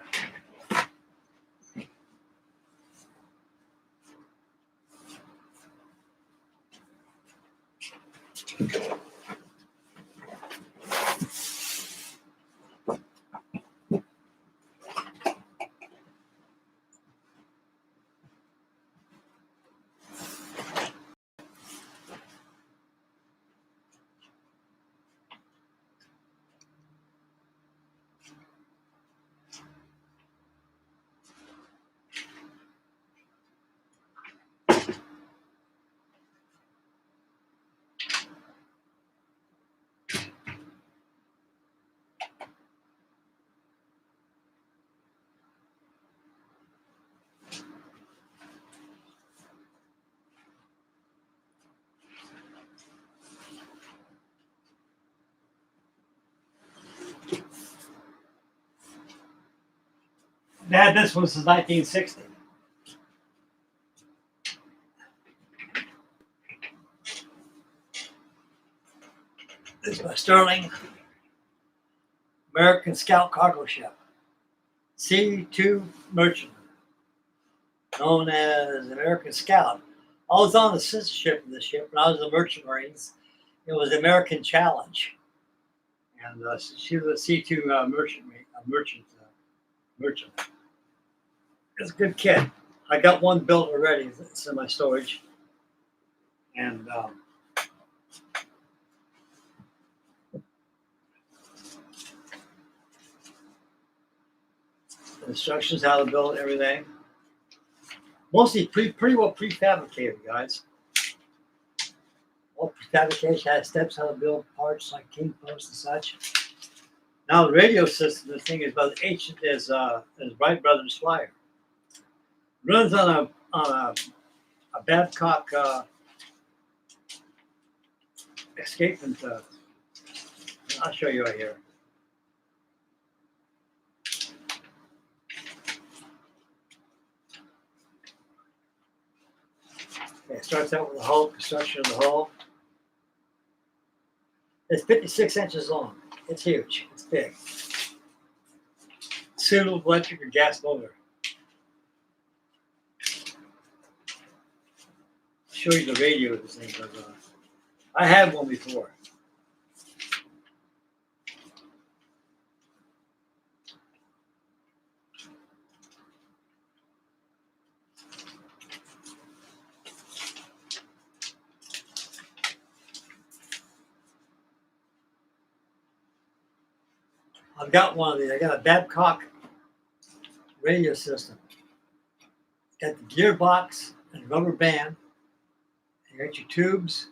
Dad, this one since 1960. This is my Sterling American Scout cargo ship. C2 merchant, known as American Scout. I was on the sister ship of this ship when I was in the Merchant Marines. It was American Challenge, and she was a C2 merchant. It's a good kit. I got one built already. It's in my storage, and instructions how to build everything. Mostly pretty well prefabricated, guys. All prefabrication has steps how to build parts like king posts and such. Now the radio system, the thing is about ancient as Wright Brothers Flyer. Runs on a Babcock escapement. I'll show you right here. It starts out with the hull, construction of the hull. It's 56 inches long. It's huge. It's big. Suitable electric or gas motor. I'll show you the radio this thing goes on. I had one before. I've got one of these. I got a Babcock radio system. Got the gearbox and rubber band. You got your tubes,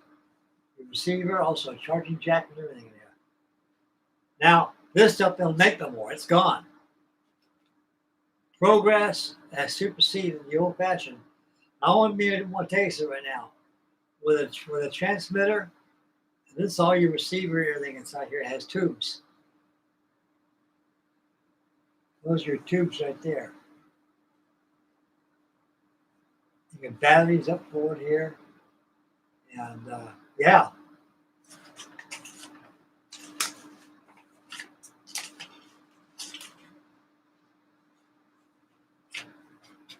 your receiver, also a charging jack and everything in there. Now, this stuff they'll make no more. It's gone. Progress has superseded the old fashioned. I want to taste it right now. With a transmitter, this is all your receiver, everything inside here. It has tubes. Those are your tubes right there. You got batteries up forward here. And yeah.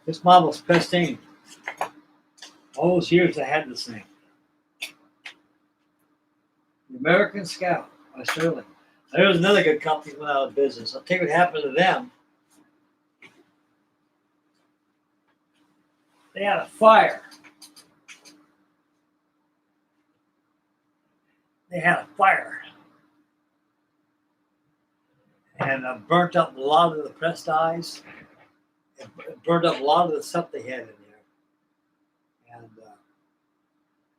This model's pristine. All those years I had this thing. The American Scout by Sterling. There was another good company that went out of business. I'll tell you what happened to them. They had a fire. And burnt up a lot of the pressed eyes. It burned up a lot of the stuff they had in there. And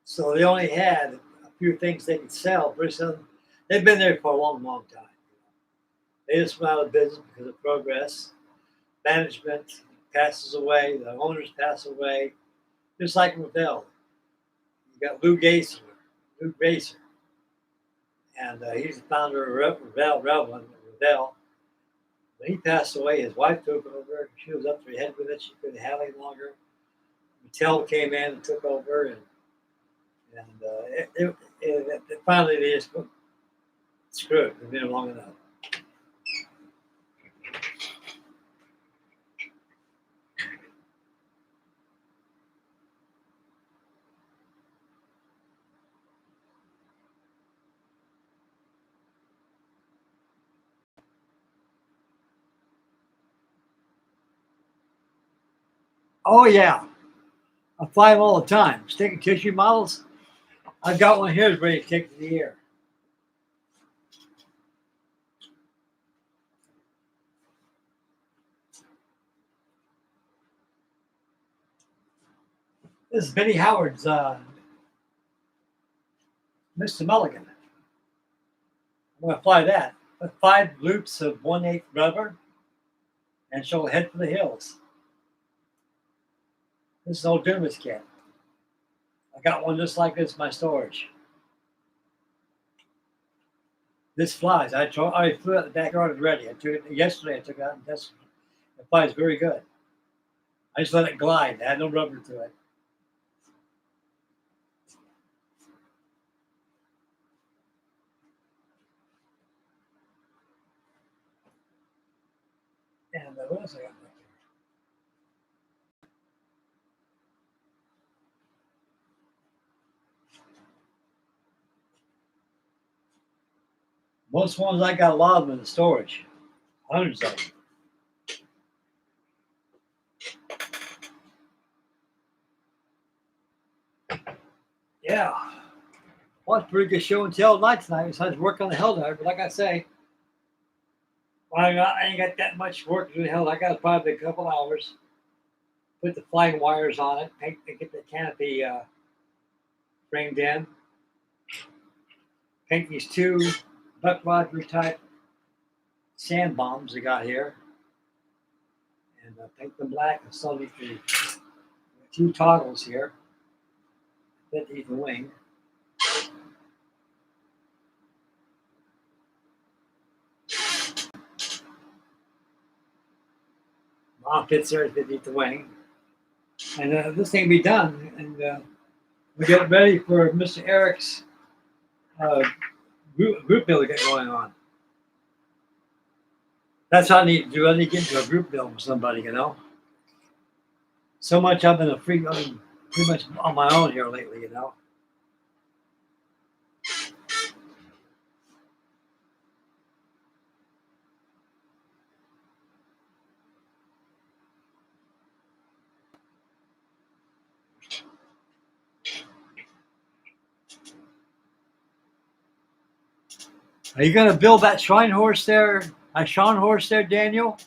so they only had a few things they could sell. Pretty soon, they've been there for a long, long time. They just went out of business because of progress. Management passes away. The owners pass away. Just like Revell. You got Lou Gracer. And he's the founder of Revell. When he passed away, his wife took over. She was up to her head with it. She couldn't have it any longer. Mattel came in and took over. And finally, they just put, screw it. They've been long enough. Oh, yeah. I fly them all the time. Stick and tissue models. I've got one here that's ready to take to the air. This is Benny Howard's Mr. Mulligan. I'm going to fly that with 5 loops of 1/8 rubber, and she'll head for the hills. This is an old Dumas kit. I got one just like this in my storage. This flies. I already flew out the backyard already. I took it yesterday. I took it out and tested it. It flies very good. I just let it glide. I had no rubber to it. And what else I got back there? Most ones I got a lot of them in the storage. Hundreds of them. Yeah. Well, it's a pretty good show and tell night tonight besides work on the Helldiver. But like I say, I ain't got that much work to do the Hell. I got probably a couple hours. Put the flying wires on it. Get the canopy framed in. Paint these 2 Buck Rogers type sand bombs they got here. And paint them black and still need the 2 toggles here. That need the wing. Mom fits there to beneath the wing. And this thing will be done in We're getting ready for Mr. Eric's group meal to get going on. That's what I need to do. I need to get into a group meal with somebody, you know. So much I've been pretty much on my own here lately, you know. Are you going to build that shrine horse there? A shrine horse there, Daniel?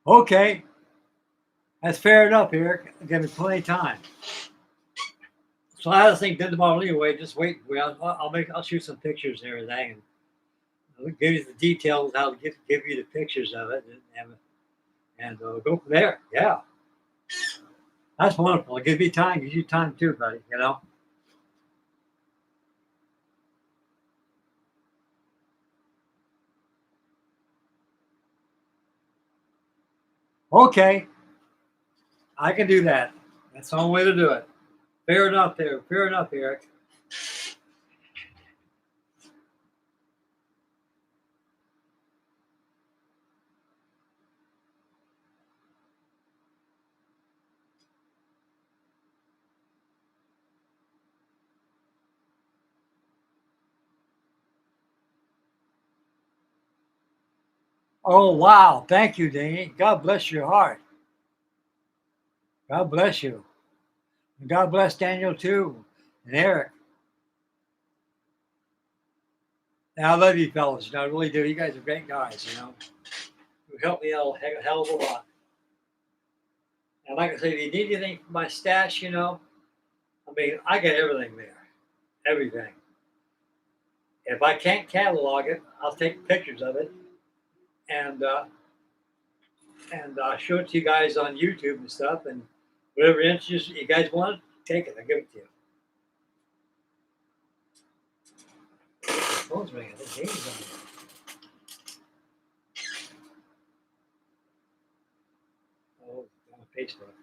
Okay, that's fair enough, Eric. Give me plenty of time. So I have this thing done tomorrow anyway. Just wait. I'll shoot some pictures and everything, and I'll give you the details how to give you the pictures of it, and go from there. Yeah, that's wonderful. Give me time. Give you time too, buddy. You know. Okay, I can do that. That's the only way to do it. Fair enough there. Fair enough, Eric. Oh, wow. Thank you, Danny. God bless your heart. God bless you. And God bless Daniel, too, and Eric. And I love you fellas. You know, I really do. You guys are great guys, you know. You helped me out a hell of a lot. And like I say, if you need anything from my stash, you know, I mean, I got everything there. Everything. If I can't catalog it, I'll take pictures of it and show it to you guys on YouTube and stuff. And whatever inches you guys want, take it. I'll give it to you. Phone's ringing. The game's on. Oh, on Facebook.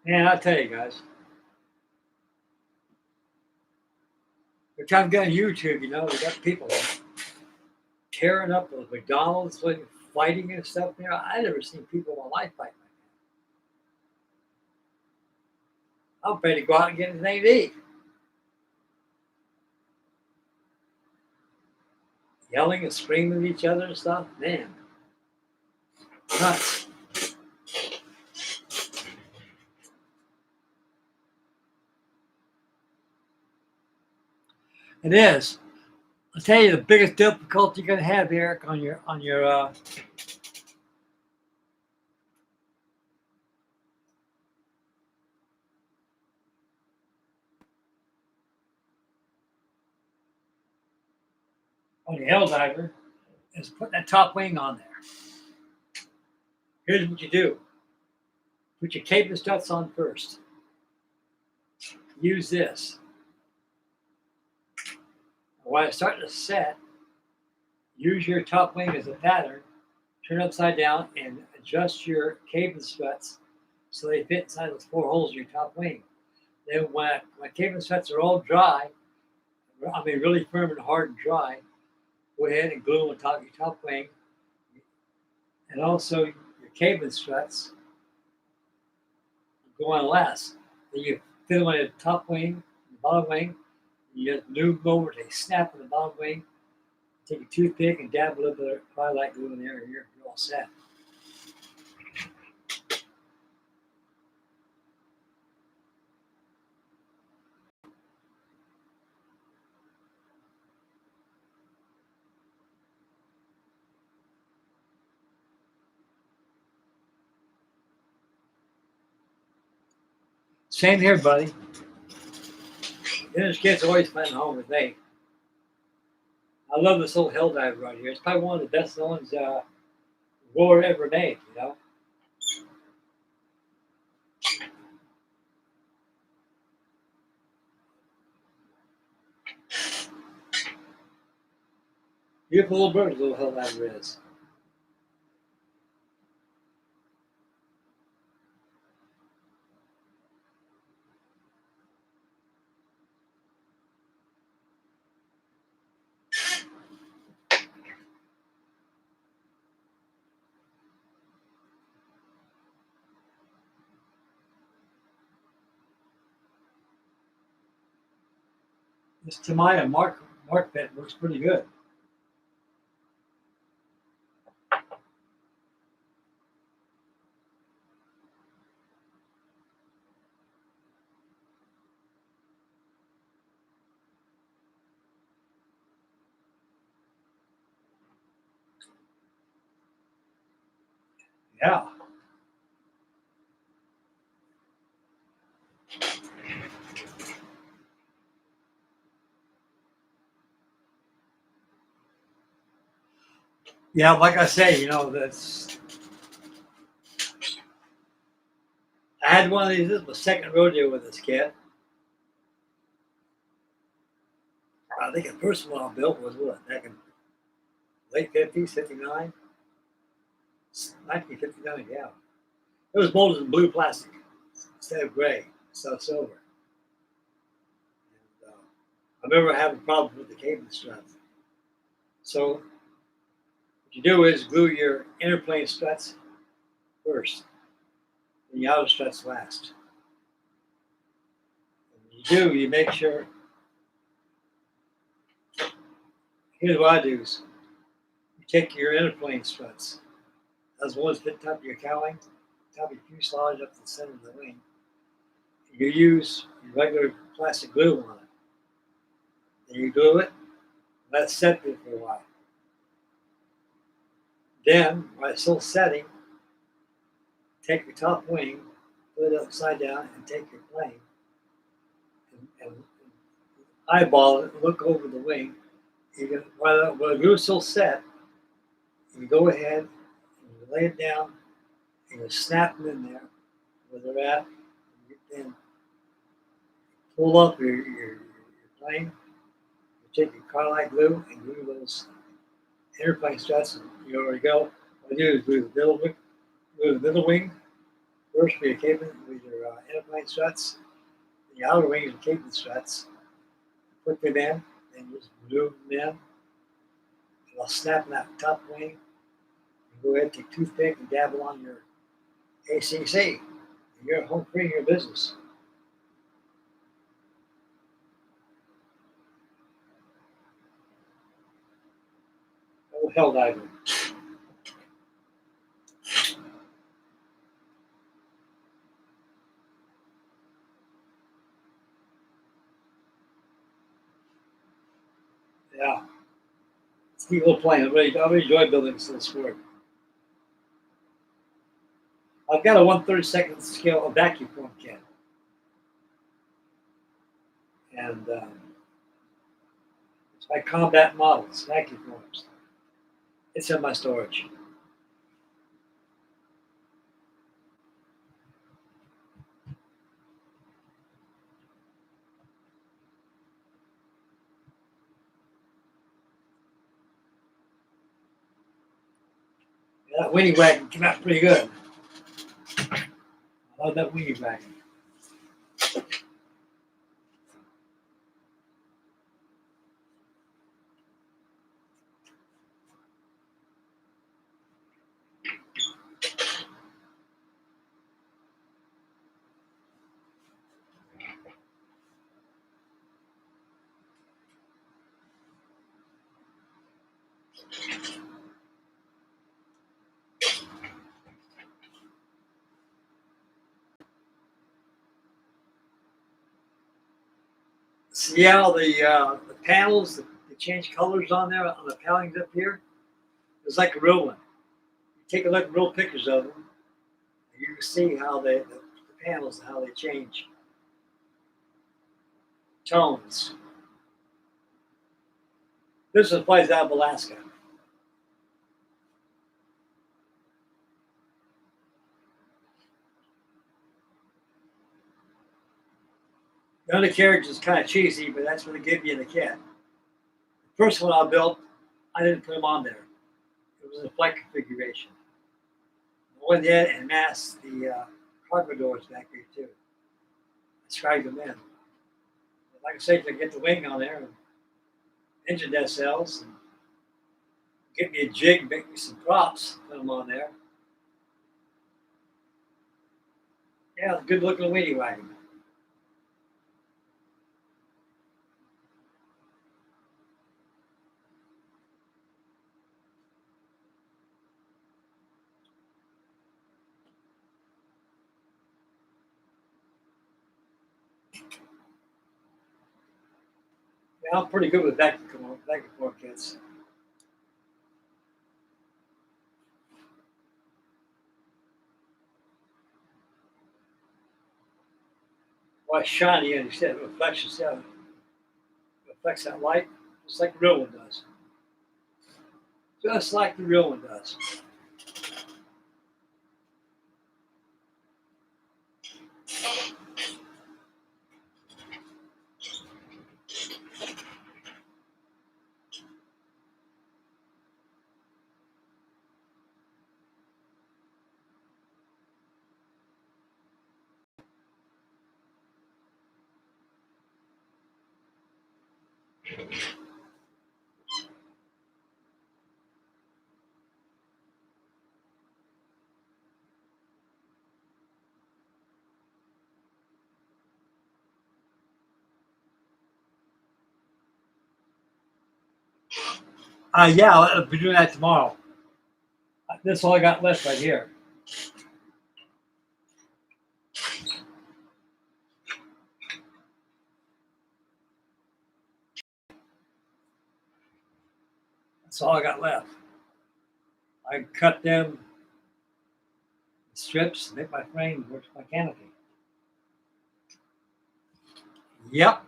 Man, I'll tell you guys. We're trying to get on YouTube, you know, we got people tearing up those McDonald's, like, fighting and stuff. You know, I never seen people in my life fight like that. I'm ready to go out and get anything to eat. Yelling and screaming at each other and stuff. Man. Nuts. It is. I'll tell you the biggest difficulty you're gonna have, Eric, on your Helldiver is put that top wing on there. Here's what you do. Put your cable struts on first. Use this. While it's starting to set, use your top wing as a pattern, turn it upside down, and adjust your cable struts so they fit inside those 4 holes in your top wing. Then when cable struts are all dry, I mean really firm and hard and dry, go ahead and glue them on top of your top wing. And also your cable struts go on last. Then you fit them on the top wing, the bottom wing, You just move them over, they snap in the bottom wing. Take a toothpick and dab a little bit of highlight glue in there, and you're all set. Same here, buddy. This kid's always playing home with me. I love this old Helldiver right here. It's probably one of the best ones Aurora ever made, you know. Beautiful little bird, little Helldiver is. This Tamaya Mark pet works pretty good. Yeah. Yeah, like I say, you know, that's I had one of these. This is my second rodeo with this kid. I think the first one I built was what, back in late 50s, 59? 1959, yeah. It was molded in blue plastic instead of gray, instead of silver. And, I remember having problems with the cable struts. So what you do is glue your inner plane struts first, and the outer struts last. And when you do, you make sure. Here's what I do: is you take your inner plane struts, those ones that top of your cowling, top of your fuselage up to the center of the wing. You use regular plastic glue on it. And you glue it, let it set there for a while. Then, while it's still setting, take your top wing, put it upside down, and take your plane and eyeball it, look over the wing. You can, while the glue's still set, you go ahead and you lay it down and you snap them in there where they're at. You then pull up your plane, you take your Carlite glue and glue those airplane struts, and you already go. What you do is glue the middle wing first for your cabin with your airplane struts, the outer wing and cabin struts. Put them in, and just glue them in. And I'll snap that top wing. And go ahead and take a toothpick and dabble on your ACC. And you're home free in your business. Oh, Helldiver. Yeah. It's a neat little plane. I really enjoy building this little sport. I've got a 1/32 scale vacuum form kit. And it's my combat models, vacuum forms. It's in my storage. Yeah, that weenie wagon came out pretty good. I love that weenie wagon. See how the panels, they change colors on there on the palings up here? It's like a real one. You take a look at real pictures of them, and you can see how the panels, how they change tones. This is a place out of Alaska. The undercarriage is kind of cheesy, but that's what they give you in the kit. The first one I built, I didn't put them on there. It was a flight configuration. I went ahead and masked the cargo doors back there too. I scragged them in. But like I said, you get the wing on there and engine decels, and get me a jig, make me some props, put them on there. Yeah, good looking weenie wagon. Yeah, I'm pretty good with vacuum form kits. Why shiny instead of reflection? See how it reflects that light, just like the real one does. Just like the real one does. Yeah, I'll be doing that tomorrow. That's all I got left right here. That's all I got left. I cut them strips, make my frame work my canopy. Yep.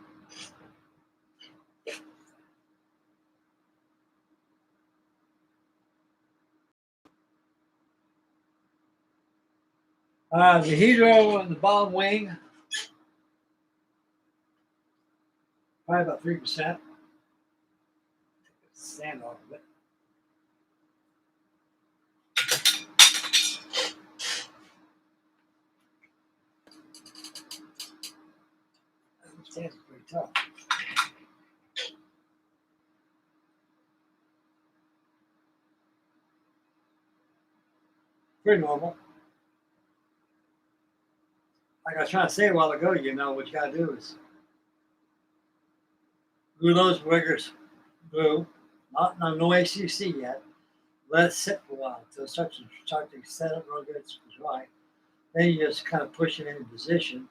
The hydro on the bottom wing, probably about 3%. Sand off of it. The sand's pretty tough. Pretty normal. Like I was trying to say a while ago, you know, what you got to do is glue those riggers, glue, no ACC yet. Let it sit for a while until it starts to set up real good, it's dry. Then you just kind of push it into position,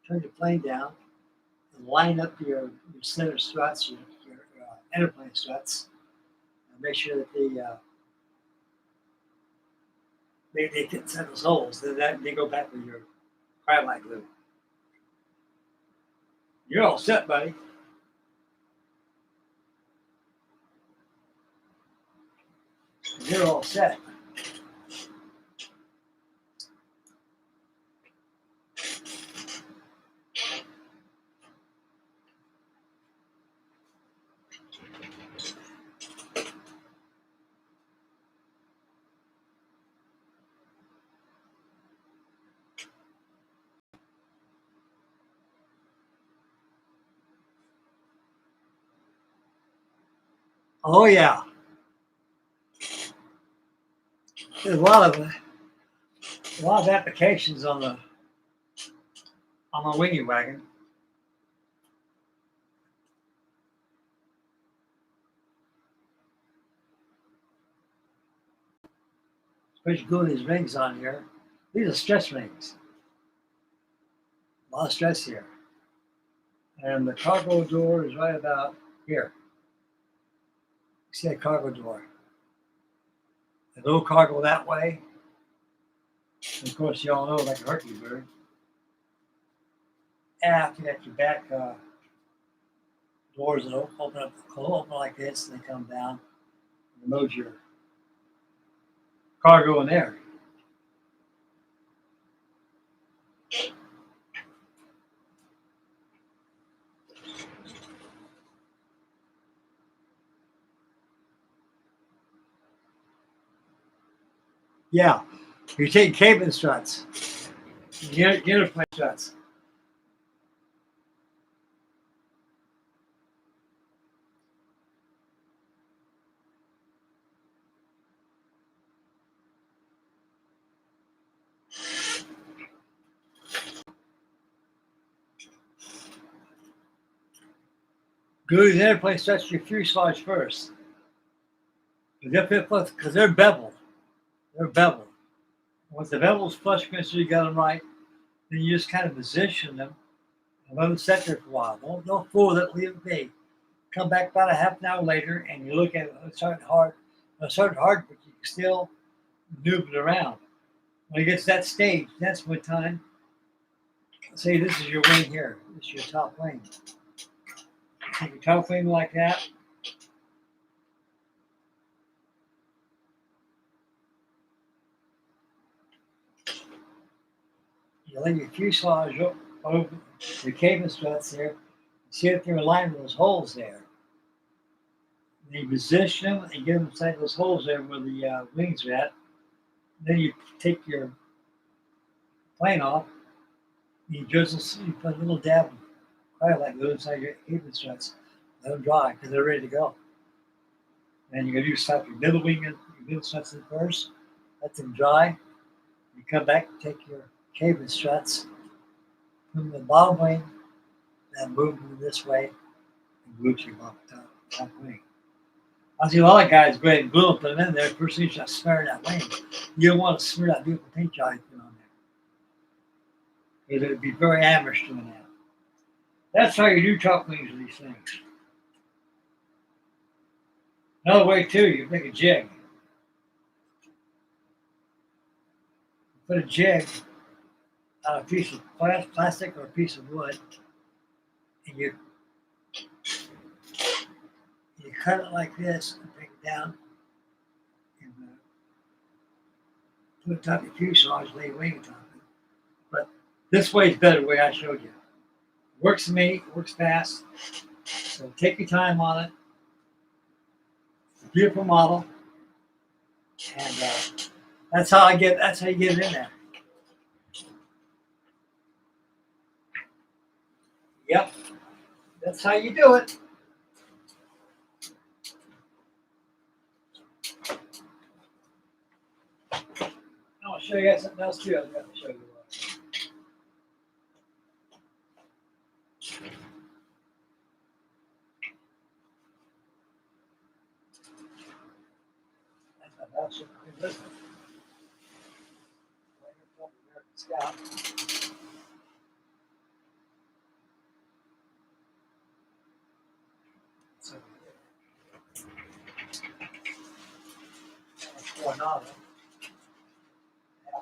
turn your plane down, and line up your center struts, your enterplane struts, and make sure that they can set those holes. Then they go back with your cryolite glue. You're all set, buddy. You're all set. Oh yeah. There's a lot of applications on the winging wagon. Push glue these rings on here. These are stress rings. A lot of stress here. And the cargo door is right about here. You see that cargo door. A little cargo that way. And of course, you all know, like a turkey bird. After you got your back doors that open up, open like this, and they come down and load your cargo in there. Yeah, you're taking cabin struts, uniplane struts. Glue the interplane struts to your fuselage first. Because they're beveled. They're beveled. Once the bevel's flush against you got them right, then you just kind of position them and let them set there for a while. Don't fool it, leave it be. Come back about a half an hour later and you look at it, it's starting hard, but you can still move it around. When it gets to that stage, that's when time. Say this is your wing here. This is your top wing. Take your top wing like that. You lay your fuselage over your cabin struts there. See if they're aligned with those holes there. And you position them and get them inside those holes there where the wings are at. Then you take your plane off. You put a little dab of cryolite glue inside your cabin struts. Let them dry because they're ready to go. And you're going to slap your middle wing and your middle struts in first. Let them dry. You come back and take your cabin struts, put them in the bottom wing, and move them this way, and glue to your top wing. I see a lot of guys go ahead and glue them, put them in there. First thing you should smear that wing. You don't want to smear that beautiful paint job you put on there. It would be very amateur doing that. That's how you do top wings with these things. Another way too, you make a jig. Put a jig on a piece of plastic or a piece of wood, and you cut it like this and take it down and put it on top of your fuselage, lay a wing on top of it. But this way is better, the way I showed you. It works for me, it works fast. So take your time on it. It's a beautiful model. And that's how you get it in there. Yep. That's how you do it. I'll show you guys something else too. I've got to show you. Scout. So, Coronado. Yeah.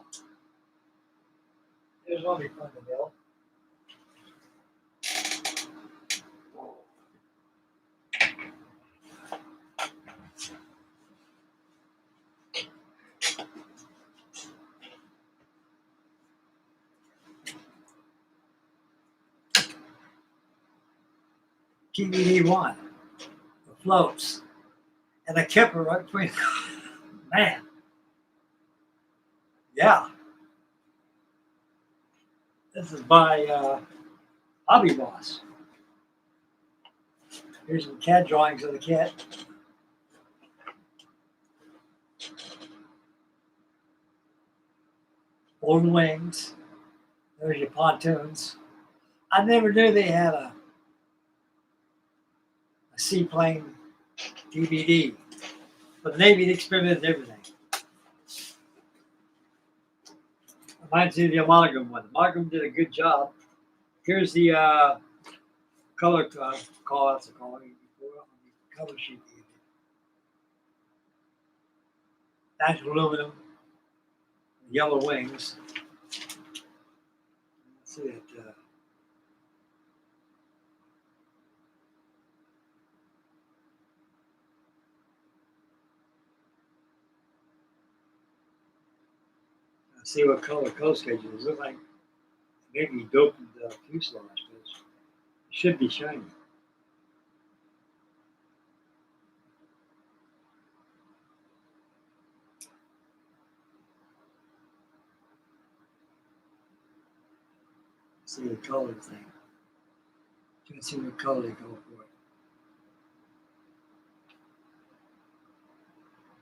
There's one we fun to build. TBD1, the floats, and a kipper right between. Man, yeah. This is by Hobby Boss. Here's some CAD drawings of the kit. Old wings. There's your pontoons. I never knew they had a seaplane DVD. But the Navy experimented everything. Reminds me of the amalgam one. The amalgam did a good job. Here's the color call outs on the color sheet. Natural aluminum, yellow wings. Let's see it. Let's see what color schedule is. It looks like maybe doped the fuselage, but it should be shiny. See the color thing. You can see what color they go for.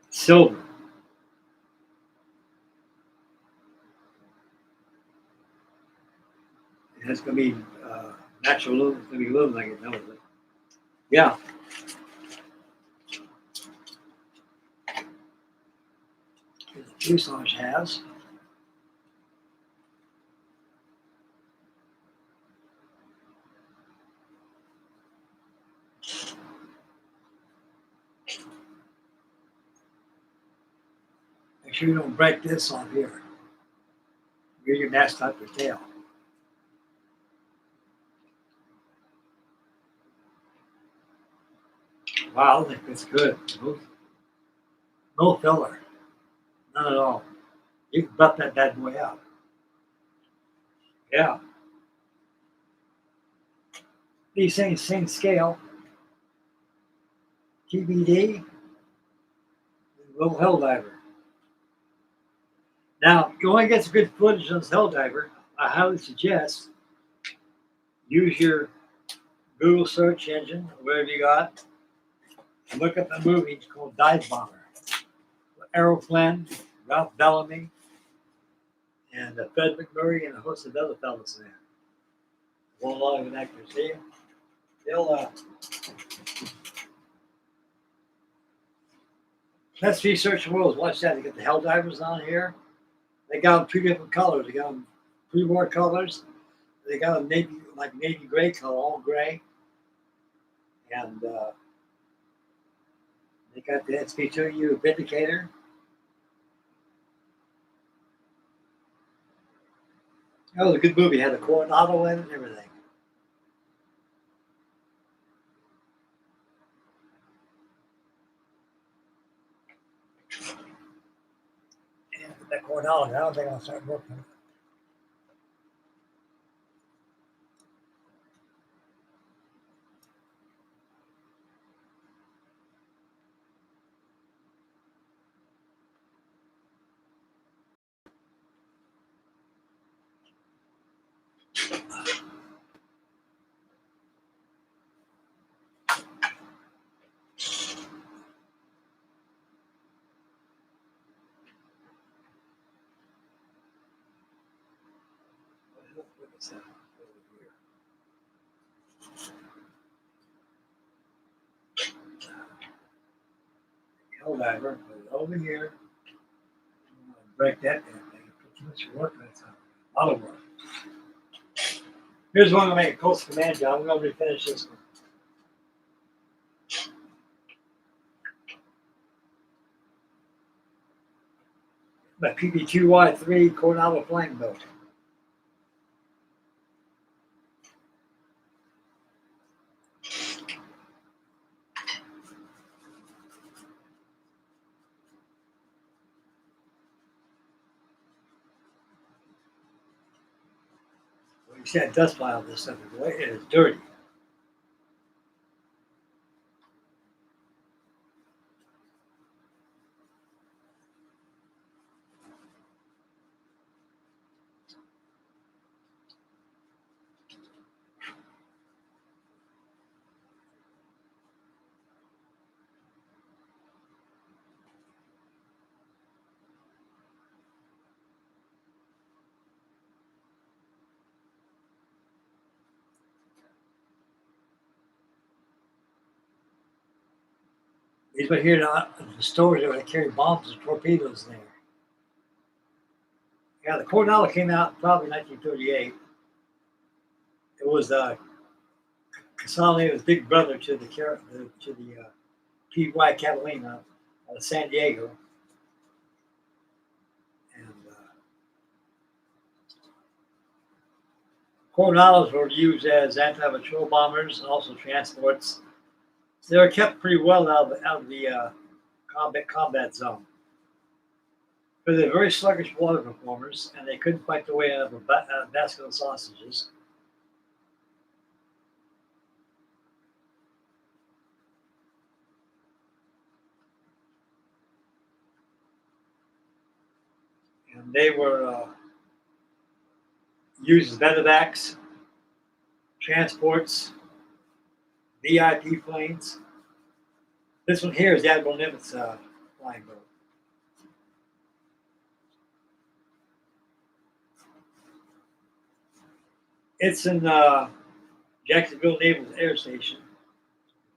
Silver. It's going to be natural aluminum. It's going to be aluminum, I can tell it. Yeah. The fuselage has. Make sure you don't break this off here. Here you messed up your tail. Wow, I think it's good. No filler. None at all. You can butt that bad boy out. Yeah. These things, same scale. TBD. Little Helldiver. Now, you want to get some good footage on this Helldiver, I highly suggest use your Google search engine, whatever you got, and look up a movie called Dive Bomber. Errol Flynn, Ralph Bellamy, and Fred McMurray, and a host of other fellows in there. A whole lot of actors. See, they'll let's research the world. Watch that. They got the Helldivers on here. They got them two different colors. They got them pre-war colors. They got them navy, like navy gray color, all gray. And they got the SB-2 Vindicator. That was a good movie. It had a Coronado in it and everything. Yeah, that Coronado, I don't think I'll start working. Helldiver, put it over here. Break that damn thing. Put too much work on it. A lot of work. Here's one I'm going to make a coastal command job. I'm going to refinish this one. My PB2Y3 Coronado flying boat. Well, you see that dust pile of this stuff. It is dirty. These right here, the stores where they carry bombs and torpedoes there. Yeah, the Coronado came out probably 1938. It was Casale's big brother to the PY Catalina out of San Diego, and Coronados were used as anti-patrol bombers and also transports. So they were kept pretty well out of the combat zone. But they're very sluggish water performers, and they couldn't fight their way out of a basket of sausages. And they were used as medevacs, transports, VIP planes. This one here is the Admiral Nimitz flying boat. It's in Jacksonville Naval Air Station,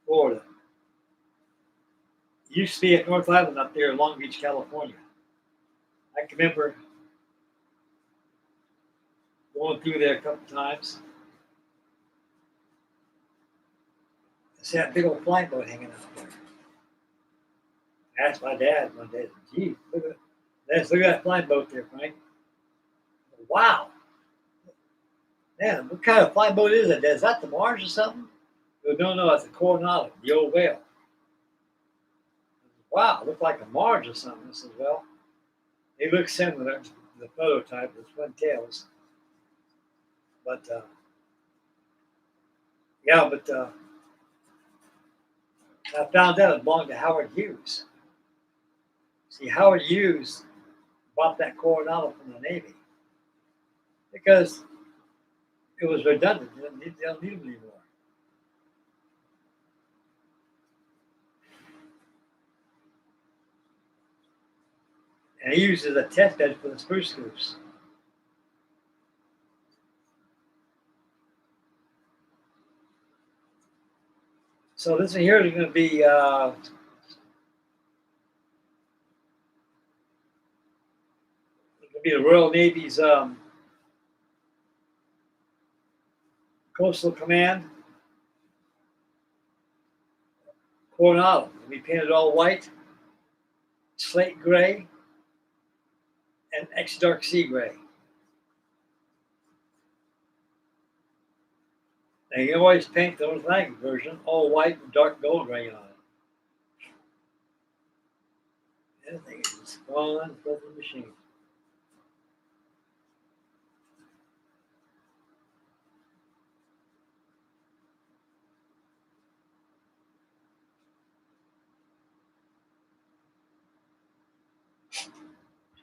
Florida. It used to be at North Island up there in Long Beach, California. I can remember going through there a couple times. I see that big old flying boat hanging out there. I asked my dad one day, gee, look at that flying boat there, Frank. Wow. Man, what kind of flying boat is that? Is that the Mars or something? He goes, no, it's a Coronado, the old whale. Wow, it looked like a Mars or something. I said, well, it looks similar to the prototype with twin tails. But, I found out it belonged to Howard Hughes. See, Howard Hughes bought that Coronado from the Navy because it was redundant. They don't need them anymore. And he used it as a test bed for the spruce scoops. So this one here is going to be the Royal Navy's Coastal Command Coronado. It'll be painted all white, slate gray, and X dark sea gray. Now you can always paint the North Atlantic version all white with dark gold ray on it. Anything is fun, flipping machine.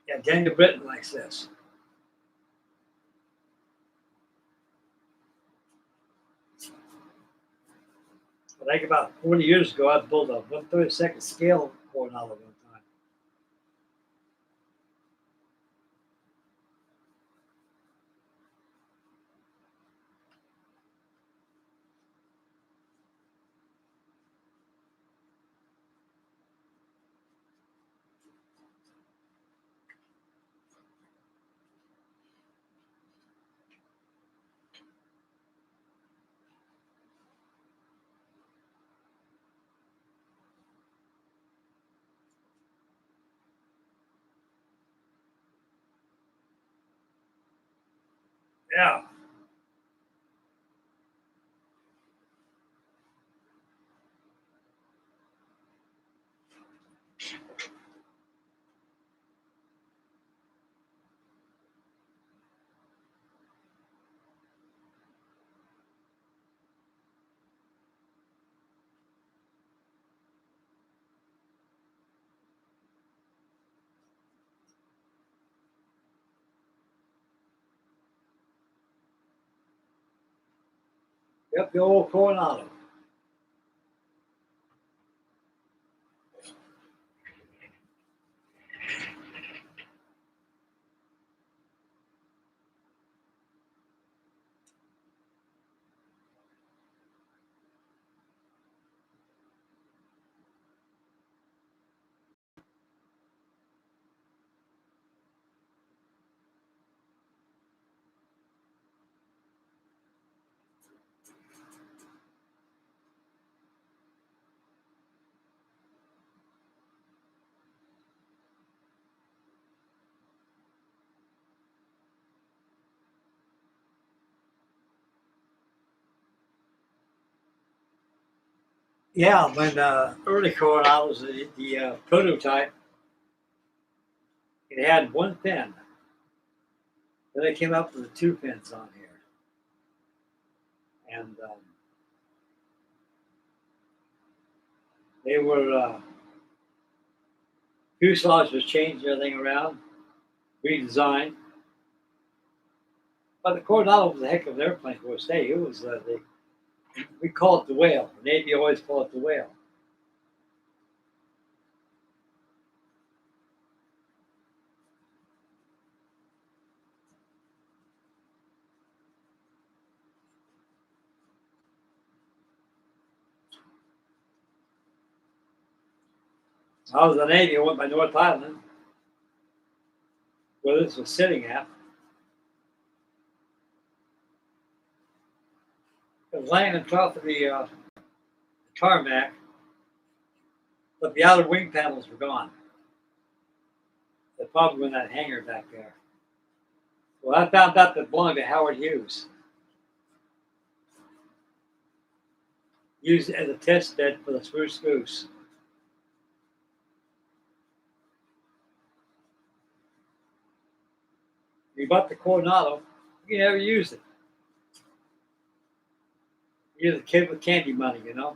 Yeah, Daniel Britton likes this. I think about 40 years ago, I built a 1/32 scale Coronado one time. Yeah. Yep, the old Coronado. Yeah, when early Coronados, the prototype, it had one pin. Then they came up with the two pins on here, and they were fuselage was changed, everything around, redesigned. But the Coronado was a heck of an airplane for us. Hey, it was we call it the whale. The Navy always call it the whale. I was in the Navy. I went by North Island, where this was sitting at. It was laying on top of the tarmac, but the outer wing panels were gone. They're probably in that hangar back there. Well, I found out that belonged to Howard Hughes. Used it as a test bed for the Spruce Goose. You bought the Coronado, you never used it. You're the kid with candy money, you know.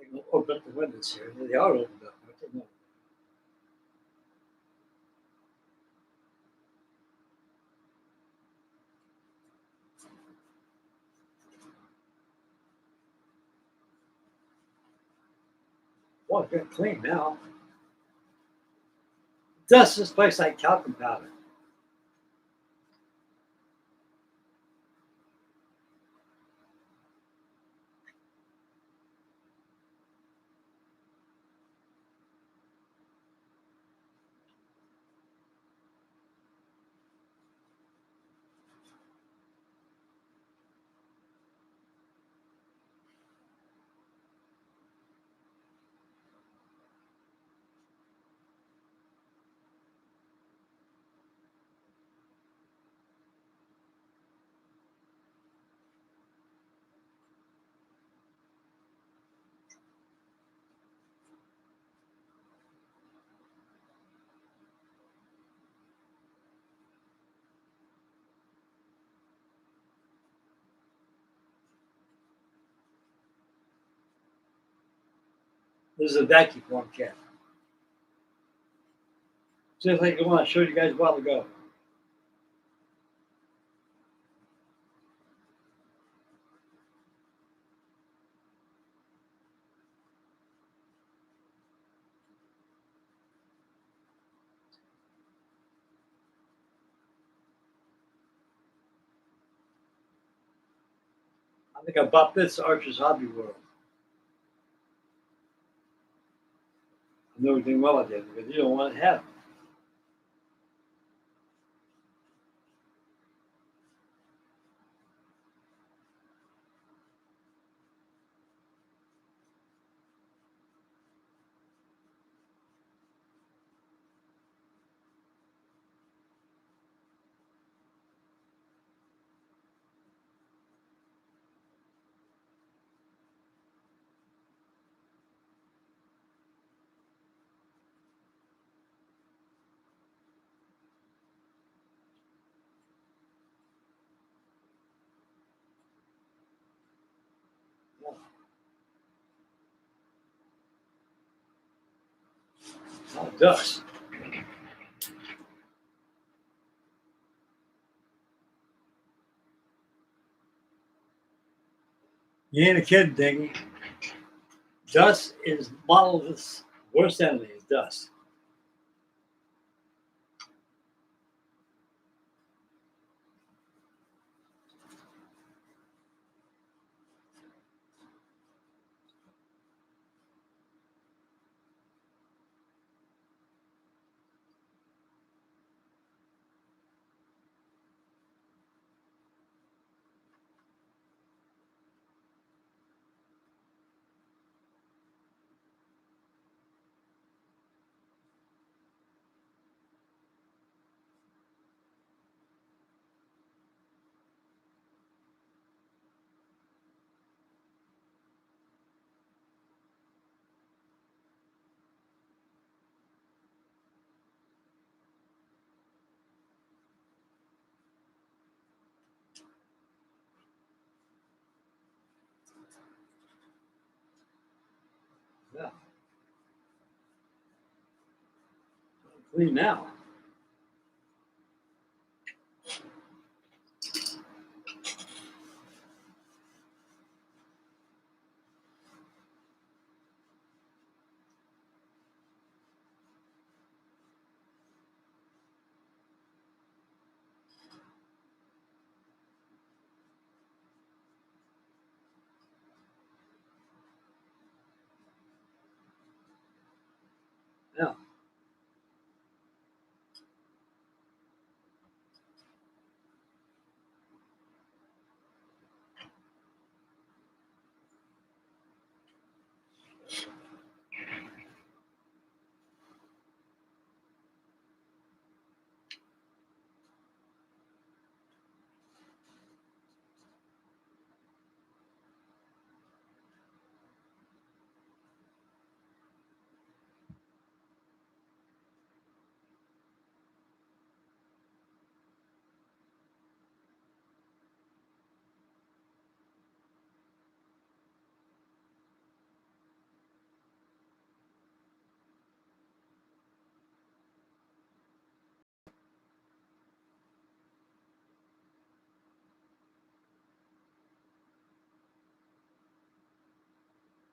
They can open up the windows here. They are opened up. I don't know. Boy, it's getting clean now. Dust this place like talcum powder. This is a vacuum form kit. Just like the one I showed you guys a while ago. I think I bought this at Archer's Hobby World. I know everything well I did because you don't want to have them. Oh, dust. You ain't a kid, Dingy. Dust is model's worst enemy is dust. Yeah. Clean now. Yeah.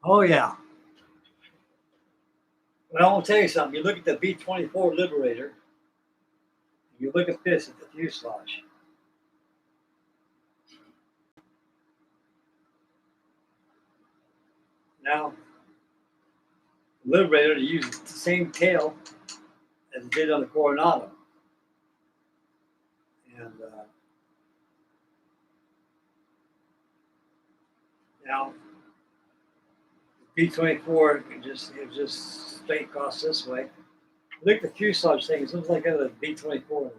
Oh yeah. Well, I'll tell you something. You look at the B-24 Liberator. You look at this at the fuselage. Now, Liberator uses the same tail as it did on the Coronado, and now B-24 it just straight across this way. Look at the fuselage thing. It looks like a B-24 in a way.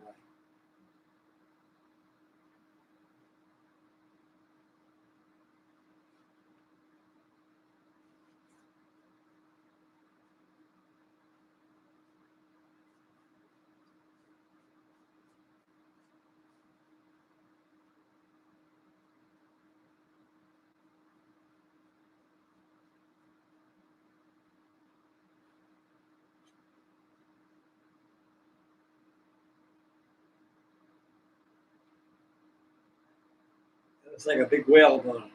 It's like a big whale going.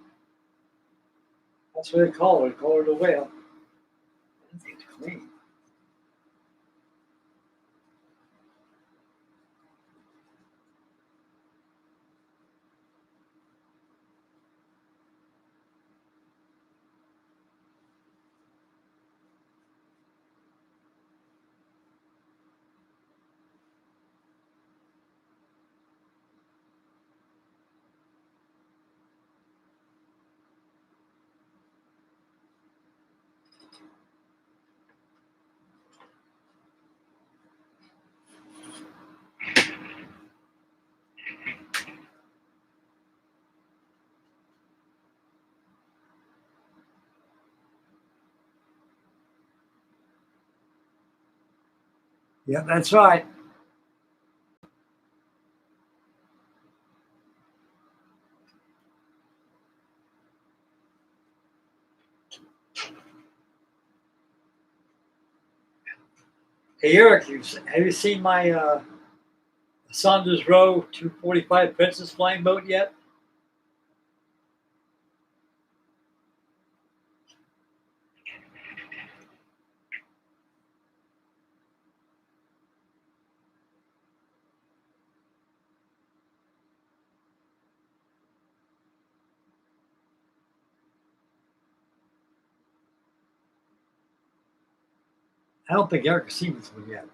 That's what they call it. They call it a whale. That thing's clean. Yeah, that's right. Hey, Eric, have you seen my Saunders Row 245 Princess flying boat yet? I don't think Eric has seen this one yet.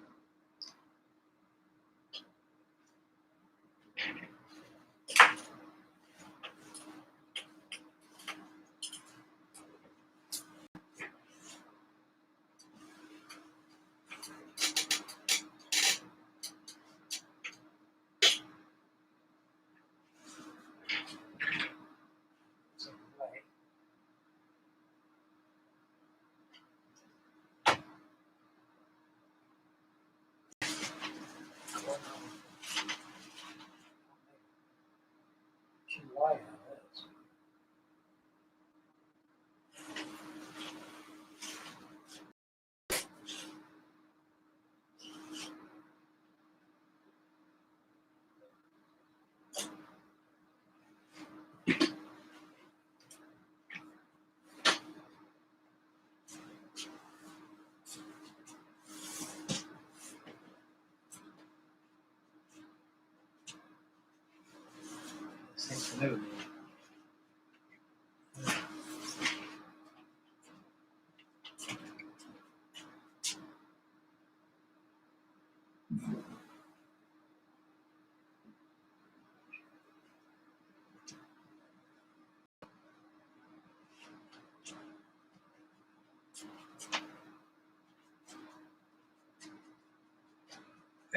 Hey,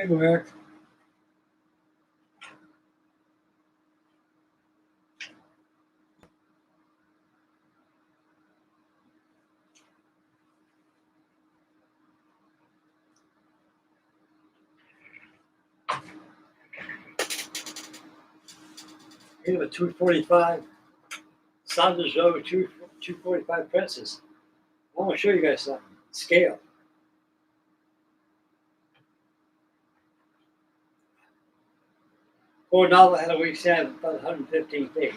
Eric. Here's a 245 Saunders Road 245 Princess. I want to show you guys something. Scale. $4 had a week set about 115 feet.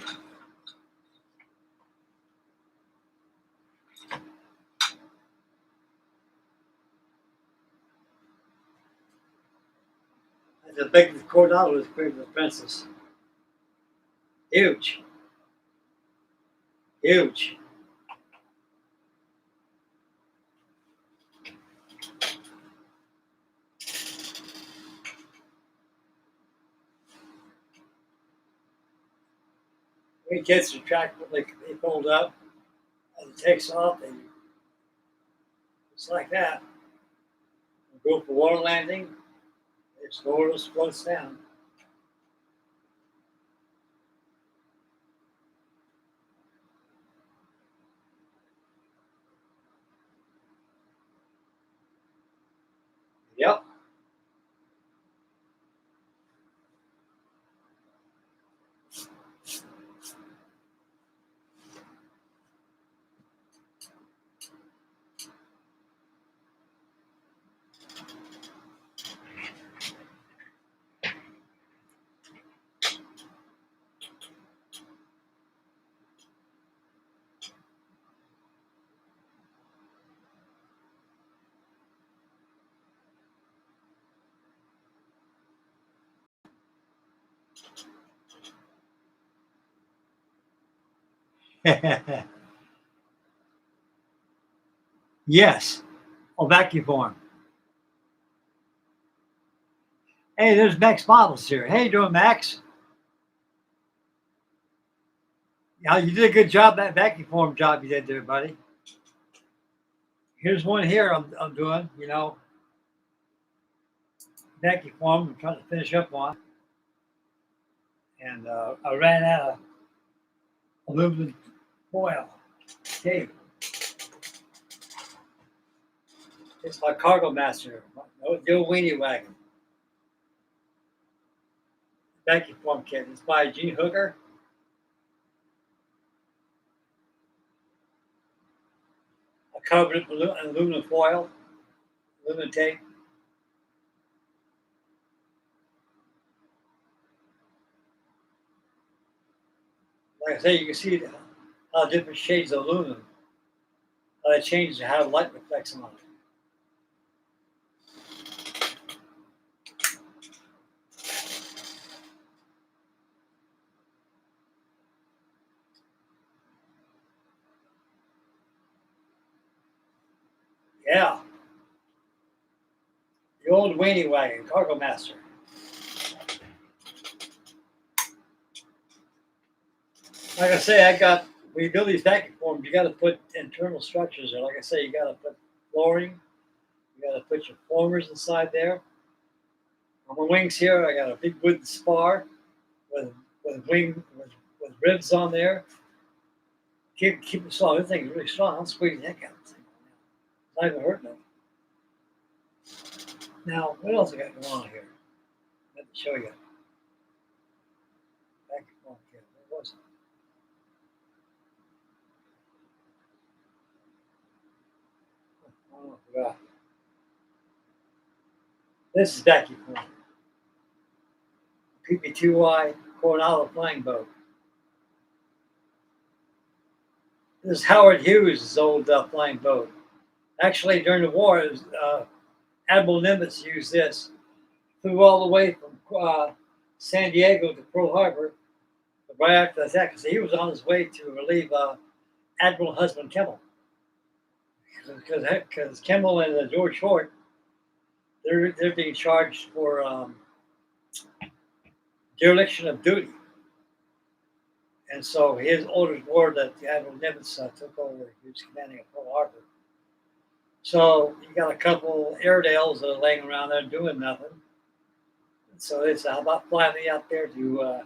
The big $4 was bigger than the Princess. Huge. Huge. We kids to track, they fold up, and it takes off, and it's like that. We go for water landing, it slowly floats down. Yep. Yes. I'll vacuum form. Hey, there's Max Models here. Hey, you doing, Max? Yeah, you did a good job, that vacuum form job you did there, buddy. Here's one here I'm doing, vacuum form I'm trying to finish up on. And I ran out of aluminum foil tape. It's my Cargo Master, the old weenie wagon. Vacuum form kit. It's by Gene Hooker. I covered it with aluminum foil, aluminum tape. Like I say, you can see how different shades of aluminum, how it changes how the light reflects on it. Yeah. The old weenie wagon, Cargo Master. Like I say, when you build these vacuum forms, you got to put internal structures there. Like I say, you got to put flooring, you got to put your formers inside there. On my wings here, I got a big wooden spar with ribs on there. Keep it strong. This thing is really strong. I'm squeezing the heck out of this thing. It's not even hurting it. Now, what else I got going on here? I have to show you. Vacuum form kit. Where was it? Oh, I forgot. This is vacuum form. PP2Y Coronado flying boat. This is Howard Hughes' old flying boat. Actually, during the war, it was, Admiral Nimitz used this. Flew all the way from San Diego to Pearl Harbor, right after that, because he was on his way to relieve Admiral Husband Kimmel. Because Kimmel and George Short, they're being charged for dereliction of duty. And so his oldest ward that Admiral Nimitz took over, he was commanding at Pearl Harbor. So you got a couple Airedales that are laying around there doing nothing. And so they said, how about flying me out there to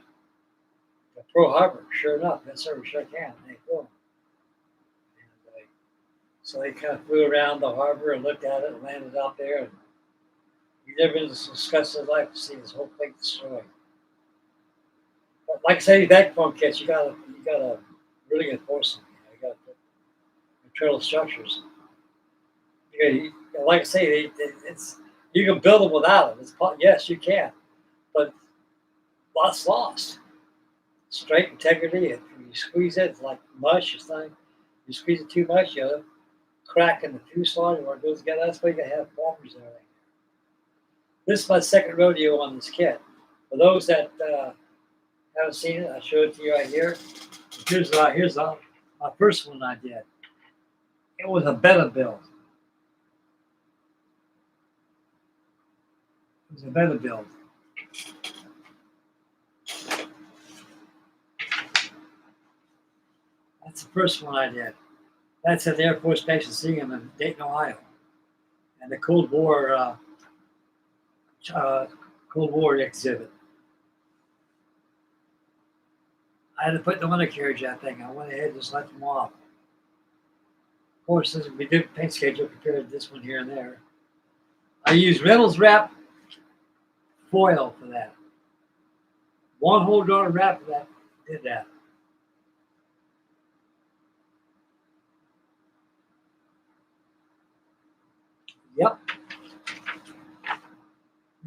Pearl Harbor? Sure enough, that sure can. They flew. And so they kind of flew around the harbor and looked at it and landed out there. And he never discussed his life to see his whole fleet destroyed. But like I say, that phone kits, you gotta really enforce them. You gotta put internal structures. Like I say, it's you can build them without them. Yes, you can, but lots lost. Straight integrity. If you squeeze it, it's like mush. It's like you squeeze it too much, you know, crack in the fuselage where it goes together. That's why you gotta have formers and everything. This is my second rodeo on this kit. For those that haven't seen it, I'll show it to you right here. Here's my first one I did. It was a beta build. It was a beta build. That's the first one I did. That's at the Air Force Base Museum in Dayton, Ohio. And the Cold War exhibit. I had to put the undercarriage that thing. I went ahead and just let them off. Of course, this would be different paint schedule compared to this one here and there. I used Reynolds wrap foil for that. One whole jar of wrap for that did that. Yep.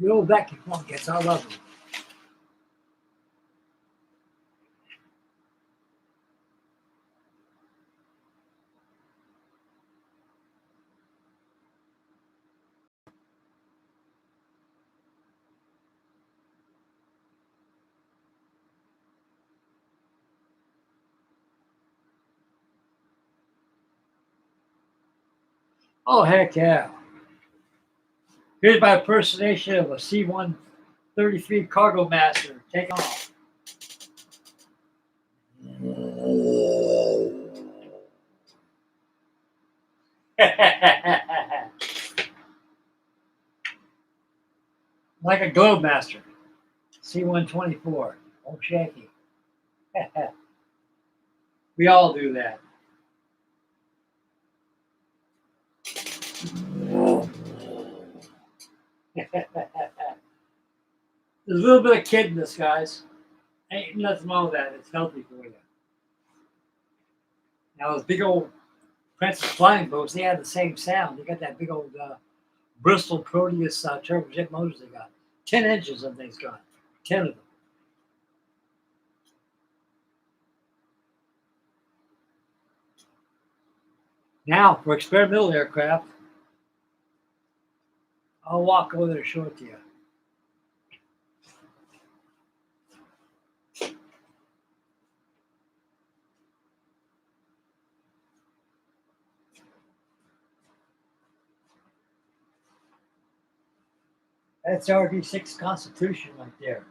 Good old vacuum phone kits. I love them. Oh, heck yeah. Here's my impersonation of a C-133 Cargo Master taking off. Like a Globe Master. C-124. Oh, shaky. We all do that. There's a little bit of kidness, guys. Ain't nothing wrong with that. It's healthy for you. Now, those big old Princess flying boats, they have the same sound. They got that big old Bristol Proteus turbojet motors they got. 10 inches of things got. 10 of them. Now, for experimental aircraft, I'll walk over there and show it to you. That's RV6 Constitution right there.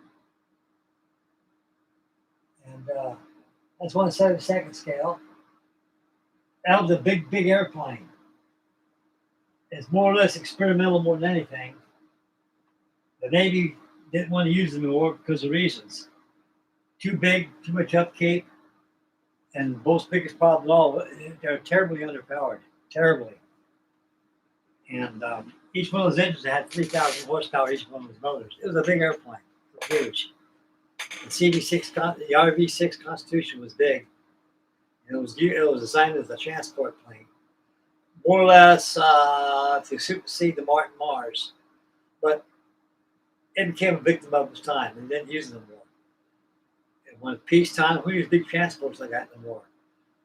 And that's 1/72 scale. That was a big, big airplane. It's more or less experimental more than anything. The Navy didn't want to use them anymore because of reasons. Too big, too much upkeep, and most biggest problem of all, they're terribly underpowered. Terribly. And each one of those engines had 3,000 horsepower, each one of those motors. It was a big airplane. It was huge. The the RV6 Constitution was big. And it was designed as a transport plane. More or less to supersede the Martin Mars. But it became a victim of its time and didn't use them more. And when it's peacetime, who used big transports like that anymore?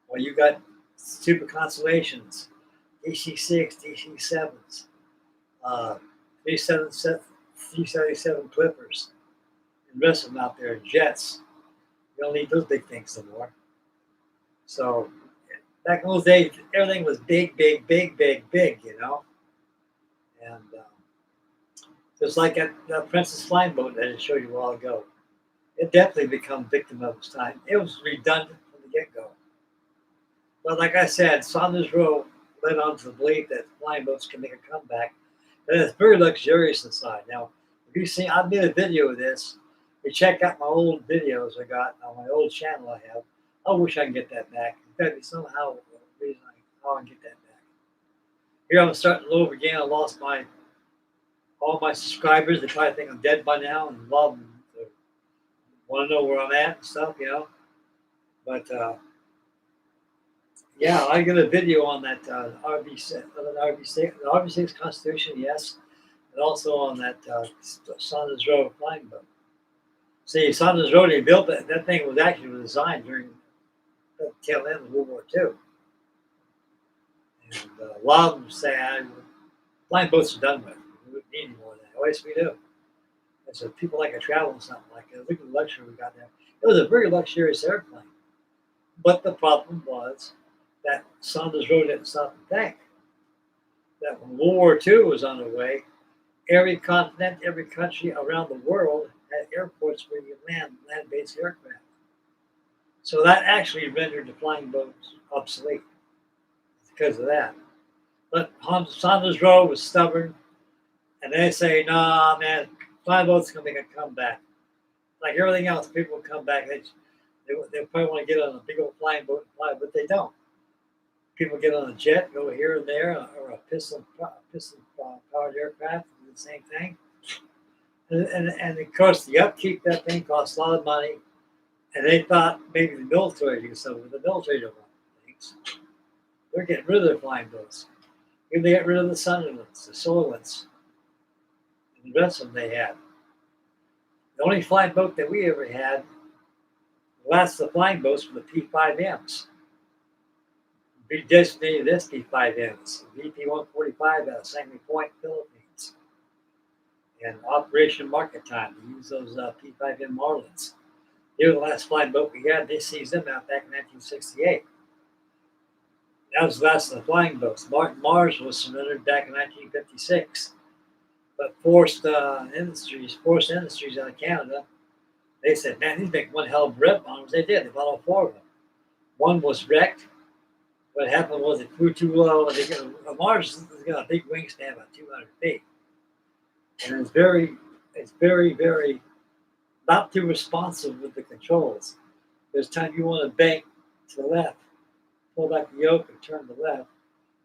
Well, you got Super Constellations, DC-6, DC-7s, 377 Clippers, and the rest of them out there, jets. You don't need those big things anymore. So back in those days, everything was big, big, big, big, big, you know. And just like that Princess Flying boat that I showed you a while ago, it definitely become victim of its time. It was redundant from the get-go. But like I said, Saunders Row led on to the belief that flying boats can make a comeback. And it's very luxurious inside. Now, if you see, I made a video of this. You check out my old videos I got on my old channel I have. I wish I can get that back. In fact, somehow, reason how I can get that back. Here I'm starting over again. I lost all my subscribers. They probably think I'm dead by now, and a lot of them want to know where I'm at and stuff, you know. But yeah, I get a video on that the RV6 Constitution, yes, and also on that Saunders Row flying boat. See, Saunders Row, they built it. That thing was actually designed during the tail end of World War II. And a lot of them say, flying boats are done with. We wouldn't need any more of that. Oh, yes, we do. And so people like to travel and something like that. Look at the luxury we got there. It was a very luxurious airplane. But the problem was that Saunders Row didn't stop and think. That when World War II was underway, every continent, every country around the world had airports where you land-based aircraft. So that actually rendered the flying boats obsolete because of that. But Saunders Row was stubborn, and they say, nah, man, flying boats can make a comeback. Like everything else, people will come back. They probably want to get on a big old flying boat and fly, but they don't. People get on a jet, go here and there, or a piston powered aircraft, do the same thing. And of course, the upkeep that thing costs a lot of money. And they thought maybe the military do something, but the military don't want things. They're getting rid of their flying boats. Maybe they get rid of the Sunderlands, the Solarlands, and the rest of them they had. The only flying boat that we ever had, the last of the flying boats were the P5Ms. We designated as P5Ms, VP-145 out of Sangley Point, Philippines. And Operation Market Time, we used those P5M Marlins. They were the last flying boat we had. They seized them out back in 1968. That was the last of the flying boats. Mars was surrendered back in 1956. But Forced Industries out of Canada, they said, man, these make one hell of red bombers. They did. They bought all four of them. One was wrecked. What happened was it flew too low. Mars has got a big wingspan, about 200 feet. And it's very, very not too responsive with the controls. There's time you want to bank to the left, pull back the yoke and turn to the left.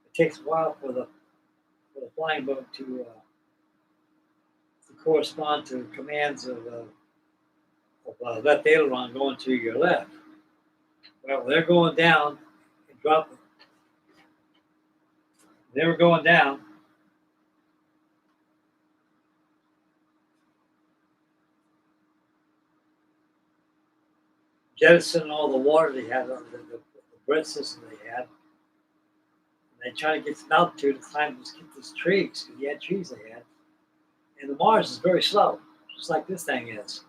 It takes a while for the flying boat to correspond to commands of left aileron going to your left. Well, they're going down and dropping. They were going down. Jettisoning all the water they had, the breath system they had. And they try to get some altitude to climb these trees, because you had trees they had. And the Mars is very slow, just like this thing is.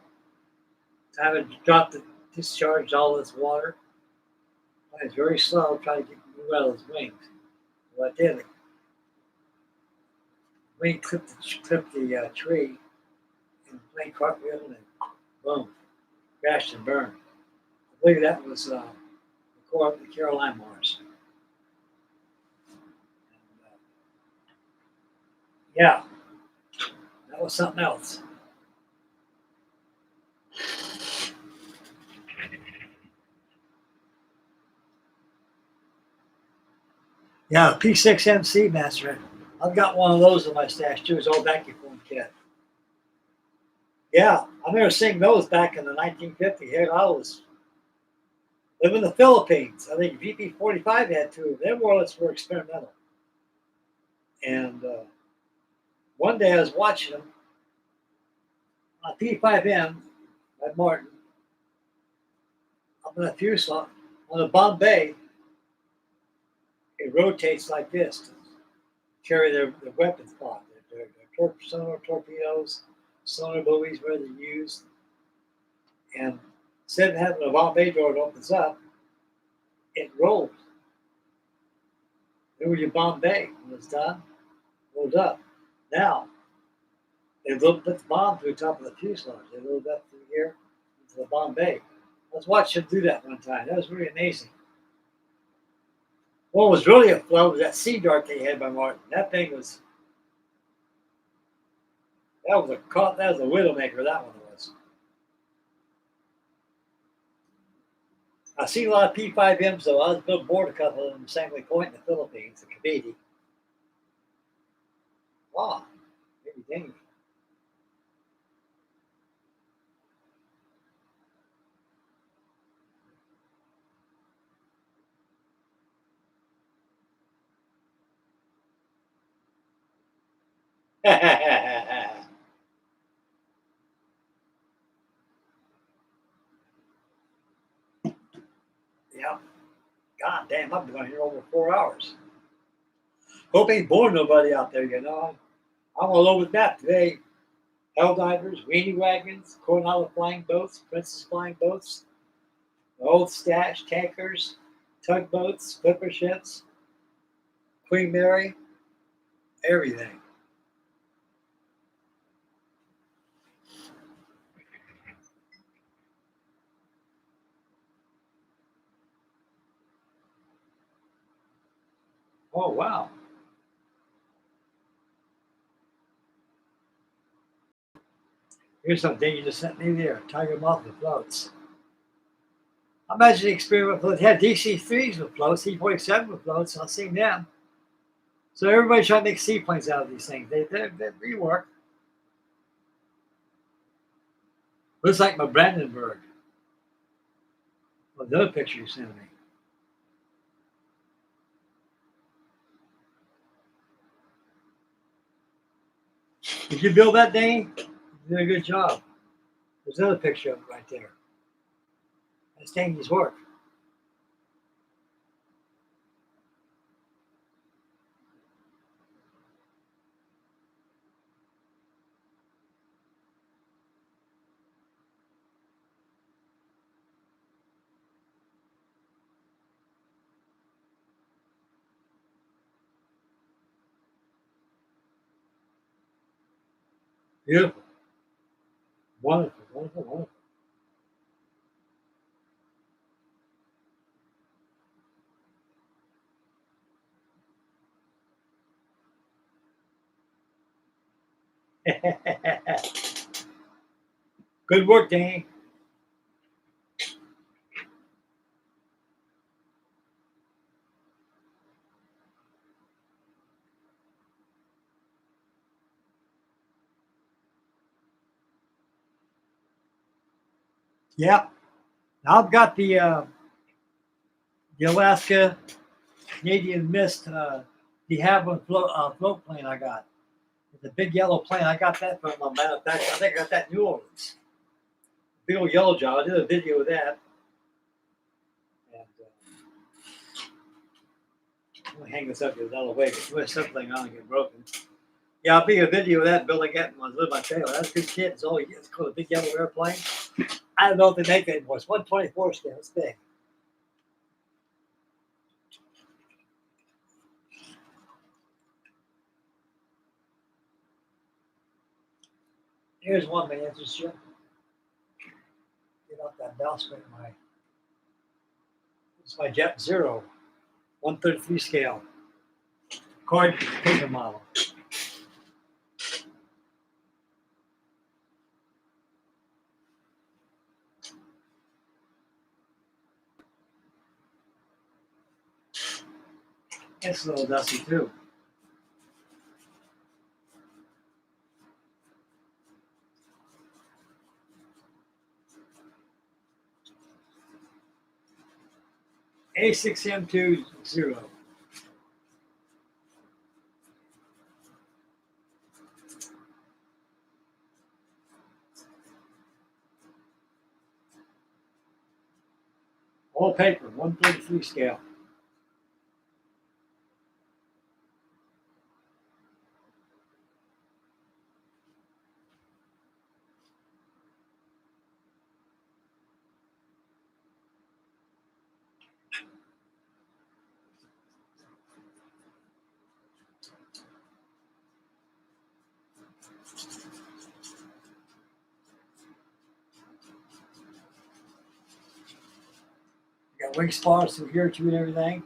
Time to drop discharge all this water. It's very slow, trying to move out of its wings. What did it? Wing clipped the tree, and the plane cartwheeled and boom, crashed and burned. I believe that was the core of the Caroline Mars. And, yeah, that was something else. Yeah, P6MC Master. I've got one of those in my stash too. It's all vacuum form kit. Yeah, I remember seeing those back in the 1950s. Here I was living in the Philippines. I think VP-45 had two. They more or less were experimental. And one day I was watching them on P5M by Martin up in the fuselage on the Bombay. It rotates like this to carry their weapons pod, their sonar torpedoes, sonar buoys where they're used. And Instead of having a Bombay door that opens up, it rolls. It was your Bombay when it's done, rolled up. Now, they put the bomb through the top of the fuselage. They rolled up through here into the Bombay. I was watching them do that one time. That was really amazing. What was really a flow was that Sea Dart they had by Martin. That thing was that was a widowmaker. That one was. I've seen a lot of P5Ms though. I was built board a couple of them, Sangley Point in the Philippines, the Cavite. Wow, maybe dang. Yeah. God damn, I've been on here over 4 hours. Hope ain't boring nobody out there, you know. I'm all over the map today. Helldivers, weenie wagons, Coronado flying boats, Princess flying boats, old stash tankers, tugboats, clipper ships, Queen Mary, everything. Oh wow. Here's something you just sent me there. Tiger moth with floats. I imagine the experiment with had DC-3s with floats, C-47 with floats. I've seen them. So everybody's trying to make seaplanes out of these things. They rework. Looks like my Brandenburg. Well, the other picture you sent me. Did you build that, Dane? You did a good job. There's another picture of it right there. That's Dane's work. Beautiful. Wonderful, wonderful, wonderful. Good work, Dane. Yeah. I've got the Alaska Canadian Mist de Havilland float plane I got. It's a big yellow plane. I got that from a manufacturer. I think I got that in New Orleans. Big old yellow job. I did a video of that. And I'm going to hang this up here another way because there's something on and get broken. Yeah, I'll be a video of that building that and live my trailer. That's a good kid. It's called a big yellow airplane. I don't know if they make it anymore. It's 124 scale. It's big. Here's one, man. Just get off that bowsprit. It's my Jet Zero, 133 scale. Card paper model. It's a little dusty too. A6M20. All paper, 133 scale. Got wing spars through here too and everything.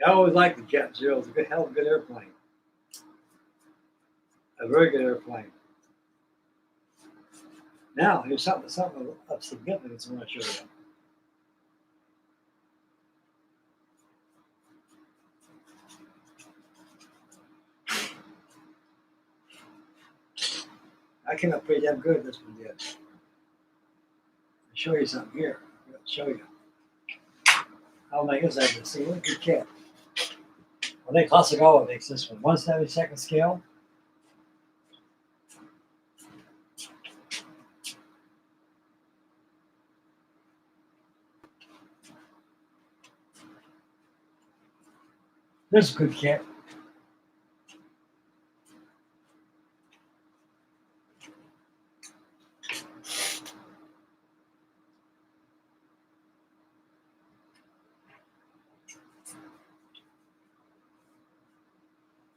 I always liked the Jet Zero. It's a good, hell of a good airplane. A very good airplane. Now, here's something of significance I want to show you. I came up pretty damn good. This one did. I'll show you something here. I'll show you. How many is that? See, look at your kit. I think Hasagawa makes this one. 1/72 scale. This is a good kit.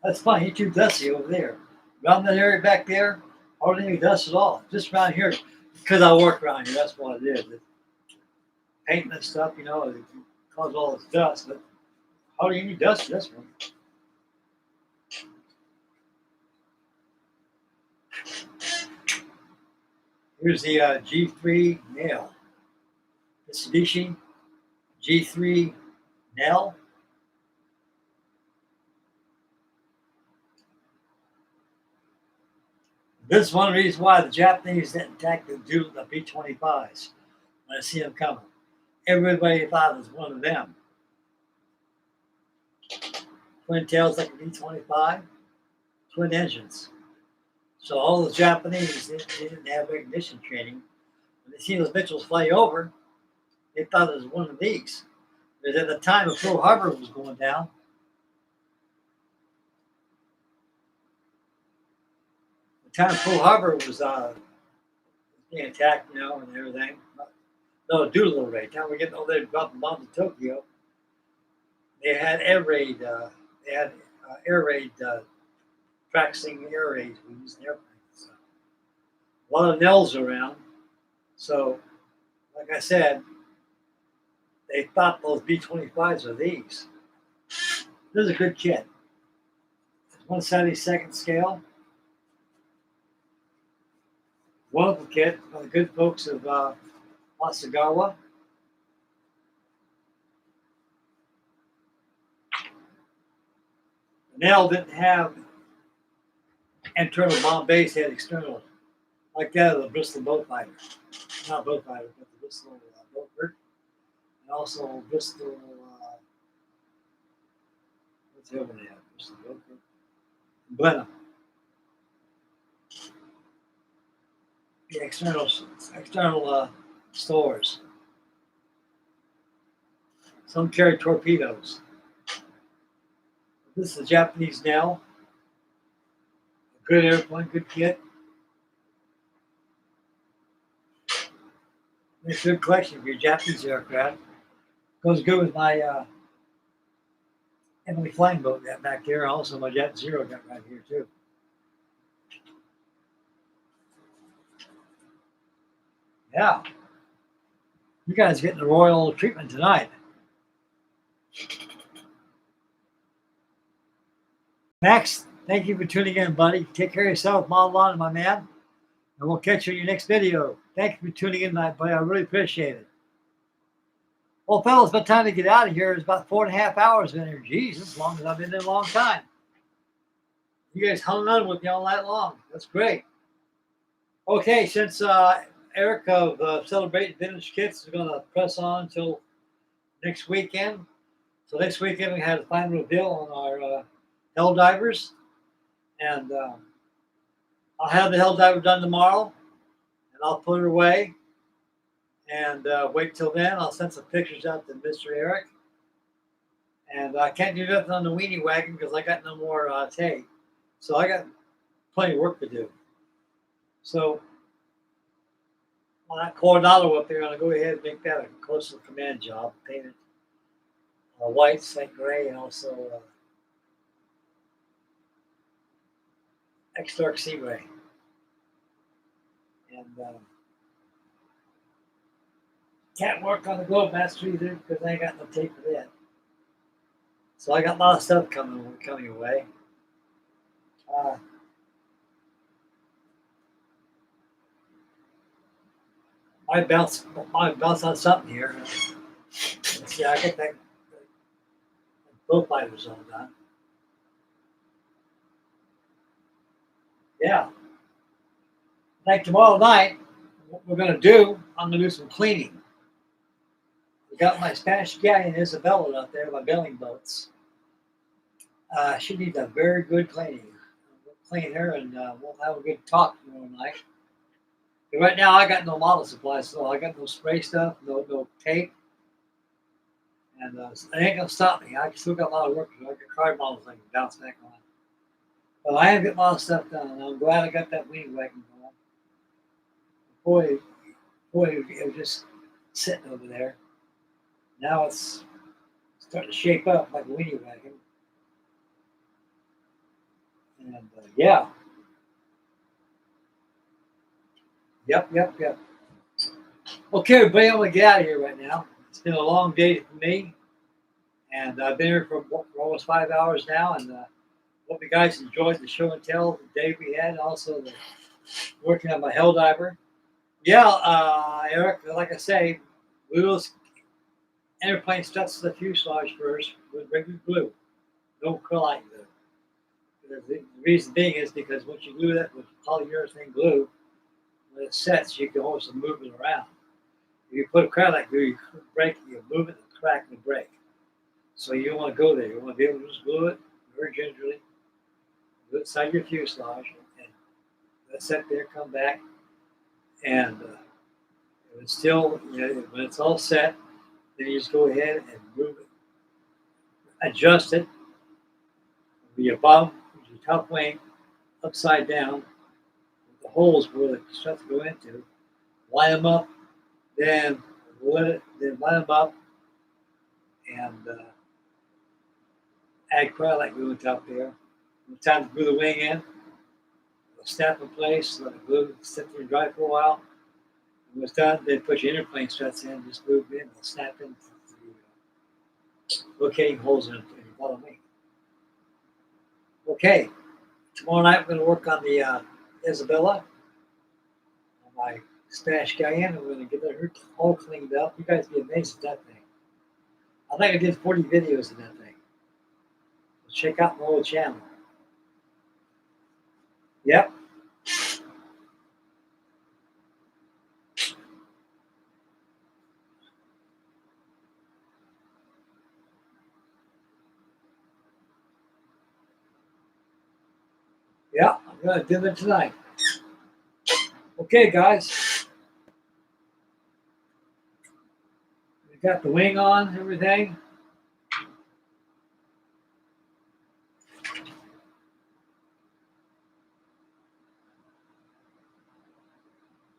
That's fine. You're too dusty over there. Around that area back there, hardly any dust at all. Just around here, because I work around here, that's what it is. Painting and stuff, you know, it causes all this dust, but hardly any dust in this one. Here's the G3 nail. Mitsubishi G3 nail. This is one reason why the Japanese didn't attack the B-25s when I see them coming. Everybody thought it was one of them. Twin tails like a B-25, twin engines. So all the Japanese, they didn't have recognition training. When they see those Mitchells fly over, they thought it was one of these. Because at the time of Pearl Harbor was going down, Pearl Harbor was being attacked, you know, and everything. No, Doolittle raid. Time we're getting over there, dropping bombs in Tokyo. They had air raid. They had air raid, practicing air raids. We used airplanes. So. A lot of Nels around. So, like I said, they thought those B-25s are these. This is a good kit. 1/72 scale. Wonderful kit by the good folks of Hasagawa. The nail didn't have internal bomb base, they had external, like that of the Bristol boat fighter. Not boat fighter, but the Bristol boat bird. And also Bristol, what's the other one they have? Bristol boat bird. Blenheim. The external stores. Some carry torpedoes. This is a Japanese nail. A good airplane, good kit. It's a good collection for your Japanese aircraft. Goes good with my Emily flying boat got back there. Also, my Jet Zero got right here too. Yeah. You guys getting the royal treatment tonight. Max, thank you for tuning in, buddy. Take care of yourself, Model On, my man. And we'll catch you in your next video. Thank you for tuning in tonight, buddy. I really appreciate it. Well, fellas, by the time to get out of here, it's about 4.5 hours in here. Jeez, as long as I've been in a long time. You guys hung on with me all night long. That's great. Okay, since Eric of Celebrate Vintage Kits is going to press on until next weekend. So next weekend we had a final reveal on our Helldivers. And I'll have the Helldiver done tomorrow. And I'll put her away. And wait till then. I'll send some pictures out to Mr. Eric. And I can't do nothing on the weenie wagon because I got no more tape. So I got plenty of work to do. So On that Coronado up there, I'm going to go ahead and make that a coastal command job. Paint it white, slate gray, and also X-Dark Sea Gray. And can't work on the Globe Master either because I ain't got no tape for that. So I got a lot of stuff coming away. Might bounce on something here. Let's see, I get that boat lighters all done. Yeah. Like tomorrow night, what we're gonna do, I'm gonna do some cleaning. We got my Spanish galleon Isabella out there, my bailing boats. She needs a very good cleaning. We'll clean her and we'll have a good talk tomorrow night. But right now, I got no model supplies, so I got no spray stuff, no tape, and it ain't gonna stop me. I still got a lot of work to do. I got card models I can bounce back on. But I am getting a lot of stuff done, and I'm glad I got that weed wagon going. Boy, it was just sitting over there. Now it's starting to shape up like a weenie wagon. And yeah. Yep. Okay, everybody, I'm going to get out of here right now. It's been a long day for me. And I've been here for almost 5 hours now. And hope you guys enjoyed the show and tell the day we had. Also, working on my Helldiver. Yeah, Eric, like I say, we will airplane struts to the fuselage first with regular glue. No acrylic glue. The reason being is because once you glue that with polyurethane glue, when it sets, you can almost move it around. If you put acrylic glue, you break, you move it, and crack and break. So you don't want to go there. You want to be able to just glue it very gingerly, glue it inside your fuselage, and let it set there, come back, and it's still, when it's all set, then you just go ahead and move it, adjust it, the above, your top wing, upside down, with the holes where the struts go into, line them up, then line them up, and add acrylic glue on top there. When it's time to glue the wing in, snap in place, let the glue sit there and dry for a while. When it's done, then put your interplane struts in, just move in, they'll snap into the locating holes in your bottom wing. Okay, tomorrow night we're going to work on the Isabella, on my Spanish galleon, and we're going to get her all cleaned up. You guys be amazed at that thing. I think I did 40 videos of that thing. So check out my old channel. Yep. Yeah, I'm going to do it tonight. Okay, guys. We got the wing on, everything.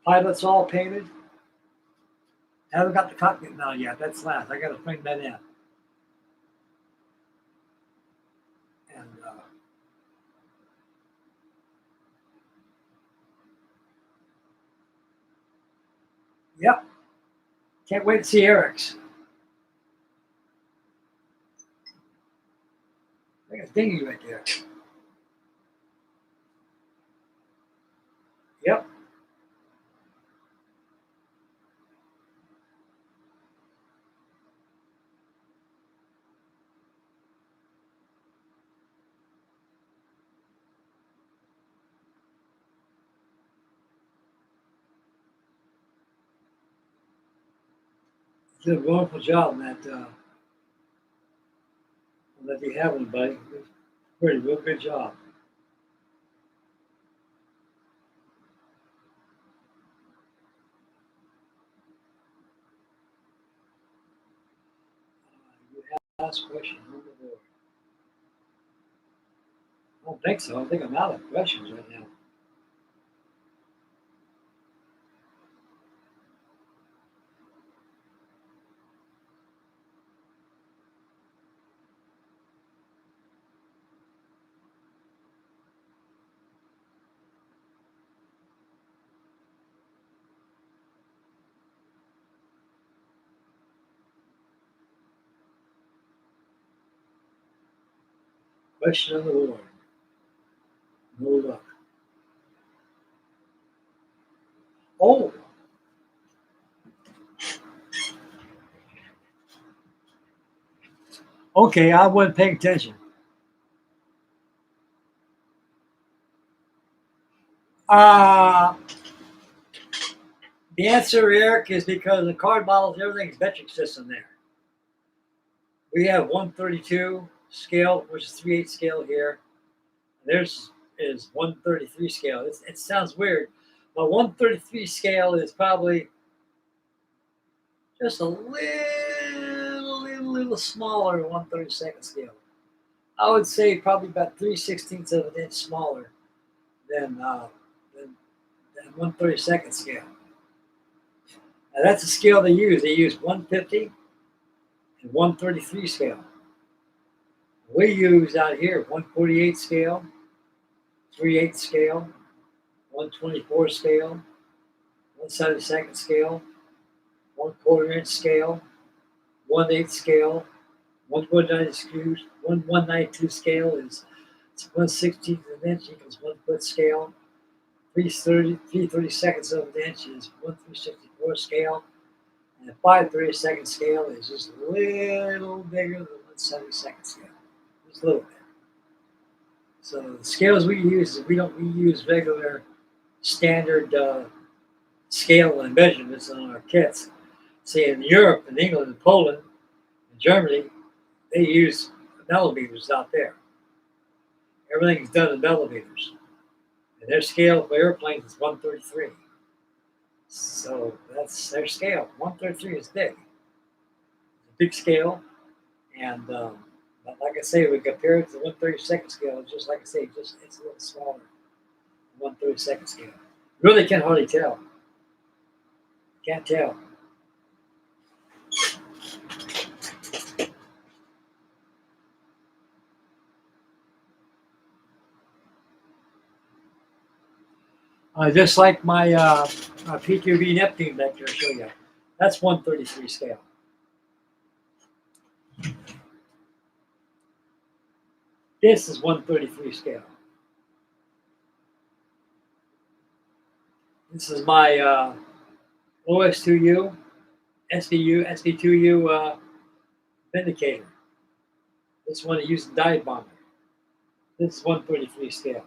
Pilot's all painted. I haven't got the cockpit now yet. That's last. I got to bring that in. And yep. Can't wait to see Eric's. I got a dinghy right there. Yep. Did a wonderful job on that you have, buddy. Pretty real good job. You have last question. I don't think so. I think I'm out of questions right now. Question of the Lord. No luck. Oh. Okay, I wasn't paying attention. The answer, Eric, is because the card models, everything's metric system there. We have 132 scale, which is 3/8 scale here. Theirs is 133 scale. It sounds weird, but 133 scale is probably just a little smaller than 132nd scale. I would say probably about 3/16 of an inch smaller than 132nd scale. Now that's the scale they use. They use 150 and 133 scale. We use out here 148 scale, 3/8 scale, 124 scale, 1/72 scale, 1/4 inch scale, 1/8 scale, 192 scale is 1/16 of an inch equals 1 foot scale. 3/32 of an inch is 1/364 scale, and a 5/32 scale is just a little bigger than 1/72 scale, just a little bit. So the scales we use we use regular standard scale and measurements on our kits. See, in Europe, in England, and Poland, and Germany, they use millimeters out there. Everything's done in millimeters. And their scale for airplanes is 133. So that's their scale. 133 is big. It's a big scale. And but like I say, we compare it to the 132nd scale. Just like I say, it's a little smaller than 132nd scale. Really can't hardly tell. Can't tell. Just like my P2V Neptune vector I show you. That's 133 scale. This is 133 scale. This is my OS2U, SB2U Vindicator. This one I use in dive bomber. This is 133 scale.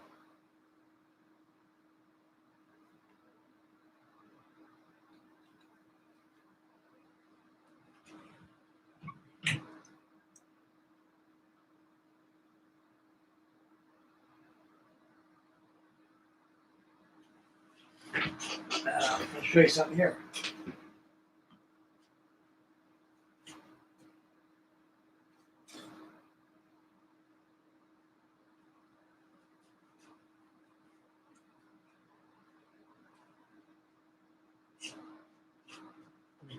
I'll show you something here.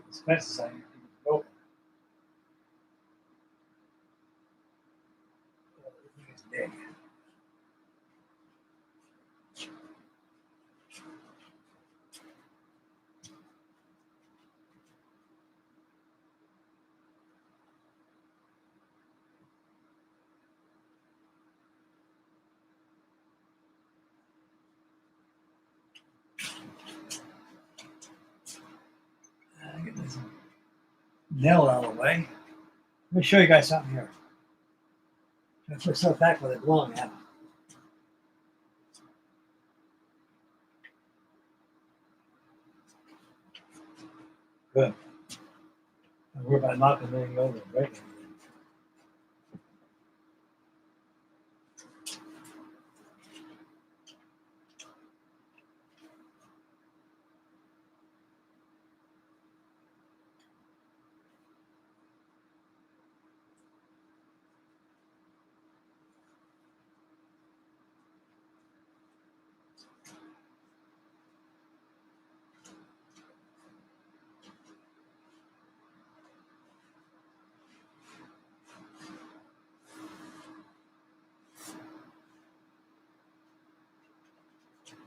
It's necessary. Nope. It's big. Get this nail out of the way. Let me show you guys something here. I'm going to put stuff back where they belong at. Good. Don't worry about knocking anything over and breaking anything.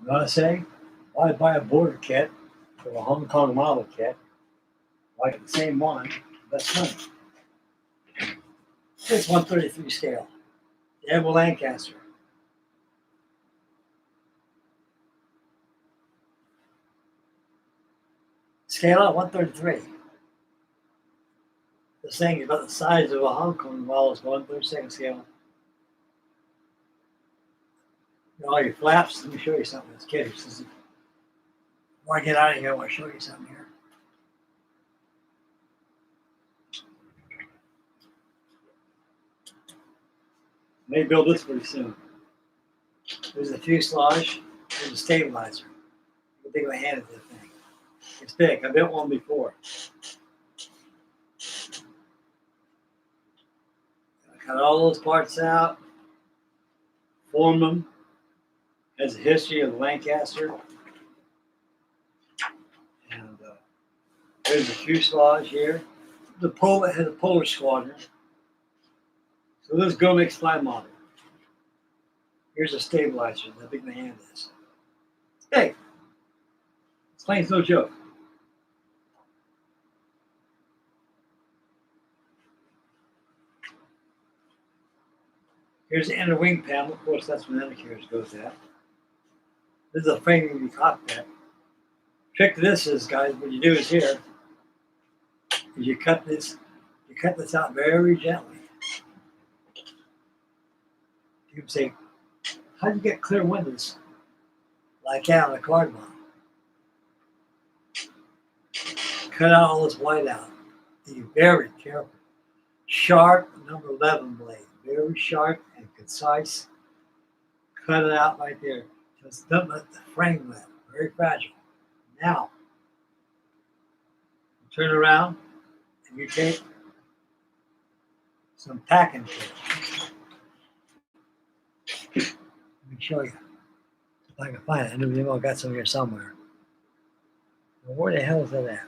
You know what I say? Why buy a border kit for a Hong Kong model kit? Like the same one, that's money. It's 133 scale. Admiral Lancaster. Scale out 133. This thing is about the size of a Hong Kong ball. It's 1/32 scale. All your flaps. Let me show you something. This kid, before I get out of here, I want to show you something here. May build this pretty soon. There's a fuselage. There's a stabilizer. You can take my hand at this thing. It's big. I built one before. I cut all those parts out, form them. Has a history of Lancaster. And there's a fuselage here. The Polar has a Polar Squadron. So this go makes fly model. Here's a stabilizer. How big my hand is. It's big. This plane's no joke. Here's the inner wing panel. Of course, that's what the undercarriage goes at. This is a framing of the cockpit. Trick to this is, guys, what you do is here, is you cut this out very gently. You can say, how do you get clear windows like that on a card model? Cut out all this white out. Be very careful. Sharp number 11 blade. Very sharp and concise. Cut it out right there. Just don't let the frame lift. Very fragile. Now, turn around and you take some packing tape. Let me show you. If I can find it. I know I got some here somewhere. Well, where the hell is that at?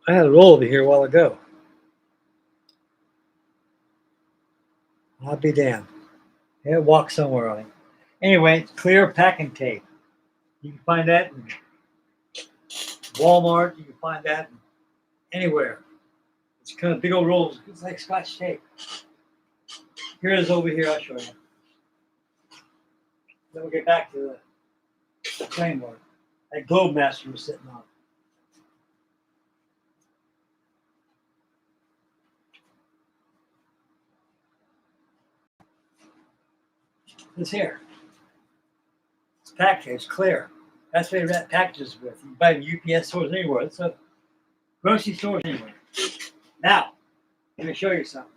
I had a roll over here a while ago. I'll be damned. It walked somewhere on it. Anyway, clear packing tape. You can find that in Walmart. You can find that anywhere. It's kind of big old rolls. It's like Scotch tape. Here it is over here. I'll show you. Then we'll get back to the framework. That Globe Master was sitting on. This here. It's packed here. It's clear. That's what you wrap packages with. You can buy them in UPS stores anywhere. It's a grocery stores anywhere. Now, let me show you something.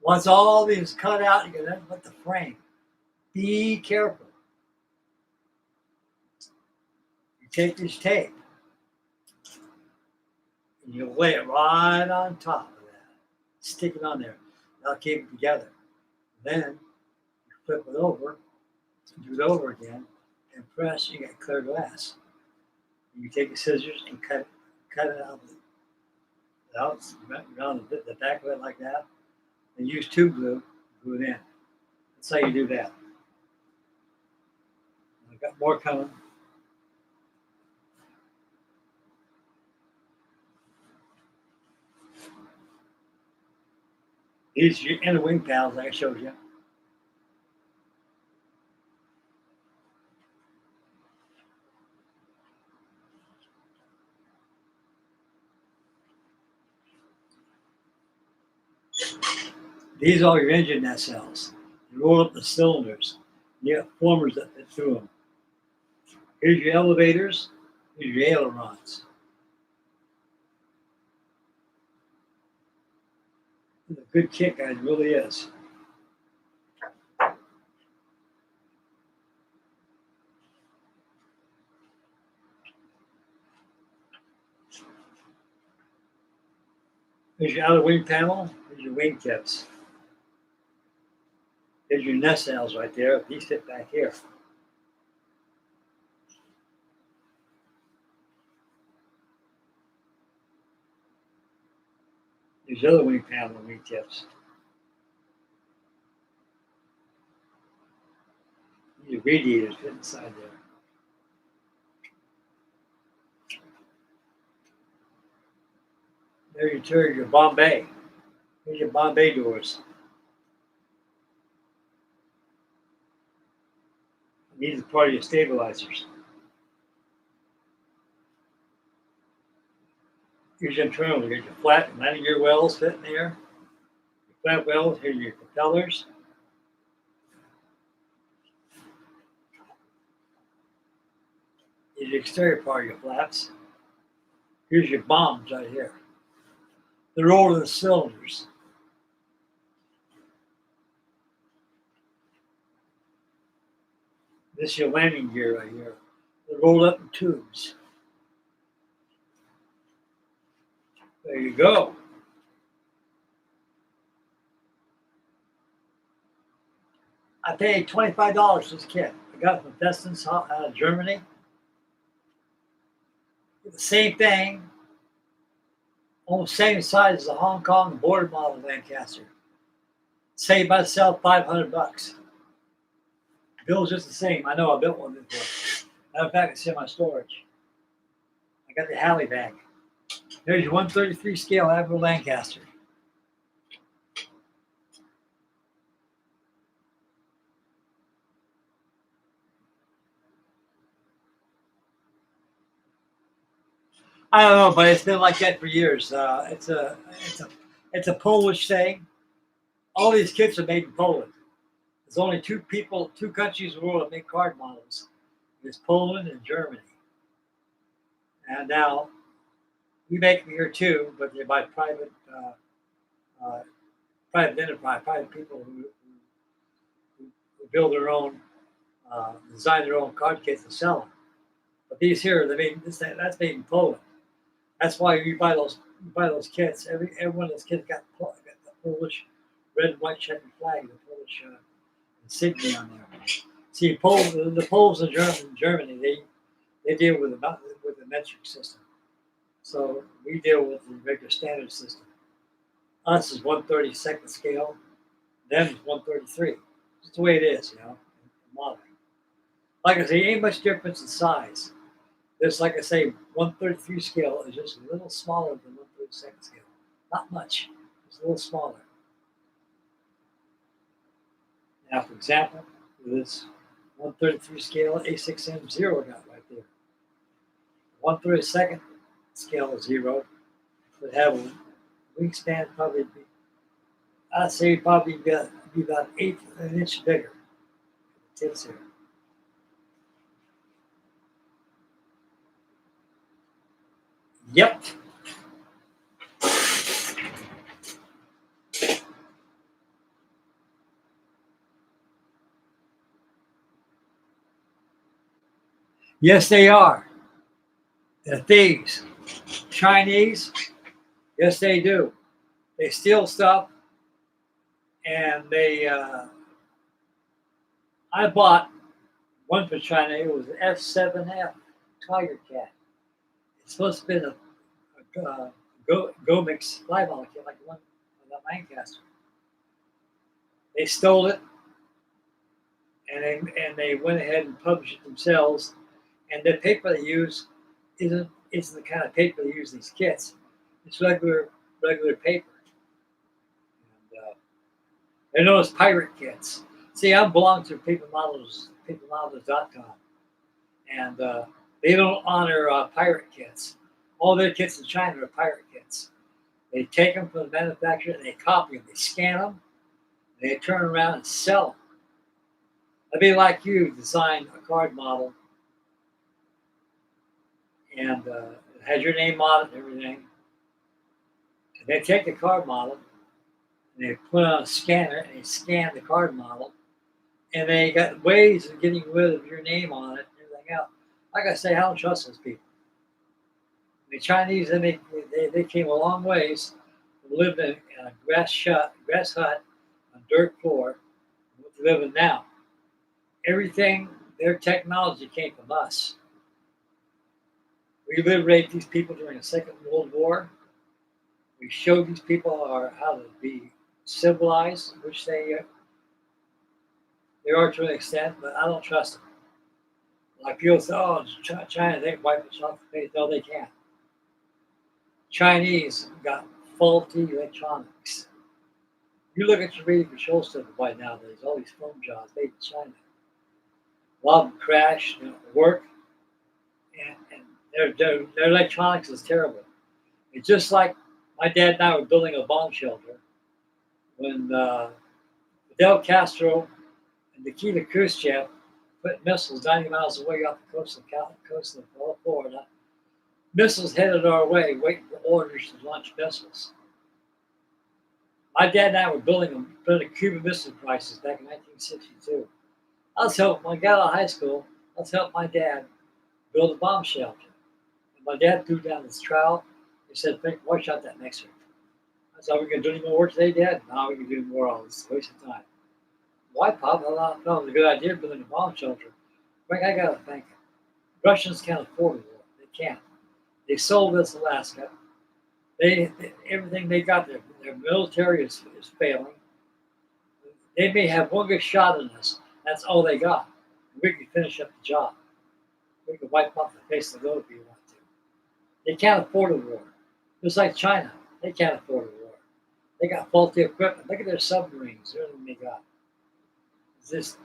Once all these cut out, you can put the frame. Be careful. You take this tape and you lay it right on top of that. Stick it on there. That'll keep it together. Then you flip it over, do it over again, and press. You got clear glass. You take your scissors and cut it out around the back of it like that. And use tube glue, glue it in. That's how you do that. I've got more coming. These are your inner wing panels like I showed you. These are your engine nacelles. You roll up the cylinders. You have formers that fit through them. Here's your elevators. Here's your ailerons. It's a good kit, guys. It really is. Here's your outer wing panel. Here's your wing tips. Here's your nacelles right there. These fit back here. Here's the other wing panel and wing tips. Your radiators fit inside there. There you turn your Bombay. Here's your Bombay doors. These are part of your stabilizers. Here's your internal. You got your flat landing gear wells fitting there. Your flat wells. Here's your propellers. Here's the exterior part of your flaps. Here's your bombs right here. They're all in the cylinders. This is your landing gear right here. They're rolled up in tubes. There you go. I paid $25 for this kit. I got it from Destins out of Germany. The same thing, almost same size as a Hong Kong border model Lancaster. Saved myself $500. Bill's just the same. I know I built one before. Matter of fact, it's in my storage. I got the Halley bag. There's your 133 scale Admiral Lancaster. I don't know, but it's been like that for years. It's a Polish thing. All these kits are made in Poland. There's only two countries in the world that make card models. It's Poland and Germany. And now we make them here too, but they're by private enterprise, private people who build their own, design their own card kits and sell them. But these here, that's made in Poland. That's why you buy those kits. Every one of those kits got the Polish red and white checkered flag, the Polish insignia on there. See, the Poles in Germany, they deal with the metric system. So we deal with the regular standard system. Us is 1/32 scale. Them is 1/33. It's the way it is, modeling. Like I say, ain't much difference in size. This, like I say, 1/33 scale is just a little smaller than 1/32 scale. Not much. It's a little smaller. Now, for example, this 1/33 scale A6M0 got right there. 1/32 scale 0 would have a wingspan I'd say probably be about an inch bigger. Tips here. Yep. Yes, they are. They're thieves. Chinese, yes, they do. They steal stuff, and I bought one from China. It was an F7F Tiger Cat. It's supposed to have been a Go-Mix fly ball kit, like the one on that Lancaster. They stole it, and they went ahead and published it themselves. And the paper they use isn't the kind of paper they use in these kits. It's regular paper. And they're known as pirate kits. See, I belong to papermodels.com, and they don't honor pirate kits. All their kits in China are pirate kits. They take them from the manufacturer and they copy them. They scan them. And they turn around and sell them. That'd be like you design a card model, and it has your name on it and everything. And they take the card model and they put it on a scanner and they scan the card model, and they got ways of getting rid of your name on it and everything else. Like I say, I don't trust those people. The Chinese, they came a long ways from living in a grass hut on dirt floor, what they live in now. Everything, their technology came from us. We liberated these people during the Second World War. We showed these people how to be civilized, which they They are to an extent, but I don't trust them. Like people say, oh, China, they can wipe us off the face. No, they can't. Chinese got faulty electronics. You look at your radio control stuff right nowadays, all these phone jobs made in China. A lot of them crash, work, and their electronics is terrible. It's just like my dad and I were building a bomb shelter when Fidel Castro and Nikita Khrushchev put missiles 90 miles away off the coast of Florida. Missiles headed our way, waiting for orders to launch missiles. My dad and I were building a Cuban Missile Crisis back in 1962. I was helping, when I got out of high school, I was helping my dad build a bomb shelter. And my dad threw down his trowel. He said, Frank, watch out that mixer. I said, are we going to do any more work today, Dad? No, we can do more. It's a waste of time. Why, Pop? No, it was a good idea building a bomb shelter. Frank, I got to think. Russians can't afford a war. They can't. They sold us Alaska. Everything they got, their military is failing. They may have one good shot in us. That's all they got. We can finish up the job. We can wipe off the face of the globe if you want to. They can't afford a war. Just like China, they can't afford a war. They got faulty equipment. Look at their submarines. Everything they got. It's just,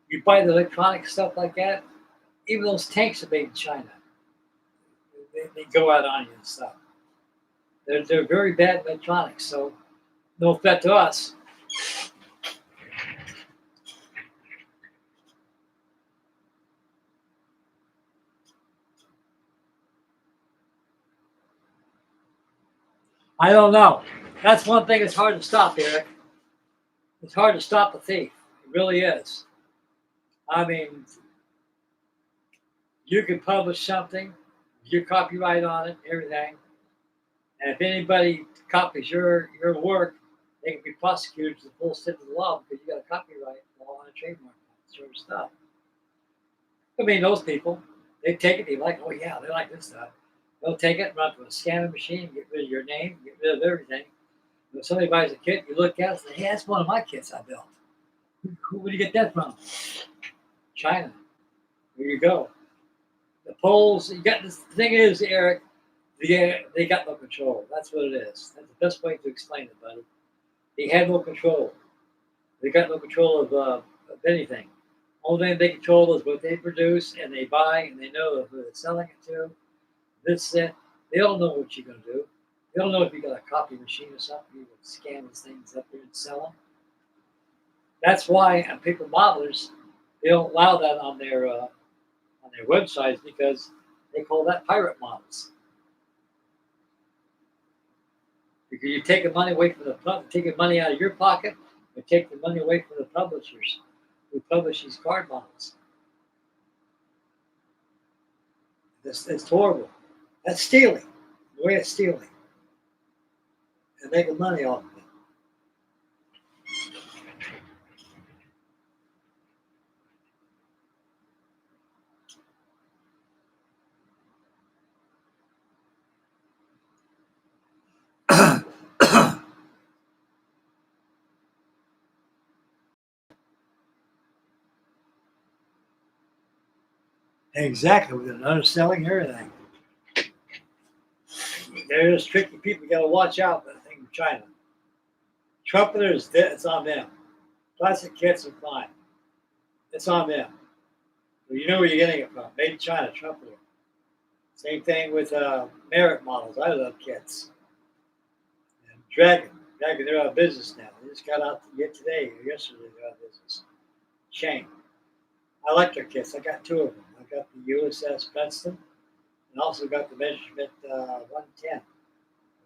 you buy the electronic stuff like that, even those tanks are made in China. They go out on you and stuff. They're very bad electronics, so no offense to us. I don't know. That's one thing that's hard to stop, Eric. It's hard to stop a thief. It really is. I mean, you can publish something, your copyright on it, everything. And if anybody copies your work, they can be prosecuted to the full extent of the law because you got a copyright law and a trademark sort of stuff. I mean, those people, they take it, they like, oh yeah, they like this stuff. They'll take it, run to a scanner machine, get rid of your name, get rid of everything. When somebody buys a kit, you look at it and say, hey, that's one of my kits I built. Where do you get that from? China. There you go. The Poles, the thing is, Eric, they got no control. That's what it is. That's the best way to explain it, buddy. They had no control. They got no control of anything. Only thing they control is what they produce and they buy, and they know who they're selling it to. That. They don't know what you're going to do. They don't know if you got a copy machine or something. You can scan these things up there and sell them. That's why paper modelers, they don't allow that on their websites because they call that pirate models. Because you're taking money away from taking money out of your pocket, or take the money away from the publishers who publish these card models. It's horrible. That's stealing. The way it's stealing. And making money off of it. Exactly. With underselling everything. They're just tricky people. You got to watch out for the thing with China. Trumpeters, it's on them. Plastic kits are fine. It's on them. Well, you know where you're getting it from. Made in China, trumpeter. Same thing with Merit models. I love kits. And Dragon, they're out of business now. They just got out today or yesterday. They're out of business. Shame. I like their kits. I got two of them. I got the USS Princeton and also got the measurement 110,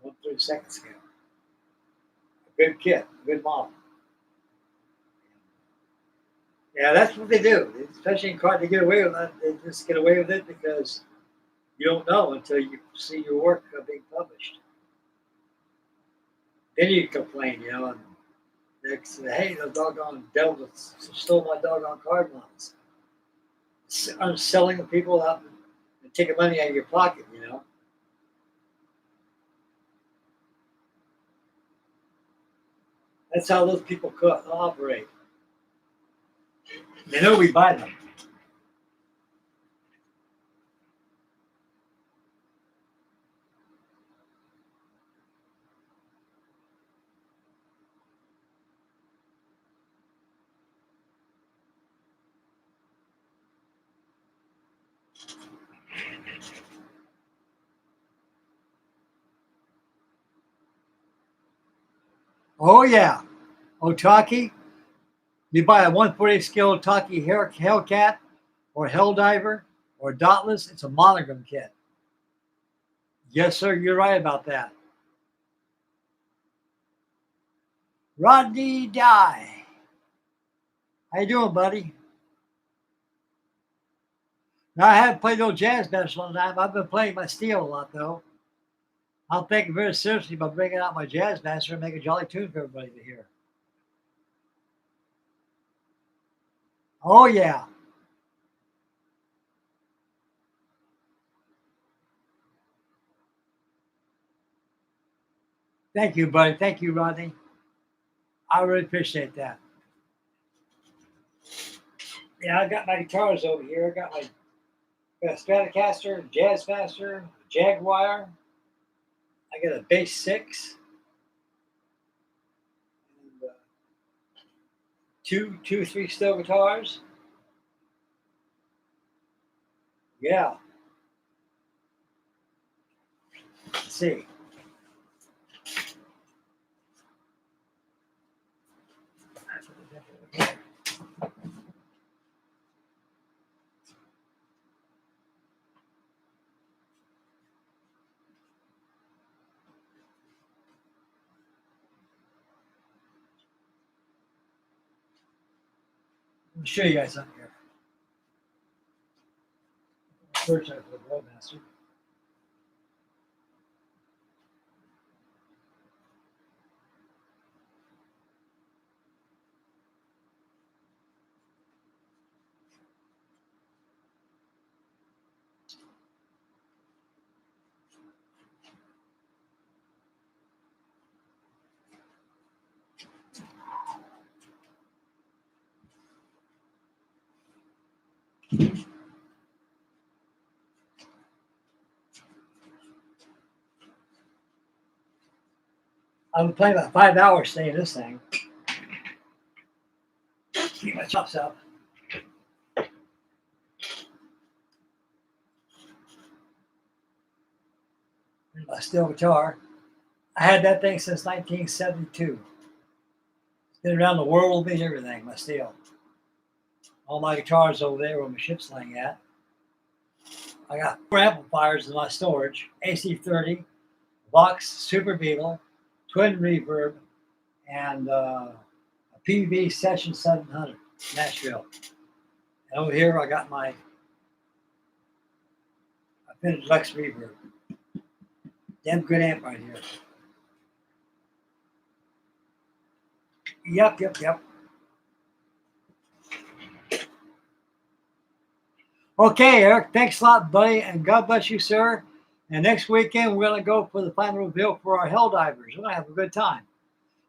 1/32 scale. A good kit, a good model. Yeah, that's what they do. Especially in card, they get away with that. They just get away with it because you don't know until you see your work being published. Then you complain, and they say, hey, the doggone devil stole my doggone card models. I'm selling the people out and taking money out of your pocket, That's how those people operate. They know we buy them. Oh yeah, Otaki. You buy a 148 scale Otaki Hellcat or Helldiver or Dauntless. It's a monogram kit. Yes, sir. You're right about that. Rodney Dye. How you doing, buddy? Now, I haven't played no jazz bass all the time. I've been playing my steel a lot, though. I'm thinking very seriously about bringing out my jazz master and make a jolly tune for everybody to hear. Oh, yeah. Thank you, buddy. Thank you, Rodney. I really appreciate that. Yeah, I got my guitars over here. I got my Stratocaster, Jazz Master, Jaguar. I got a bass 6. And, two, 3 steel guitars. Yeah. Let's see. Let me show you guys something here. Search out for the Roadmaster. I've been playing about 5 hours staying this thing. Keep my chops up. My steel guitar. I had that thing since 1972. It's been around the world with me and everything, my steel. All my guitars over there where my ship's laying at. I got 4 amplifiers in my storage. AC-30, Vox Super Beetle, Twin Reverb, and a PV Session 700, Nashville. And over here I got my Vintage Lex Reverb. Damn good amp right here. Yep. Okay, Eric, thanks a lot, buddy, and God bless you, sir. And next weekend, we're going to go for the final reveal for our Helldivers. We're going to have a good time.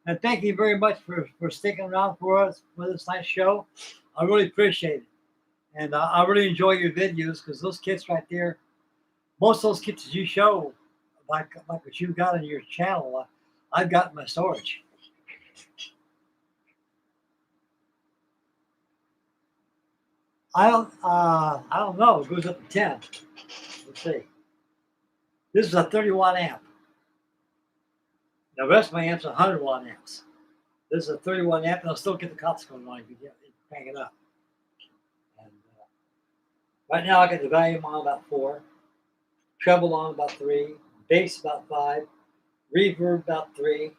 And thank you very much for sticking around for us for this nice show. I really appreciate it. And I really enjoy your videos because those kits right there, most of those kits that you show, like what you've got on your channel, I've got in my storage. I don't know. It goes up to 10. Let's see. This is a 30-watt amp. The rest of my amps are 100-watt amps. This is a 30-watt amp, and I'll still get the cops going on if you crank it up. And right now, I got the volume on about 4, treble on about 3, bass about 5, reverb about 3,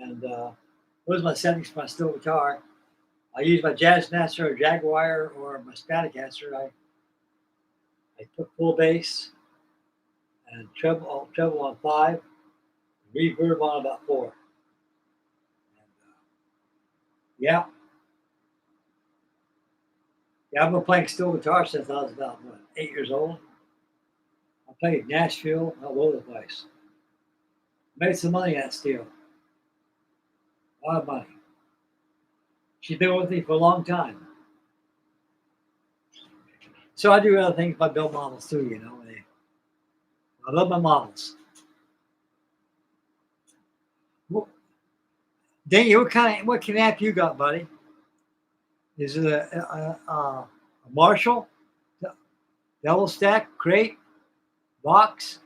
and those are my settings for my steel guitar. I use my Jazz Master or Jaguar or my Stratocaster. I put full bass and treble on 5, reverb on about 4. And, yeah, I've been playing steel guitar since I was about 8 years old. I played Nashville, all over the place. Made some money at steel. A lot of money. She's been with me for a long time. So I do other things. I build models too, you know. I love my models. Danny, what kind of app you got, buddy? Is it a Marshall, double stack, crate, box?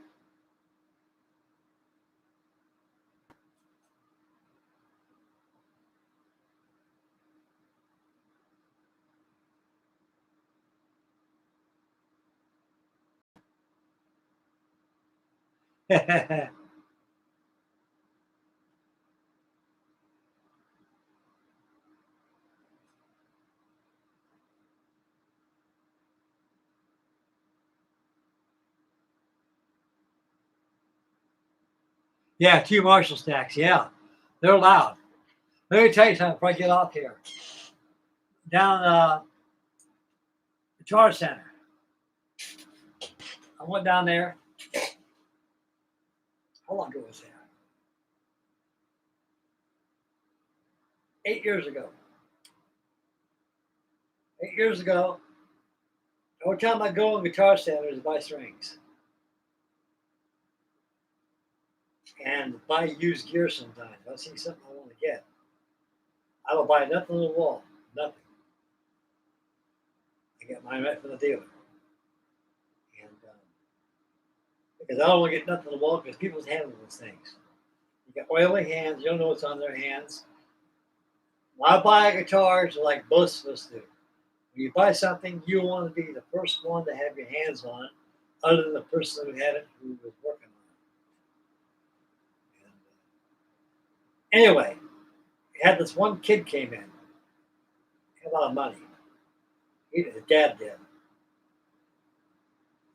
Yeah, 2 Marshall stacks. Yeah, they're loud. Let me tell you something before I get off here. Down the Guitar Center. I went down there. How long ago was that? 8 years ago. 8 years ago, every time I go in Guitar Center to buy strings and buy used gear sometimes. I see something I want to get. I don't buy nothing on the wall. Nothing. I get mine right from the dealer. And because I don't want to get nothing on the wall because people's handling those things. You got oily hands. You don't know what's on their hands. When I buy a guitar, it's like most of us do. When you buy something, you want to be the first one to have your hands on it, other than the person who had it, who was working on it. And, anyway, had this one kid came in, had a lot of money. His dad did.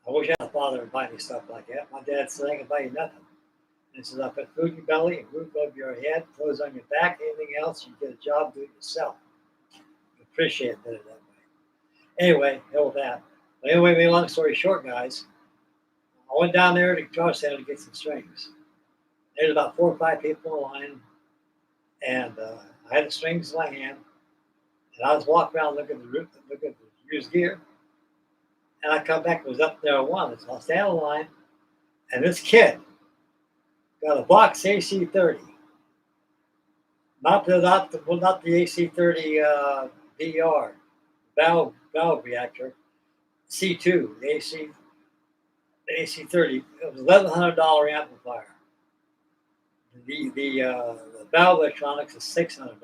I wish I had a father to buy me stuff like that. My dad said, I can buy you nothing. And he says, I put food in your belly, a roof over your head, clothes on your back, anything else, you get a job, do it yourself. You appreciate it better that way. Anyway, hell with that. But anyway, make a long story short, guys, I went down there to the Guitar Center to get some strings. There's about 4 or 5 people in line, and I had the strings in my hand, and I was walking around looking at the roof, looking at the used gear, and I come back, it was up there I wanted, so I stand in line, and this kid got a box AC-30, not the AC-30 VR, valve reactor, C2, the AC-30. It was $1,100 amplifier. The valve electronics is $600.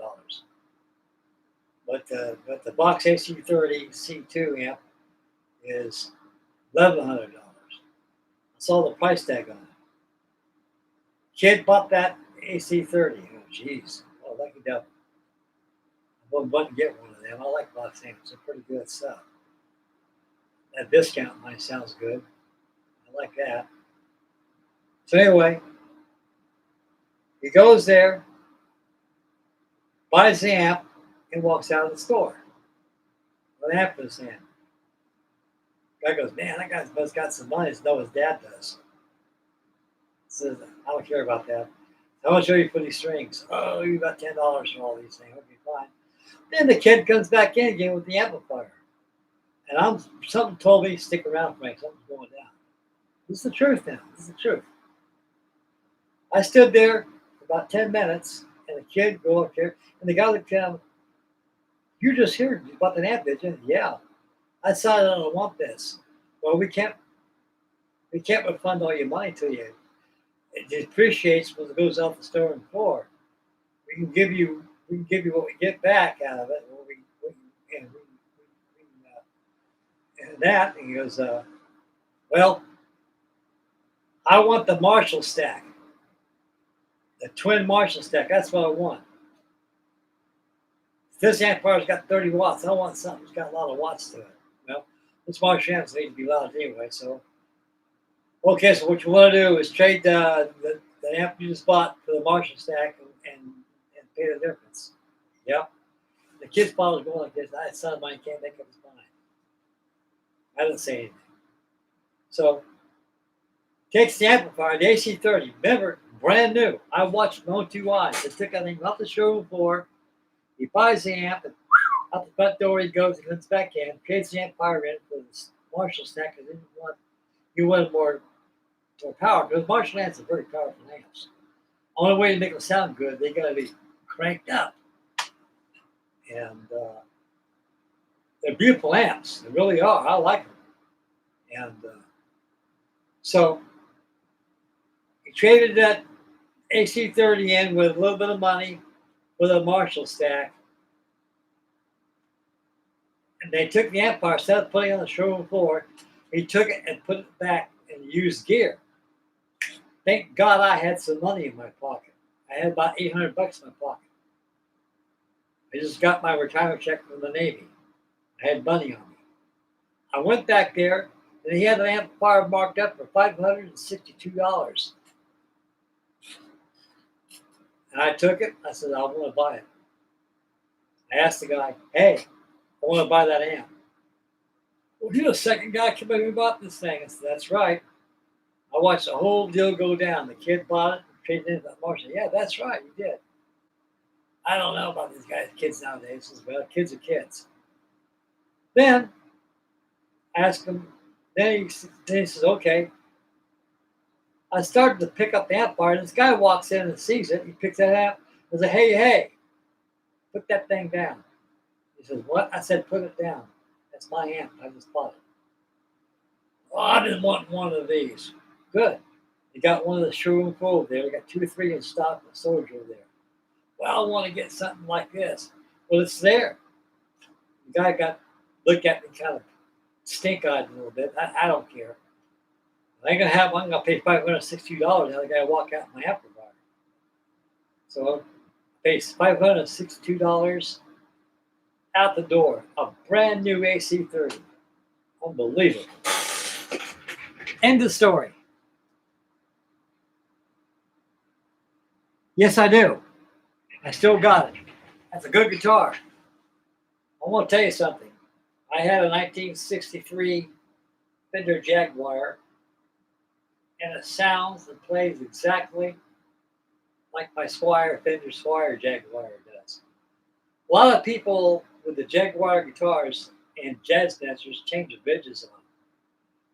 But the box AC-30 C2 amp is $1,100. I saw the price tag on it. Kid bought that AC-30. Oh, jeez. Oh, lucky devil. I wouldn't want to get one of them. I like box amps. They're pretty good stuff. That discount money sounds good. I like that. So anyway, he goes there, buys the amp, and walks out of the store. What amp in his hand? Guy goes, man, that guy's must got some money. No, his dad does. Says, I don't care about that. How much are you for these strings? Oh, you got $10 for all these things. Okay, fine. Then the kid comes back in again with the amplifier. And something told me, stick around, Frank. Something's going down. This is the truth now. This is the truth. I stood there for about 10 minutes, and the kid go up there, and the guy looked at him, you just here, you bought the amp, did you? Yeah. I decided I don't want this. Well, we can't refund all your money to you. It depreciates when it goes out the store and floor. We can give you what we get back out of it. And that, and he goes, well, I want the Marshall stack, the twin Marshall stack. That's what I want. This amplifier's got 30 watts. I want something that's got a lot of watts to it. Well, this Marshall amps need to be loud anyway. So, okay, so what you want to do is trade the amp you just bought for the Marshall stack and pay the difference. Yep. The kid's father was going like this. That son of mine can't make up his mind. I didn't say anything. So, takes the amplifier, the AC-30. Remember, brand new. I watched my own 2 eyes. They took everything off the showroom floor. He buys the amp, and out the front door he goes and comes back in, trades the amplifier in for Marshall stack because you wanted more power, because Marshall amps are very powerful amps. Only way to make them sound good, they got to be cranked up. And they're beautiful amps. They really are. I like them. And so he traded that AC30 in with a little bit of money with a Marshall stack. And they took the amplifier, instead of putting it on the showroom floor, he took it and put it back in used gear. Thank God I had some money in my pocket. I had about $800 in my pocket. I just got my retirement check from the Navy. I had money on me. I went back there, and he had an amplifier marked up for $562. And I took it. I said, I want to buy it. I asked the guy, hey, I want to buy that amp. Well, you're the second guy came up and bought this thing. I said, that's right. I watched the whole deal go down. The kid bought it, traded in that Marshall. Yeah, that's right, you did. I don't know about these guys, kids nowadays. Well, kids are kids. Then I asked him, then he says, okay. I started to pick up the amplifier, and this guy walks in and sees it. He picks that up and says, hey, put that thing down. He says, what? I said, put it down. That's my amp. I just bought it. Oh, I've been wanting one of these. Good. They got one of the showroom full over there. They got 2 or 3 in stock in the storage over there. Well, I want to get something like this. Well, it's there. The guy looked at me kind of stink-eyed a little bit. I don't care. I ain't gonna I'm gonna pay $562. Now the guy walk out my amplifier. So I paid $562 out the door. A brand new AC30. Unbelievable. End of story. Yes, I do. I still got it. That's a good guitar. I want to tell you something. I had a 1963 Fender Jaguar, and it sounds and plays exactly like my Fender Squire Jaguar does. A lot of people with the Jaguar guitars and jazz dancers change the bridges on them.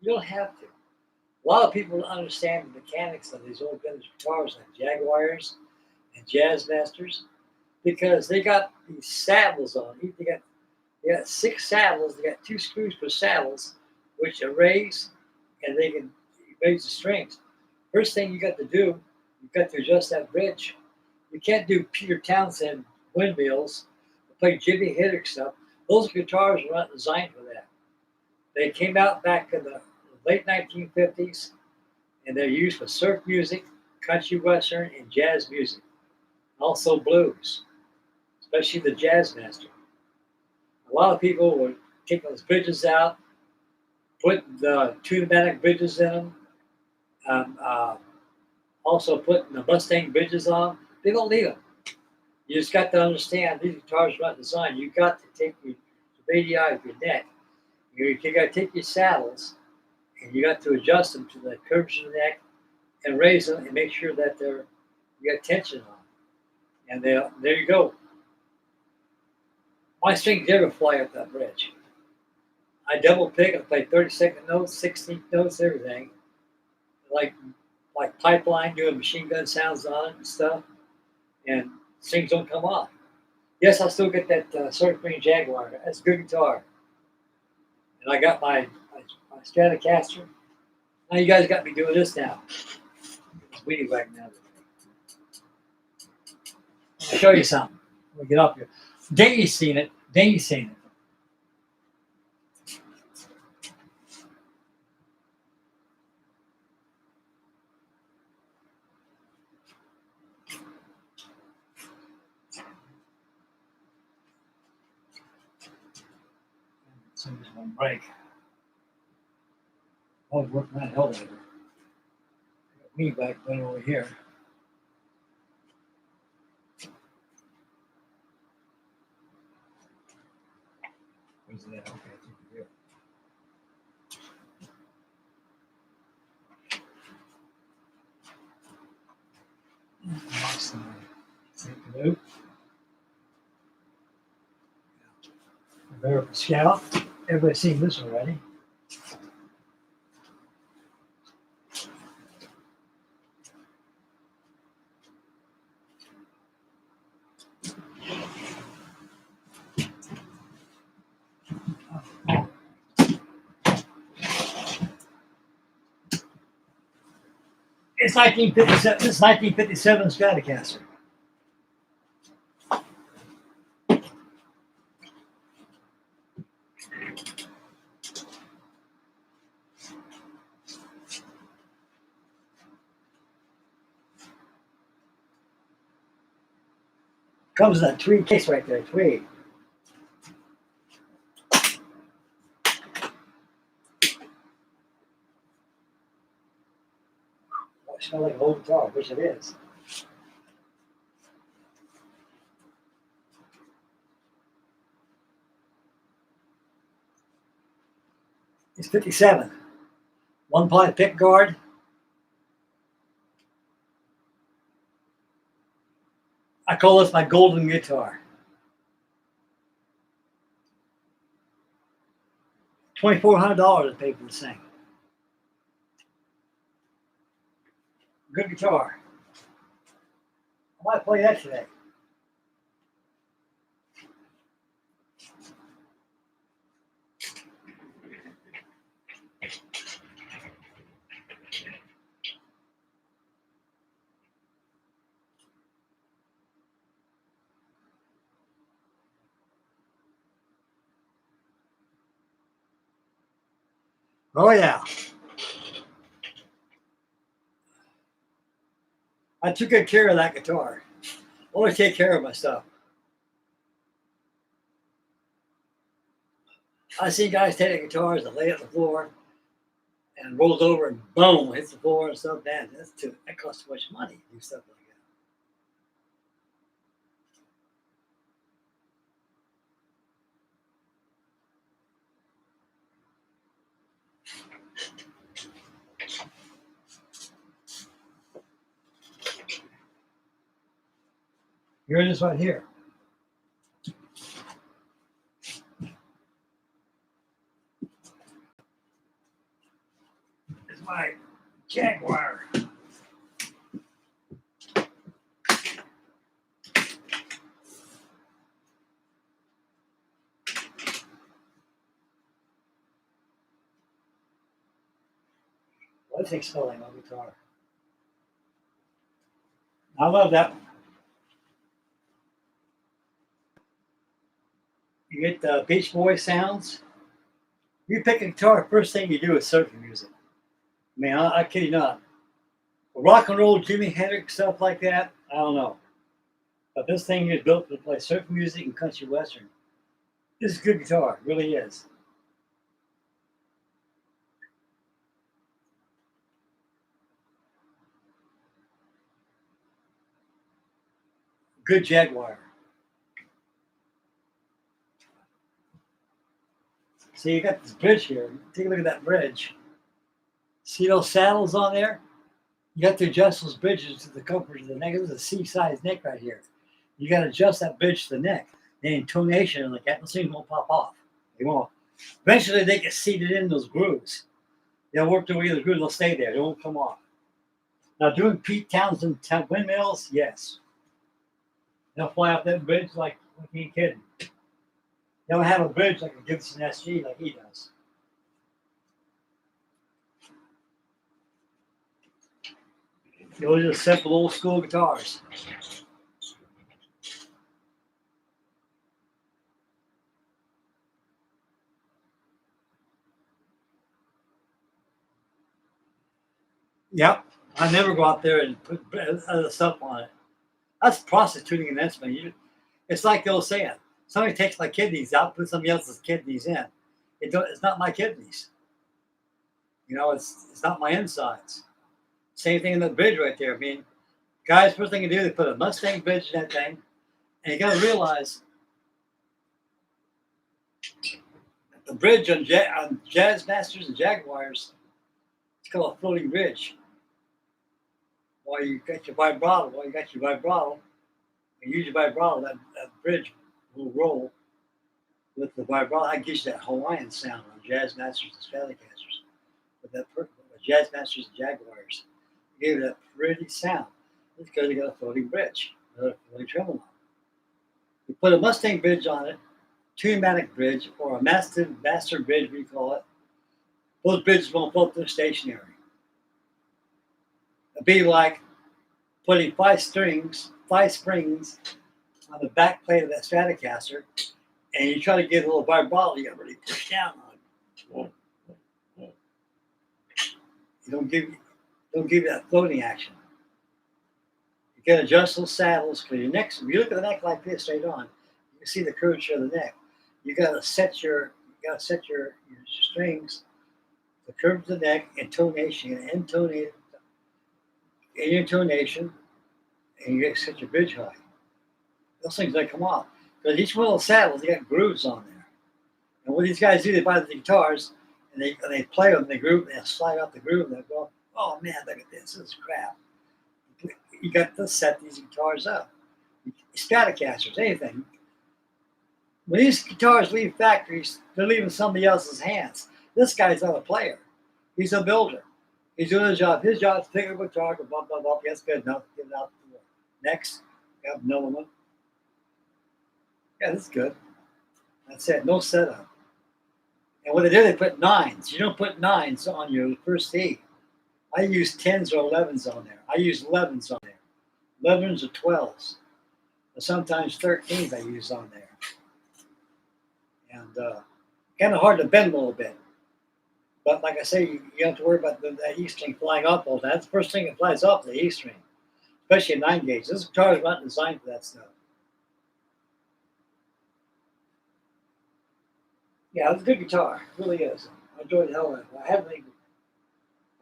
You don't have to. A lot of people don't understand the mechanics of these old vintage guitars like Jaguars and Jazz Masters because they got these saddles on. They got 6 saddles. They got 2 screws per saddles, which raise, and they can raise the strings. First thing you got to do, you've got to adjust that bridge. You can't do Peter Townsend windmills, play Jimmy Hendrix stuff. Those guitars were not designed for that. They came out back in the late 1950s, and they're used for surf music, country western, and jazz music. Also blues, especially the Jazz Master. A lot of people were taking those bridges out, putting the 2 pneumatic bridges in them, also putting the Mustang bridges on. They don't need them. You just got to understand these guitars are not designed. You got to take your radii of your neck. You got to take your saddles, and you got to adjust them to the curves of the neck and raise them and make sure that you got tension on them. And there you go. My strings never fly up that bridge. I double pick. I play 32nd notes, 16th notes, everything. Like Pipeline, doing machine gun sounds on it and stuff. And strings don't come off. Yes, I still get that Surf Green Jaguar. That's a good guitar. And I got my Stratocaster. Now you guys got me doing this now. It's weedy whack now. I'll show you something. We'll get up here. Danny's seen it. So there's one break. I was working on an elevator. Me back then over here. Where's that? Okay, it's over here. Awesome. Take the loop. American Scout. Everybody's seen this already. It's 1957. This is 1957 Stratocaster. Comes in a tweed case right there, tweed. Oh, it smells like an old guitar, which it is. It's 57. One ply pick guard. I call this my golden guitar. $2,400 I paid for this thing. Good guitar. I might play that today. Oh yeah. I took good care of that guitar. Always take care of my stuff. I see guys take guitars and lay it on the floor and rolls over and boom, hits the floor and stuff. Man, that costs too much money to do stuff like that. Here it is right here. It's my Jaguar. Well, I think smelling my guitar. I love that one. You get the Beach Boys sounds. You pick a guitar, first thing you do is surfing music. I mean, I kid you not. Rock and roll, Jimi Hendrix, stuff like that, I don't know. But this thing is built to play surf music and country western. This is a good guitar, it really is. Good Jaguar. See, you got this bridge here. Take a look at that bridge. See those saddles on there? You got to adjust those bridges to the comfort of the neck. This is a C-size neck right here. You got to adjust that bridge to the neck. The intonation like that, those things won't pop off. They won't. Eventually, they get seated in those grooves. They'll work their way to the grooves. They'll stay there. They won't come off. Now, doing Pete Townsend windmills, yes. They'll fly off that bridge like he ain't kidding. They don't have a bridge like a Gibson SG like he does. Those are simple old school guitars. Yep. I never go out there and put other stuff on it. That's prostituting an instrument. It's like the old saying, somebody takes my kidneys out, puts somebody else's kidneys in. It's not my kidneys. You know, it's not my insides. Same thing in the bridge right there. I mean, guys, first thing you do, they put a Mustang bridge in that thing, and you got to realize the bridge on Jazz Masters and Jaguars, it's called a floating bridge. While you got your vibrato, and use your vibrato, that bridge will roll with the vibrato. That gives you that Hawaiian sound on Jazz Masters and Stratocaster. With Jazz Masters and Jaguars, gave it a pretty sound. It's because you got a floating bridge, a floating tremolo. You put a Mustang bridge on it, Tune-matic bridge, or a master bridge, we call it. Those bridges won't float, they're stationary. It'd be like putting five springs on the back plate of that Stratocaster, and you try to get a little vibrato, you got to really push down on it. You don't give you that floating action. You can adjust those saddles because your neck. If you look at the neck like this straight on, you can see the curvature of the neck. You got to set your strings, the curve of the neck, intonation, and intonation, and you got to set your bridge high. Those things don't come off because each one of those saddles, they got grooves on there. And what these guys do, they buy the guitars and they play them, they groove, and they slide out the groove, and they go, "Oh man, look at this! This is crap." You got to set these guitars up. Stratocasters, anything. When these guitars leave factories, they're leaving somebody else's hands. This guy's not a player. He's a builder. He's doing his job. His job is to pick up a guitar, blah, blah, blah. That's good enough. Get it out the door. Next, we have another one. Yeah, this is good. That's it. No setup. And what they do, they put nines. You don't put nines on your first E. I use 10s or 11s on there. I use 11s on there. 11s or 12s. Or sometimes 13s I use on there. And kind of hard to bend a little bit. But like I say, you don't have to worry about that E string flying off all the time. That's the first thing that flies off, the E string. Especially a 9 gauge. This guitar is not designed for that stuff. Yeah, it's a good guitar. It really is. I enjoyed the hell out of it.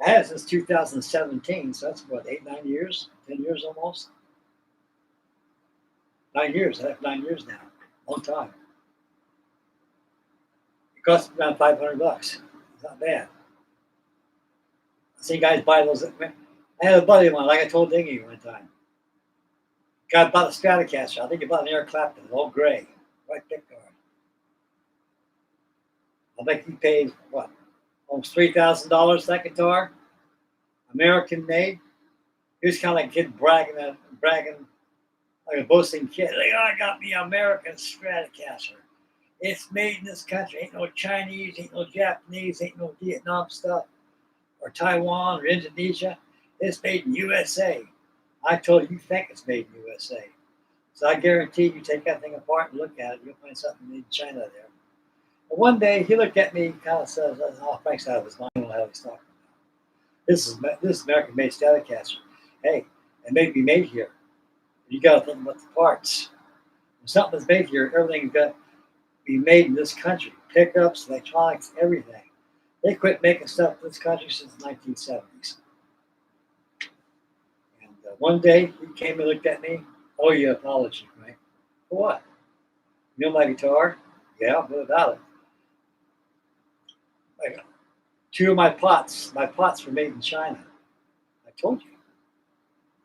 I had it since 2017, so that's what, 8, 9 years? 10 years almost? 9 years. I have 9 years now. Long time. It cost around $500. It's not bad. I see guys buy those. I had a buddy of mine, like I told Dingy one time. Guy bought a Stratocaster. I think he bought an Eric Clapton, all gray, white pickguard. I think he paid, what, almost $3,000 for that guitar? American made. He was kind of like a kid bragging like a boasting kid. Like, oh, I got me an American Stratocaster. It's made in this country. Ain't no Chinese, ain't no Japanese, ain't no Vietnam stuff, or Taiwan or Indonesia. It's made in USA. I told you, you think it's made in USA. So I guarantee you take that thing apart and look at it, you'll find something made in China there. But one day he looked at me, kind of says, "Oh, Frank's out of his mind. I don't know how he's talking about. This is American-made Stratocaster. Hey, it may be made here. You got to think about the parts. When something's made here, everything's got to be made in this country. Pickups, electronics, everything. They quit making stuff in this country since the 1970s. And one day he came and looked at me. Oh, you apology, Frank. For what? You know my guitar? Yeah, what about it? Like 2 of my pots were made in China. I told you.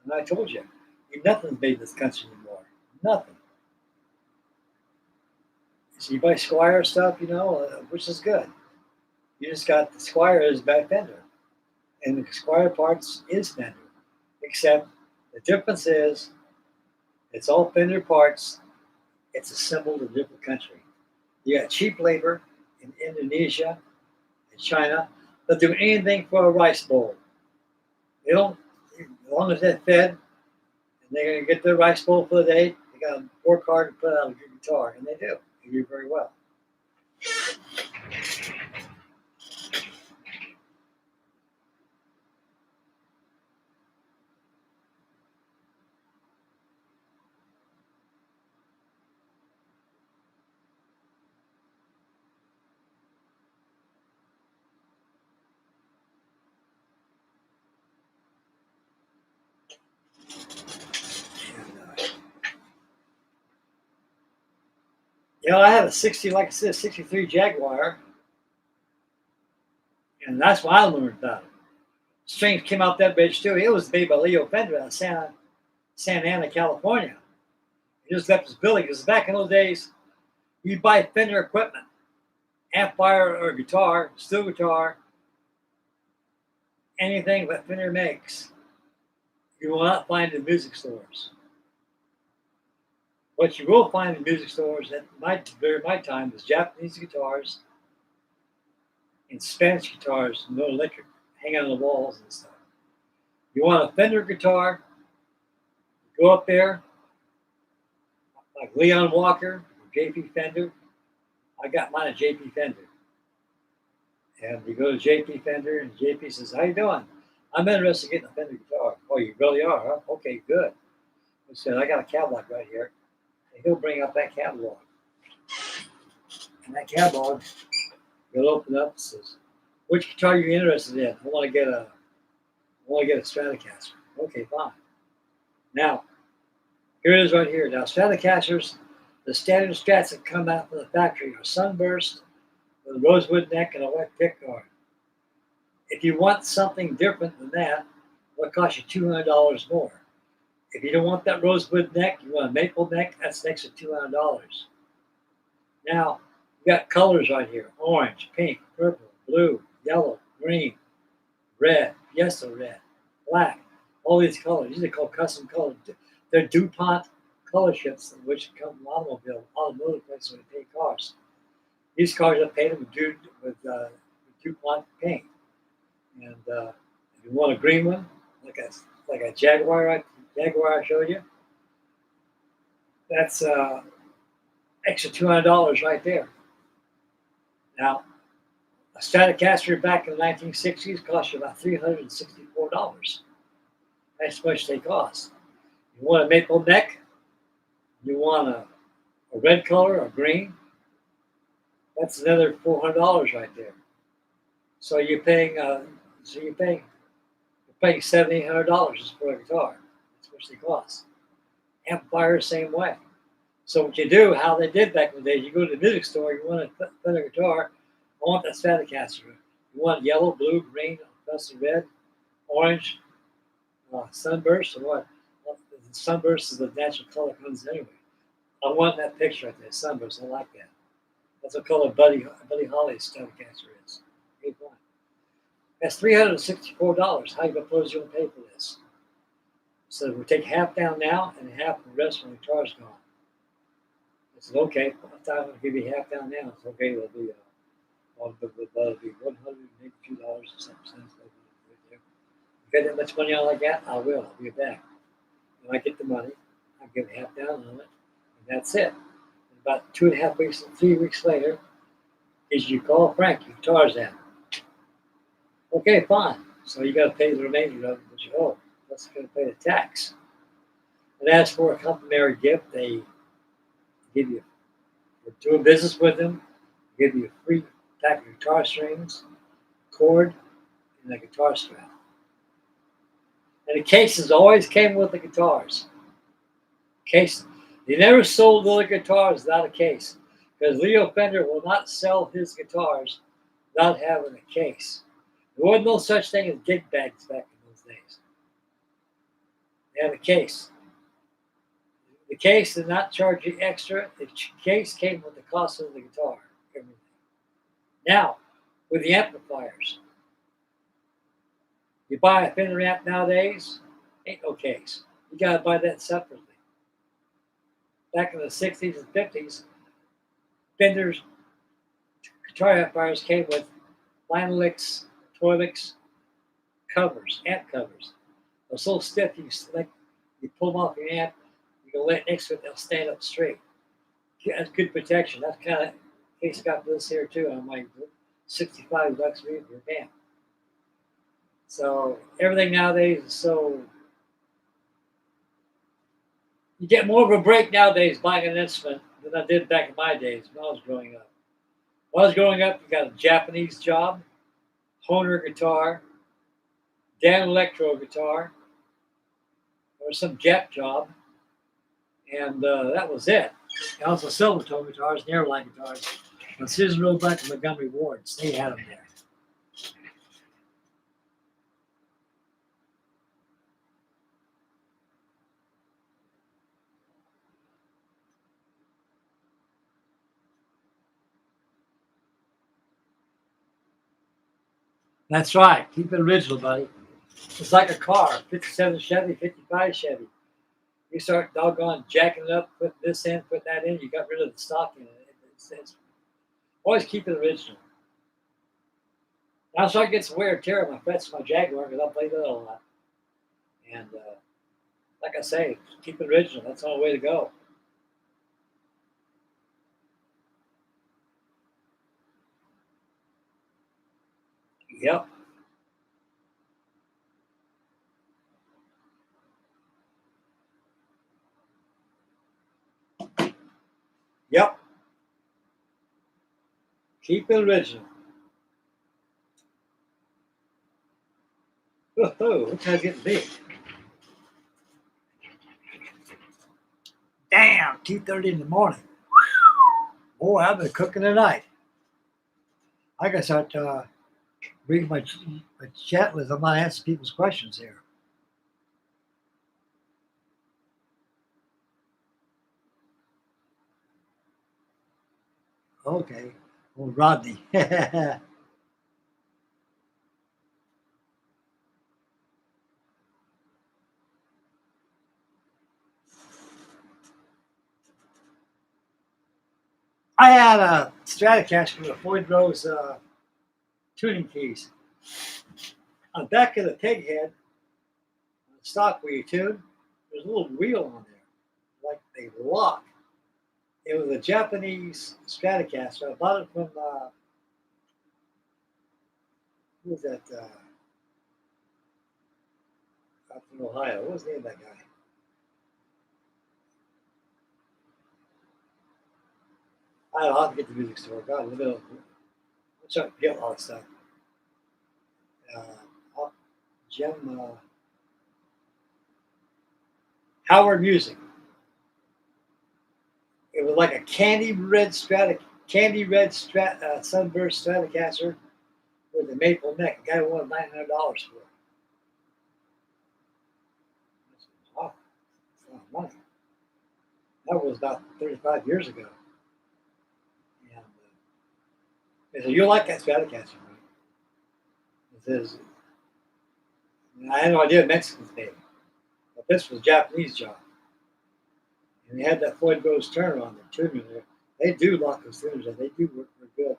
And I told you. Nothing's made in this country anymore. Nothing. So you buy Squire stuff, which is good. You just got the Squire is by Fender. And the Squire parts is Fender. Except the difference is it's all Fender parts. It's assembled in a different country. You got cheap labor in Indonesia and China. They'll do anything for a rice bowl. They don't, as long as they're fed and they're going to get their rice bowl for the day, they got to work hard to put out a good guitar. And they do. They do very well. I have a 63 Jaguar, and that's why I learned about it. Strings came out that bitch too. It was made by Leo Fender out of Santa Ana, California. He just left his building because back in those days, you buy Fender equipment, amplifier or guitar, steel guitar, anything that Fender makes, you will not find in music stores. What you will find in music stores at my time was Japanese guitars and Spanish guitars, no electric, hanging on the walls and stuff. You want a Fender guitar? Go up there, like Leon Walker, JP Fender. I got mine at JP Fender. And you go to JP Fender, and JP says, "How you doing? I'm interested in getting a Fender guitar." "Oh, you really are, huh? Okay, good." He said, "I got a catalog right here." And he'll bring up that catalog. And that catalog, he'll open up and says, "Which guitar are you interested in?" I want to get a Stratocaster." "Okay, fine." Now, here it is right here. Now, Stratocasters, the standard Strats that come out from the factory are Sunburst with a rosewood neck and a white pickguard. If you want something different than that, it'll cost you $200 more. If you don't want that rosewood neck, you want a maple neck, that's an extra $200. Now, you got colors right here: orange, pink, purple, blue, yellow, green, red, Fiesta red, black. All these colors. These are called custom colors. They're DuPont color ships, which come from automotive places when they paint cars. These cars are painted with DuPont paint. And if you want a green one, like a Jaguar I showed you, that's extra $200 right there. Now, a Stratocaster back in the 1960s cost you about $364. That's how much they cost. You want a maple neck? You want a red color or green? That's another $400 right there. So you're paying $700-800 just for a guitar. That's what they cost. Amplifier, same way. So what you do, how they did back in the day, you go to the music store, you want a Fender guitar, I want that Stratocaster. You want yellow, blue, green, dusty red, orange, sunburst, or what? Well, sunburst is the natural color comes anyway. I want that picture right there, sunburst. I like that. That's what color Buddy Holly's Stratocaster is. Great one. That's $364. How you gonna suppose you're gonna pay for this? So we take half down now and half the rest when the guitar's gone. I said, "Okay, I'm going to give you half down now." It's okay. It'll be $182.07. If you get that much money out like that, I will. I'll be back. When I get the money, I'll give half down on it, and that's it. And about 2.5 weeks, 3 weeks later, is you call Frankie, guitar's down. Okay, fine. So you got to pay the remainder of it, but you owe. That's going to pay the tax. And as for a complimentary gift, they give you, for doing business with them, give you a free pack of guitar strings, cord, and a guitar strap. And the cases always came with the guitars. Case. They never sold other guitars without a case, because Leo Fender will not sell his guitars without having a case. There wasn't no such thing as gig bags back in those days. They had a case. The case did not charge you extra. The case came with the cost of the guitar. Everything. Now, with the amplifiers, you buy a Fender amp nowadays, ain't no case. You got to buy that separately. Back in the 60s and 50s, Fender's guitar amplifiers came with Linelix, Toilix covers, amp covers. They're so stiff, you pull them off your amp, you can lay it next to it, they'll stand up straight. That's good protection. That's kind of case got this here too. I'm like $65 for your amp. So everything nowadays is so. You get more of a break nowadays buying an instrument than I did back in my days when I was growing up. When I was growing up, you got a Japanese job, Honer guitar, Dan Electro guitar, or some Jap job, and that was it. And also Silvertone guitars and airline guitars. And Susan Roebuck and Montgomery Wards, they had them there. That's right. Keep it original, buddy. It's like a car, 57 Chevy, 55 Chevy. You start doggone jacking it up, putting this in, putting that in, you got rid of the stock in it. It's always keep it original. Now, so I get some wear and tear on my frets, my Jaguar, because I played that a lot. And like I say, keep it original. That's the only way to go. Yep. Yep. Keep it original. Oh, what time's getting big? Damn, 2:30 in the morning. Boy, I've been cooking tonight. I gotta start reading my chat list. I'm not answering people's questions here. Okay. Well, Rodney. I had a Stratocaster with a Floyd Rose tuning keys. On the back of the peg head, stock where you tune, there's a little wheel on there, like they lock. It was a Japanese Stratocaster. I bought it from, who was that? Out from Ohio. What was the name of that guy? I don't know. I'll have to get the music store. God, I'm trying to get all that stuff. Jim Howard Music. It was like a candy red sunburst Stratocaster with a maple neck. The guy wanted $900 for it. Wow, that's a lot of money. That was about 35 years ago. And they said, "You like that Stratocaster, right?" It says, I had no idea Mexicans made it, but this was a Japanese job. And they had that Floyd Rose turner on the tuner there. They do lock those tuners and they do work very good.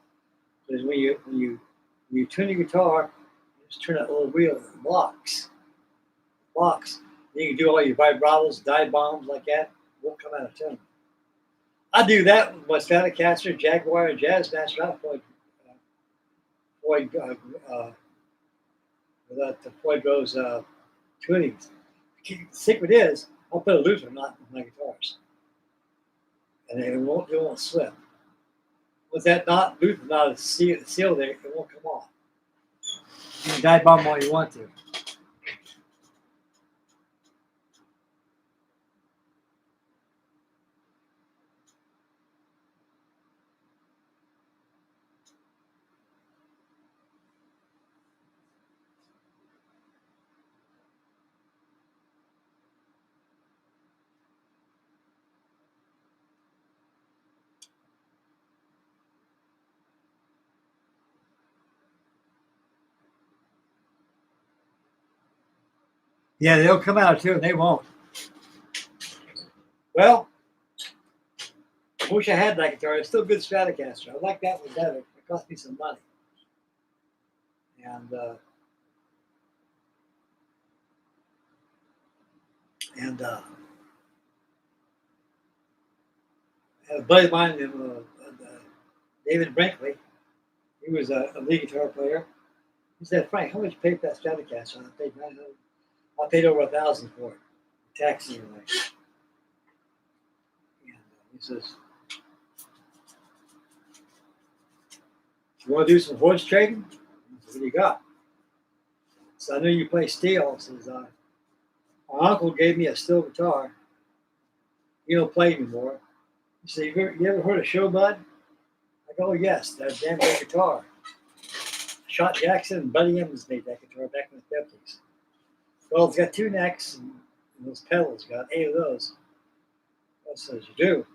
Because when you tune your guitar, you just turn that little wheel and it locks. Locks. You can do all your vibratos, dive bombs like that. It won't come out of tune. I do that with my Stratocaster, Jaguar, and Jazzmaster. I Floyd without the Floyd Rose tunings. The secret is I'll put a looser knot in my guitars, and it won't slip. With that looser knot sealed there, it won't come off. You can dive bomb all you want to. Yeah, they'll come out too, and they won't. Well, I wish I had that guitar. It's still a good Stratocaster. I like that one better. It cost me some money. And a buddy of mine, David Brinkley, he was a lead guitar player. He said, "Frank, how much you paid for that Stratocaster?" I paid $900. I paid over $1,000 for it, taxes and everything. And he says, "You want to do some horse trading?" I said, "What do you got?" So I know you play steel. He says, "My uncle gave me a steel guitar. He don't play anymore." He said, "You ever heard of Showbud?" I go, "Oh, yes, that damn good guitar." Shot Jackson and Buddy Emmons made that guitar back in the 50s. Well, it's got two necks and those pedals. Got 8 of those. I says, "You do? You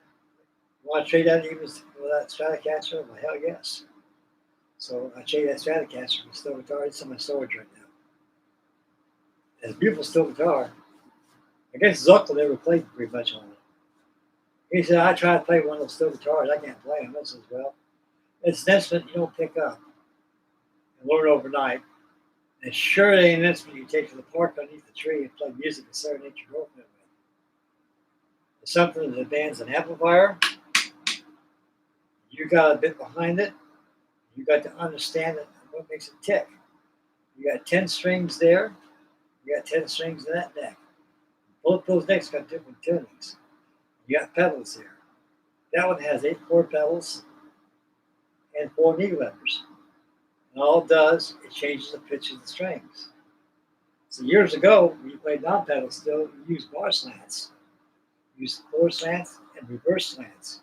want to trade that even for that Stratocaster?" I'm like, "Hell yes." So I traded that Stratocaster for a steel guitar. It's in my storage right now. It's a beautiful steel guitar. I guess Zuckle never played pretty much on it. He said, "I try to play one of those steel guitars. I can't play them." I says, "Well, it's an instrument you don't pick up and learn overnight. And sure it ain't an instrument you take to the park underneath the tree and play music and serenade your girlfriend with. It's something that demands an amplifier. You got a bit behind it. You got to understand it, what makes it tick. You got 10 strings there. You got 10 strings in that neck. Both those necks got different tunings. You got pedals here. That one has 8 chord pedals and 4 knee levers. And all it does, it changes the pitch of the strings. So years ago, when you played non-pedal still, you used bar slants. You used floor slants and reverse slants.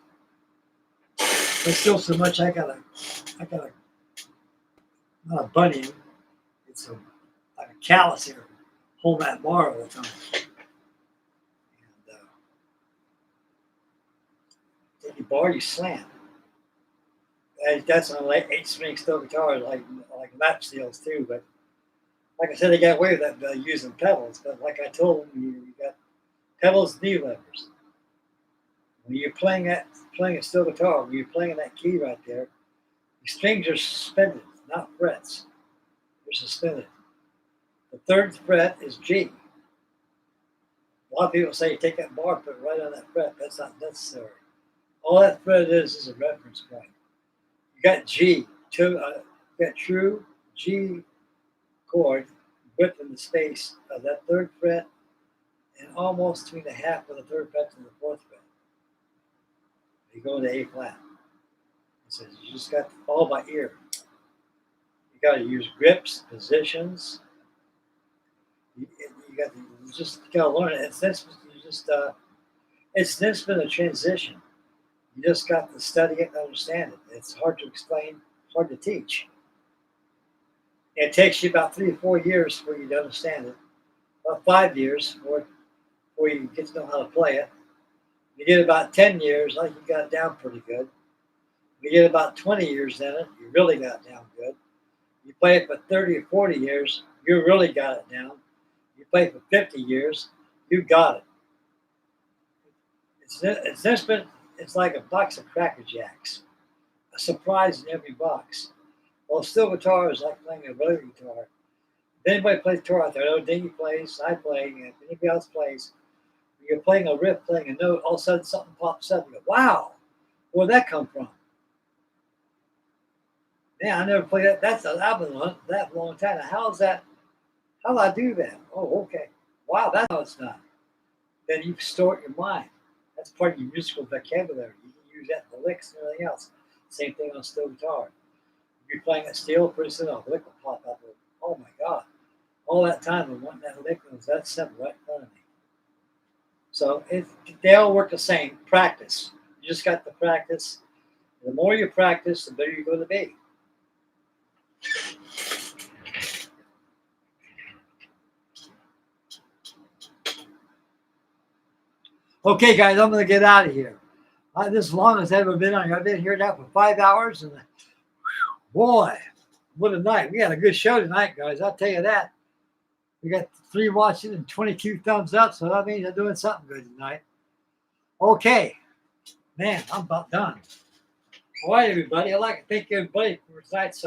But still so much I got a not a bunion, it's like a callus here, hold that bar all the time. And take your bar, you slam. And that's on like 8-string steel guitars, like lap steels too. But like I said, they got away with that by using pedals. But like I told them, you got pedals and knee levers. When you're playing a steel guitar, when you're playing that key right there, the strings are suspended, not frets. They're suspended. The 3rd fret is G. A lot of people say you take that bar, put it right on that fret. That's not necessary. All that fret is a reference point. You got G, you got true G chord within the space of that 3rd fret and almost between the half of the 3rd fret to the 4th fret. You go to A flat. It says you just got to follow by ear. You got to use grips, positions. You just got to learn it. It's an instrument of transition. You just got to study it and understand it. It's hard to explain, hard to teach. It takes you about 3 or 4 years for you to understand it. About 5 years before you get to know how to play it. You get about 10 years, like you got it down pretty good. You get about 20 years in it, you really got it down good. You play it for 30 or 40 years, you really got it down. You play it for 50 years, you got it. It's instrument. It's like a box of Cracker Jacks, a surprise in every box. Well, steel guitar is like playing a rotary guitar. If anybody plays guitar out there, I know Dingy plays, I play, and if anybody else plays, you're playing a riff, playing a note, all of a sudden something pops up. You go, wow, where'd that come from? Man, I never played that. I've been that for a long time. Now, how do I do that? Oh, okay. Wow, that's how it's done. Then you store it in your mind. That's part of your musical vocabulary. You can use that in the licks and everything else. Same thing on steel guitar. If you're playing a steel, pretty soon a lick will pop up. Oh my God. All that time I wanting that lick was that simple right in front of me. So they all work the same. Practice. You just got to practice. The more you practice, the better you're going to be. Okay, guys, I'm going to get out of here. This is as long as I've ever been on here. I've been here now for 5 hours, and boy, what a night. We had a good show tonight, guys. I'll tell you that. We got 3 watching and 22 thumbs up, so that means I'm doing something good tonight. Okay. Man, I'm about done. All right, everybody. I'd like to thank everybody for tonight's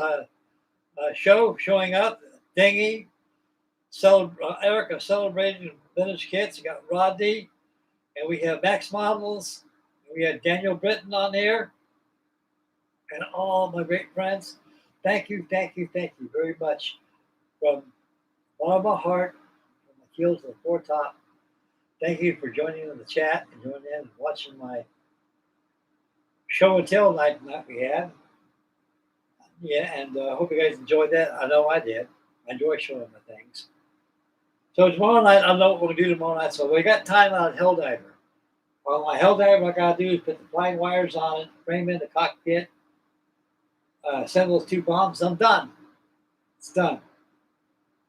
show, showing up. Dingy, Erica celebrating vintage kits. You got Rodney, and we have Max Models. And we have Daniel Britton on there, and all my great friends. Thank you very much. From the bottom of my heart, from the heels to the foretop. Thank you for joining in the chat and joining in and watching my show and tell night we had. Yeah, and I hope you guys enjoyed that. I know I did. I enjoy showing my things. So tomorrow night, I don't know what we're going to do tomorrow night. So we got time on Helldiver. On my Helldiver, what I got to do is put the flying wires on it, frame in the cockpit, send those 2 bombs. I'm done. It's done.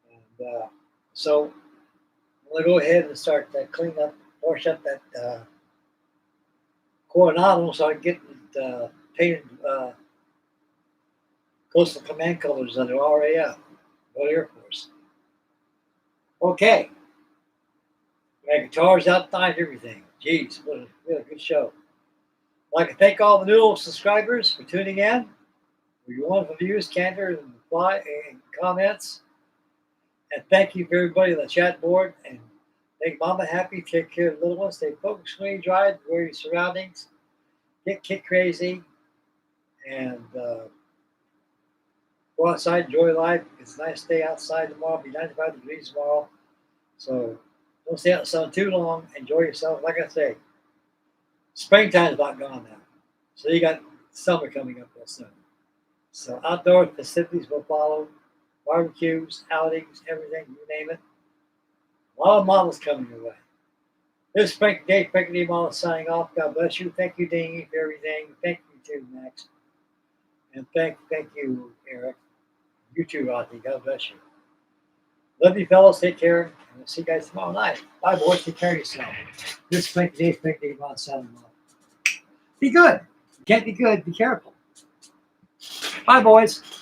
And so I'm going to go ahead and start cleaning up, wash up that Coronado so I can get it painted Coastal Command colors under RAF, Royal Air Force. Okay. We had guitars outside, everything. Jeez, what a good show. I'd like to thank all the new subscribers for tuning in, for your wonderful views, candor, and comments. And thank you for everybody on the chat board. And make Mama happy. Take care of the little ones. Stay focused when you drive. Wear your surroundings. Get kid crazy. And go outside. Enjoy life. It's a nice day outside tomorrow. It'll be 95 degrees tomorrow. So don't stay out in the sun too long. Enjoy yourself. Like I say, springtime's about gone now. So you got summer coming up real soon. So outdoor festivities will follow. Barbecues, outings, everything, you name it. A lot of models coming your way. This is Frankie Day, Frankie D Model signing off. God bless you. Thank you, Dingy, for everything. Thank you too, Max. And thank you, Eric. You too, Rodney. God bless you. Love you, fellas. Take care. And we'll see you guys tomorrow night. Bye, boys. Take care of yourself. This is Frankie Day, Frankie D Model signing off. Be good. You can't be good. Be careful. Bye, boys.